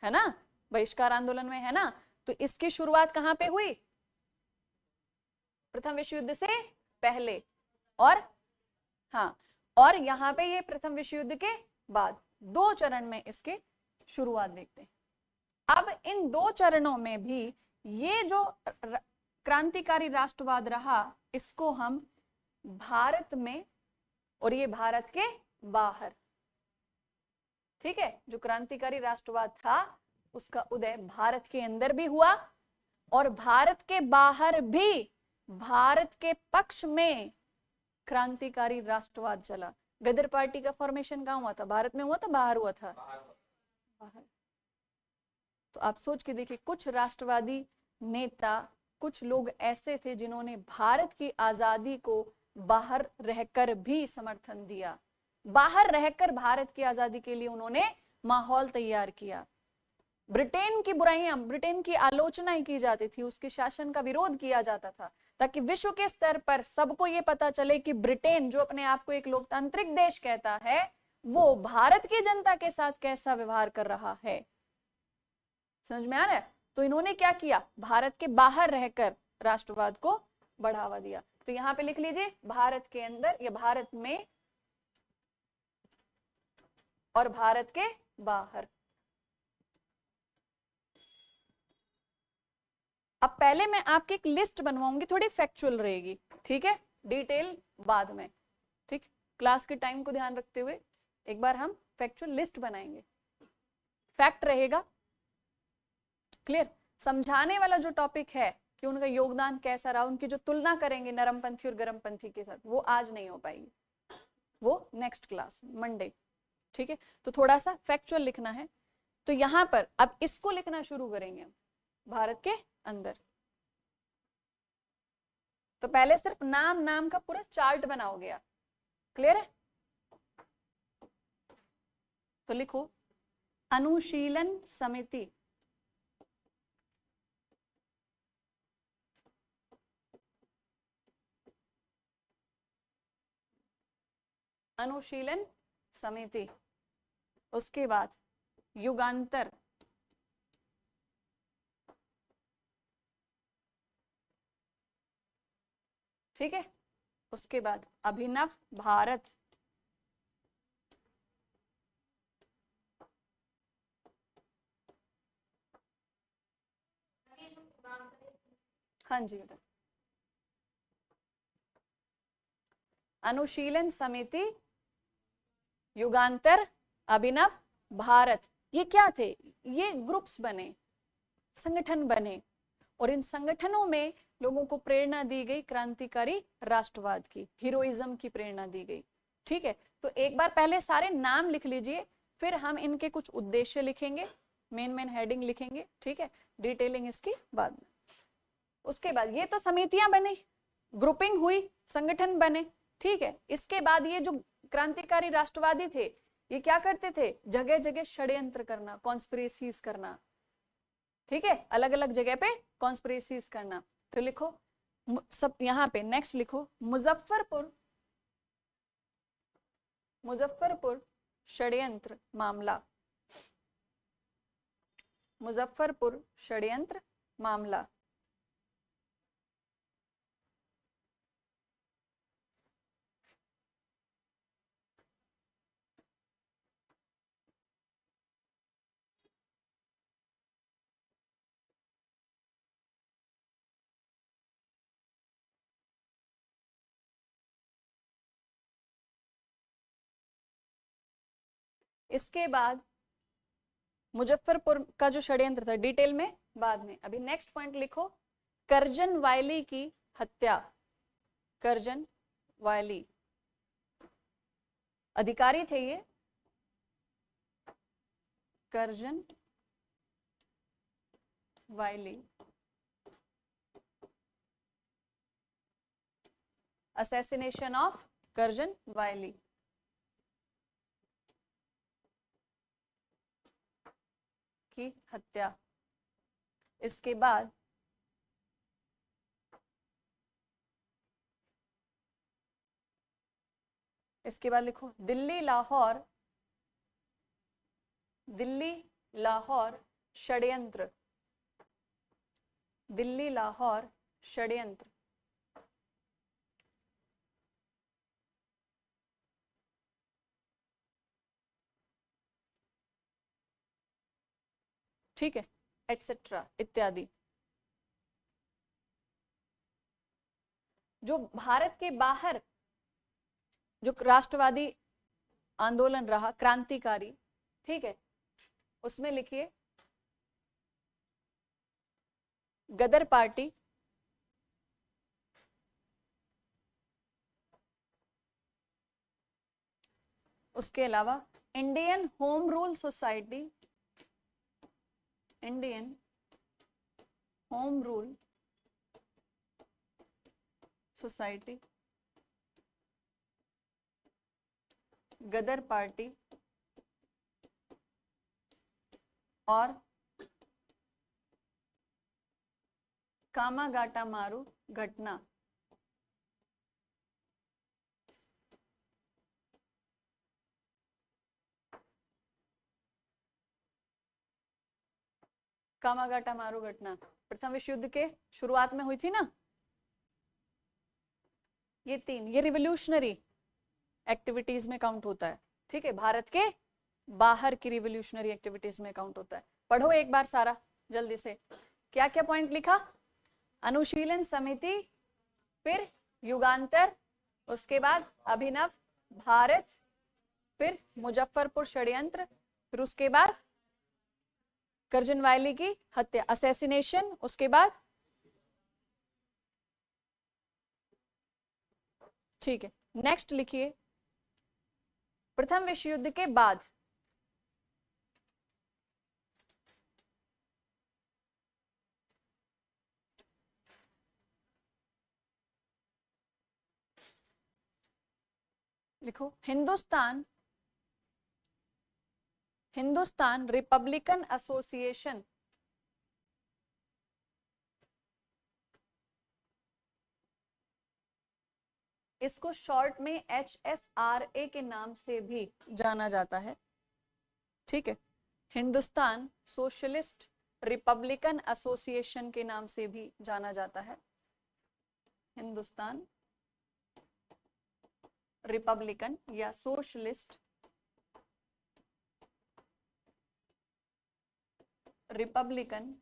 ना? बहिष्कार आंदोलन में है ना? तो इसकी शुरुआत कहां पे हुई? प्रथम विश्व युद्ध से पहले, और हाँ, और यहाँ पे ये प्रथम विश्व युद्ध के बाद, दो चरण में इसके शुरुआत देखते हैं। अब इन दो चरणों में भी ये जो क्रांतिकारी राष्ट्रवाद रहा, इसको हम भारत में और ये भारत के बाहर, ठीक है, जो क्रांतिकारी राष्ट्रवाद था उसका उदय भारत के अंदर भी हुआ और भारत के बाहर भी भारत के पक्ष में क्रांतिकारी राष्ट्रवाद चला। गदर पार्टी का फॉर्मेशन कहां हुआ था? भारत में हुआ था, बाहर हुआ था? बाहर। तो आप सोच के देखिए, कुछ राष्ट्रवादी नेता, कुछ लोग ऐसे थे जिन्होंने भारत की आजादी को बाहर रहकर भी समर्थन दिया, बाहर रहकर भारत की आजादी के लिए उन्होंने माहौल तैयार किया। ब्रिटेन की बुराइयां, ब्रिटेन की आलोचनाएं की जाती थी, उसके शासन का विरोध किया जाता था, ताकि विश्व के स्तर पर सबको ये पता चले कि ब्रिटेन, जो अपने आप को एक लोकतांत्रिक देश कहता है, वो भारत की जनता के साथ कैसा व्यवहार कर रहा है। समझ में आ रहा है? तो इन्होंने क्या किया? भारत के बाहर रहकर राष्ट्रवाद को बढ़ावा दिया। तो यहां पे लिख लीजिए, भारत के अंदर या भारत में और भारत के बाहर। अब पहले मैं आपकी एक लिस्ट बनवाऊंगी, थोड़ी फैक्चुअल रहेगी, ठीक है, डिटेल बाद में। ठीक, क्लास के टाइम को ध्यान रखते हुए एक बार हम फैक्चुअल लिस्ट बनाएंगे, फैक्ट रहेगा। क्लियर? समझाने वाला जो टॉपिक है कि उनका योगदान कैसा रहा, उनकी जो तुलना करेंगे नरमपंथी और गरमपंथी के साथ, वो आज नहीं हो पाएगी, वो नेक्स्ट क्लास मंडे। ठीक है, तो थोड़ा सा फैक्चुअल लिखना है। तो यहां पर अब इसको लिखना शुरू करेंगे हम, भारत के अंदर। तो पहले सिर्फ नाम नाम का पूरा चार्ट बनाओगे आप। क्लियर है? तो लिखो, अनुशीलन समिति, अनुशीलन समिति, उसके बाद युगांतर, ठीक है, उसके बाद अभिनव भारत, हाँ जी बेटा, अनुशीलन समिति, युगांतर, अभिनव भारत, ये क्या थे? ये ग्रुप्स बने, संगठन बने, और इन संगठनों में लोगों को प्रेरणा दी गई क्रांतिकारी राष्ट्रवाद की, हीरोइज्म की प्रेरणा दी गई। ठीक है, तो एक बार पहले सारे नाम लिख लीजिए, फिर हम इनके कुछ उद्देश्य लिखेंगे, मेन हेडिंग लिखेंगे, ठीक है, डिटेलिंग इसकी बाद में। उसके बाद ये तो समितियां बनी, ग्रुपिंग हुई, संगठन बने, ठीक है। इसके बाद ये जो क्रांतिकारी राष्ट्रवादी थे, ये क्या करते थे, जगह जगह षड्यंत्र करना, कॉन्स्पिरेसीज करना, ठीक है, अलग अलग जगह पे कॉन्स्पिरेसीज करना। तो लिखो सब यहाँ पे, नेक्स्ट लिखो मुजफ्फरपुर षड्यंत्र मामला, मुजफ्फरपुर षड्यंत्र मामला। इसके बाद मुजफ्फरपुर का जो षड्यंत्र था डिटेल में बाद में। अभी नेक्स्ट पॉइंट लिखो, करजन वायली की हत्या। करजन वायली अधिकारी थे ये, करजन वायली, असैसिनेशन ऑफ करजन वायली। की हत्या। इसके बाद लिखो दिल्ली लाहौर षड्यंत्र, दिल्ली लाहौर षड्यंत्र। ठीक है, एटसेट्रा इत्यादि। जो भारत के बाहर जो राष्ट्रवादी आंदोलन रहा, क्रांतिकारी, ठीक है, उसमें लिखिए गदर पार्टी, उसके अलावा Indian home rule society, Indian home rule society, Ghadar party और कामागाटा मारू घटना। कामागाटा मारू घटना प्रथम विश्व युद्ध के शुरुआत में हुई थी ना। ये तीन, ये रिवोल्यूशनरी एक्टिविटीज में काउंट होता है, ठीक है, भारत के बाहर की रिवोल्यूशनरी एक्टिविटीज में काउंट होता है। पढ़ो एक बार सारा जल्दी से, क्या क्या पॉइंट लिखा, अनुशीलन समिति, फिर युगांतर, उसके बाद अभिनव भारत, फिर मुजफ्फरपुर षड्यंत्र, फिर उसके बाद करजन वायली की हत्या, असैसिनेशन, उसके बाद, ठीक है। नेक्स्ट लिखिए प्रथम विश्व युद्ध के बाद, लिखो हिंदुस्तान रिपब्लिकन एसोसिएशन, इसको शॉर्ट में HSRA के नाम से भी जाना जाता है, ठीक है, हिंदुस्तान सोशलिस्ट रिपब्लिकन एसोसिएशन के नाम से भी जाना जाता है, हिंदुस्तान रिपब्लिकन या सोशलिस्ट रिपब्लिकन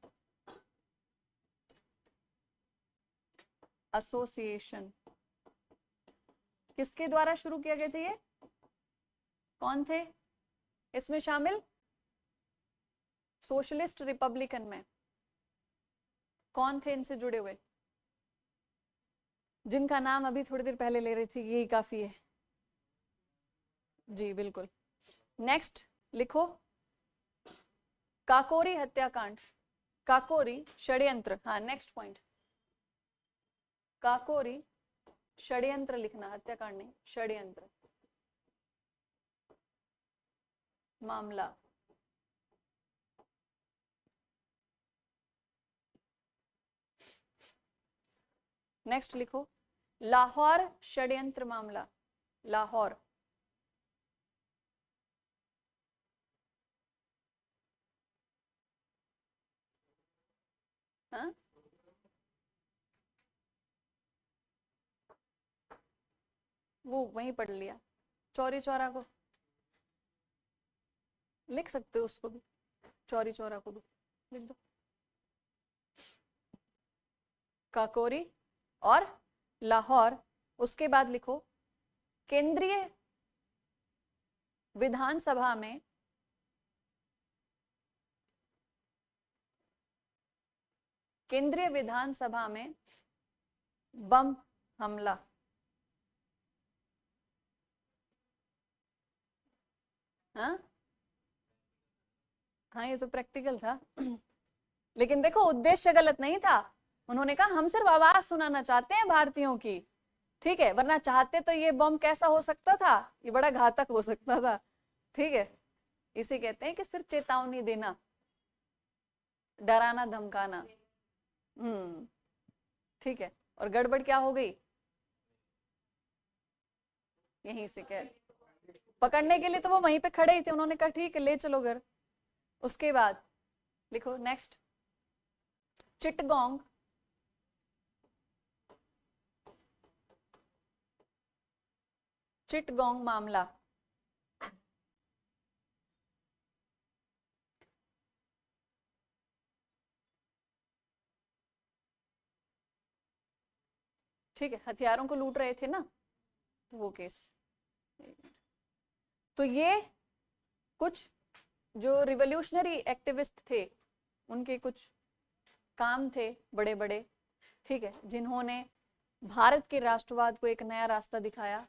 एसोसिएशन। किसके द्वारा शुरू किया गया था ये, कौन थे इसमें शामिल, सोशलिस्ट रिपब्लिकन में कौन थे इनसे जुड़े हुए, जिनका नाम अभी थोड़ी देर पहले ले रही थी, यही काफी है जी, बिल्कुल। नेक्स्ट लिखो काकोरी हत्याकांड, काकोरी षड्यंत्र, हाँ नेक्स्ट पॉइंट, काकोरी षड्यंत्र लिखना, हत्याकांड नहीं, षड्यंत्र मामला। नेक्स्ट लिखो लाहौर षड्यंत्र मामला, लाहौर, हाँ वो वहीं पढ़ लिया, चौरी चौरा को लिख सकते हो, उसको भी चौरी चौरा को भी लिख दो, काकोरी और लाहौर। उसके बाद लिखो केंद्रीय विधानसभा में केंद्रीय विधानसभा में बम हमला, हाँ हाँ ये तो प्रैक्टिकल था लेकिन देखो उद्देश्य गलत नहीं था, उन्होंने कहा हम सिर्फ आवाज सुनाना चाहते हैं भारतीयों की, ठीक है, वरना चाहते तो ये बम कैसा हो सकता था, ये बड़ा घातक हो सकता था, ठीक है। इसे कहते हैं कि सिर्फ चेतावनी देना, डराना धमकाना, ठीक है। और गड़बड़ क्या हो गई, यहीं से कह पकड़ने के लिए तो वो वहीं पे खड़े ही थे, उन्होंने कहा ठीक है ले चलो घर। उसके बाद लिखो नेक्स्ट चिटगोंग चिटगोंग मामला, ठीक है, हथियारों को लूट रहे थे ना, तो वो केस। तो ये कुछ जो रिवॉल्यूशनरी एक्टिविस्ट थे उनके कुछ काम थे बड़े बड़े, ठीक है, जिन्होंने भारत के राष्ट्रवाद को एक नया रास्ता दिखाया।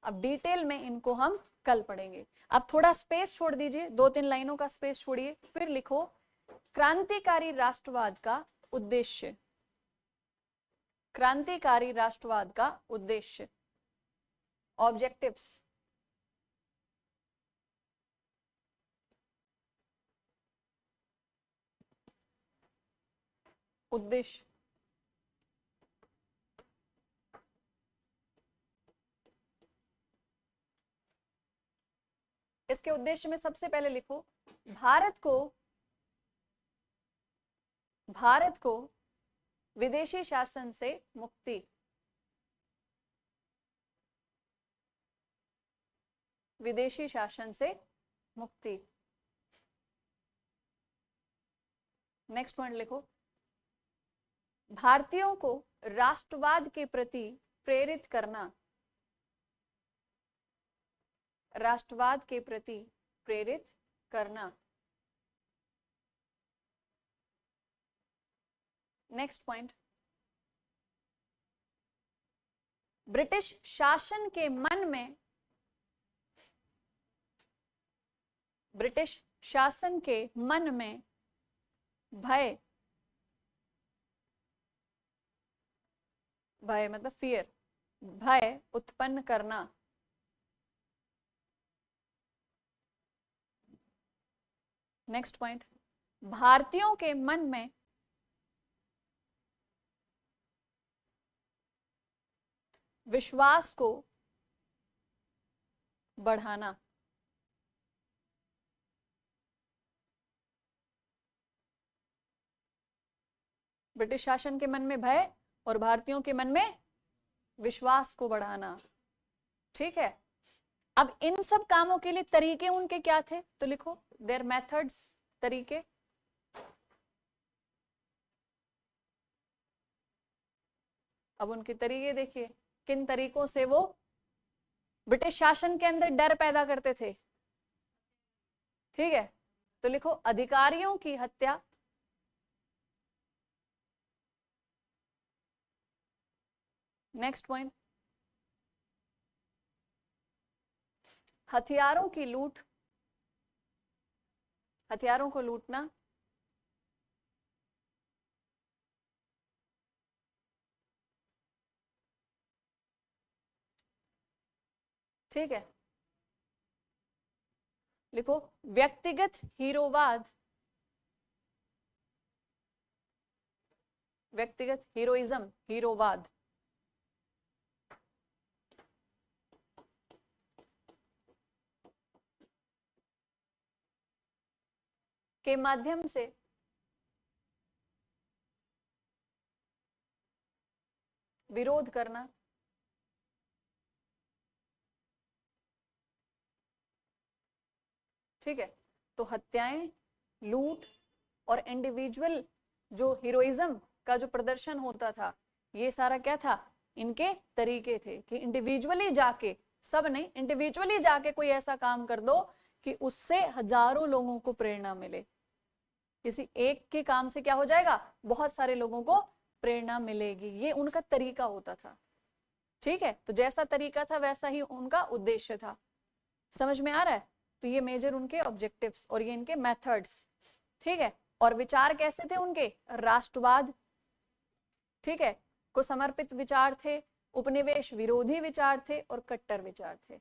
अब डिटेल में इनको हम कल पढ़ेंगे। अब थोड़ा स्पेस छोड़ दीजिए, 2-3 लाइनों का स्पेस छोड़िए, फिर लिखो क्रांतिकारी राष्ट्रवाद का उद्देश्य, क्रांतिकारी राष्ट्रवाद का उद्देश्य, ऑब्जेक्टिव्स, उद्देश्य, इसके उद्देश्य में सबसे पहले लिखो भारत को विदेशी शासन से मुक्ति, विदेशी शासन से मुक्ति। नेक्स्ट पॉइंट लिखो भारतीयों को राष्ट्रवाद के प्रति प्रेरित करना, राष्ट्रवाद के प्रति प्रेरित करना। नेक्स्ट पॉइंट ब्रिटिश शासन के मन में, ब्रिटिश शासन के मन में भय, भय मतलब फियर, भय उत्पन्न करना। नेक्स्ट पॉइंट भारतीयों के मन में विश्वास को बढ़ाना, ब्रिटिश शासन के मन में भय और भारतीयों के मन में विश्वास को बढ़ाना, ठीक है। अब इन सब कामों के लिए तरीके उनके क्या थे, तो लिखो देयर मेथड्स, तरीके। अब उनके तरीके देखिए, किन तरीकों से वो ब्रिटिश शासन के अंदर डर पैदा करते थे, ठीक है। तो लिखो अधिकारियों की हत्या, नेक्स्ट पॉइंट हथियारों की लूट, हथियारों को लूटना, ठीक है, लिखो व्यक्तिगत हीरोवाद, व्यक्तिगत हीरोइज्म, हीरोवाद के माध्यम से विरोध करना ठीक है। तो हत्याएं, लूट और इंडिविजुअल जो हीरोइज्म का जो प्रदर्शन होता था, ये सारा क्या था, इनके तरीके थे कि इंडिविजुअली जाके, सब नहीं, इंडिविजुअली जाके कोई ऐसा काम कर दो कि उससे हजारों लोगों को प्रेरणा मिले। किसी एक के काम से क्या हो जाएगा, बहुत सारे लोगों को प्रेरणा मिलेगी, ये उनका तरीका होता था। ठीक है, तो जैसा तरीका था वैसा ही उनका उद्देश्य था। समझ में आ रहा है? तो ये मेजर उनके ऑब्जेक्टिव्स और ये इनके मेथड्स। ठीक है, और विचार कैसे थे उनके, राष्ट्रवाद, ठीक है, को समर्पित विचार थे, उपनिवेश विरोधी विचार थे और कट्टर विचार थे।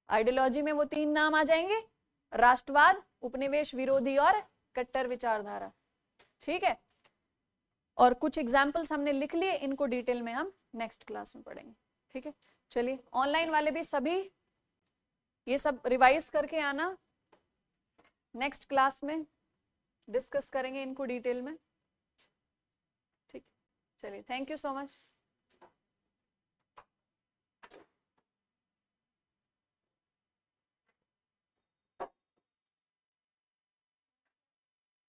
आइडियोलॉजी में वो तीन नाम आ जाएंगे, राष्ट्रवाद, उपनिवेश विरोधी और कट्टर विचारधारा। ठीक है, और कुछ एग्जाम्पल्स हमने लिख लिए, इनको डिटेल में हम नेक्स्ट क्लास में पढ़ेंगे। ठीक है, चलिए ऑनलाइन वाले भी सभी ये सब रिवाइज करके आना, नेक्स्ट क्लास में डिस्कस करेंगे इनको डिटेल में। ठीक, चलिए, थैंक यू सो मच।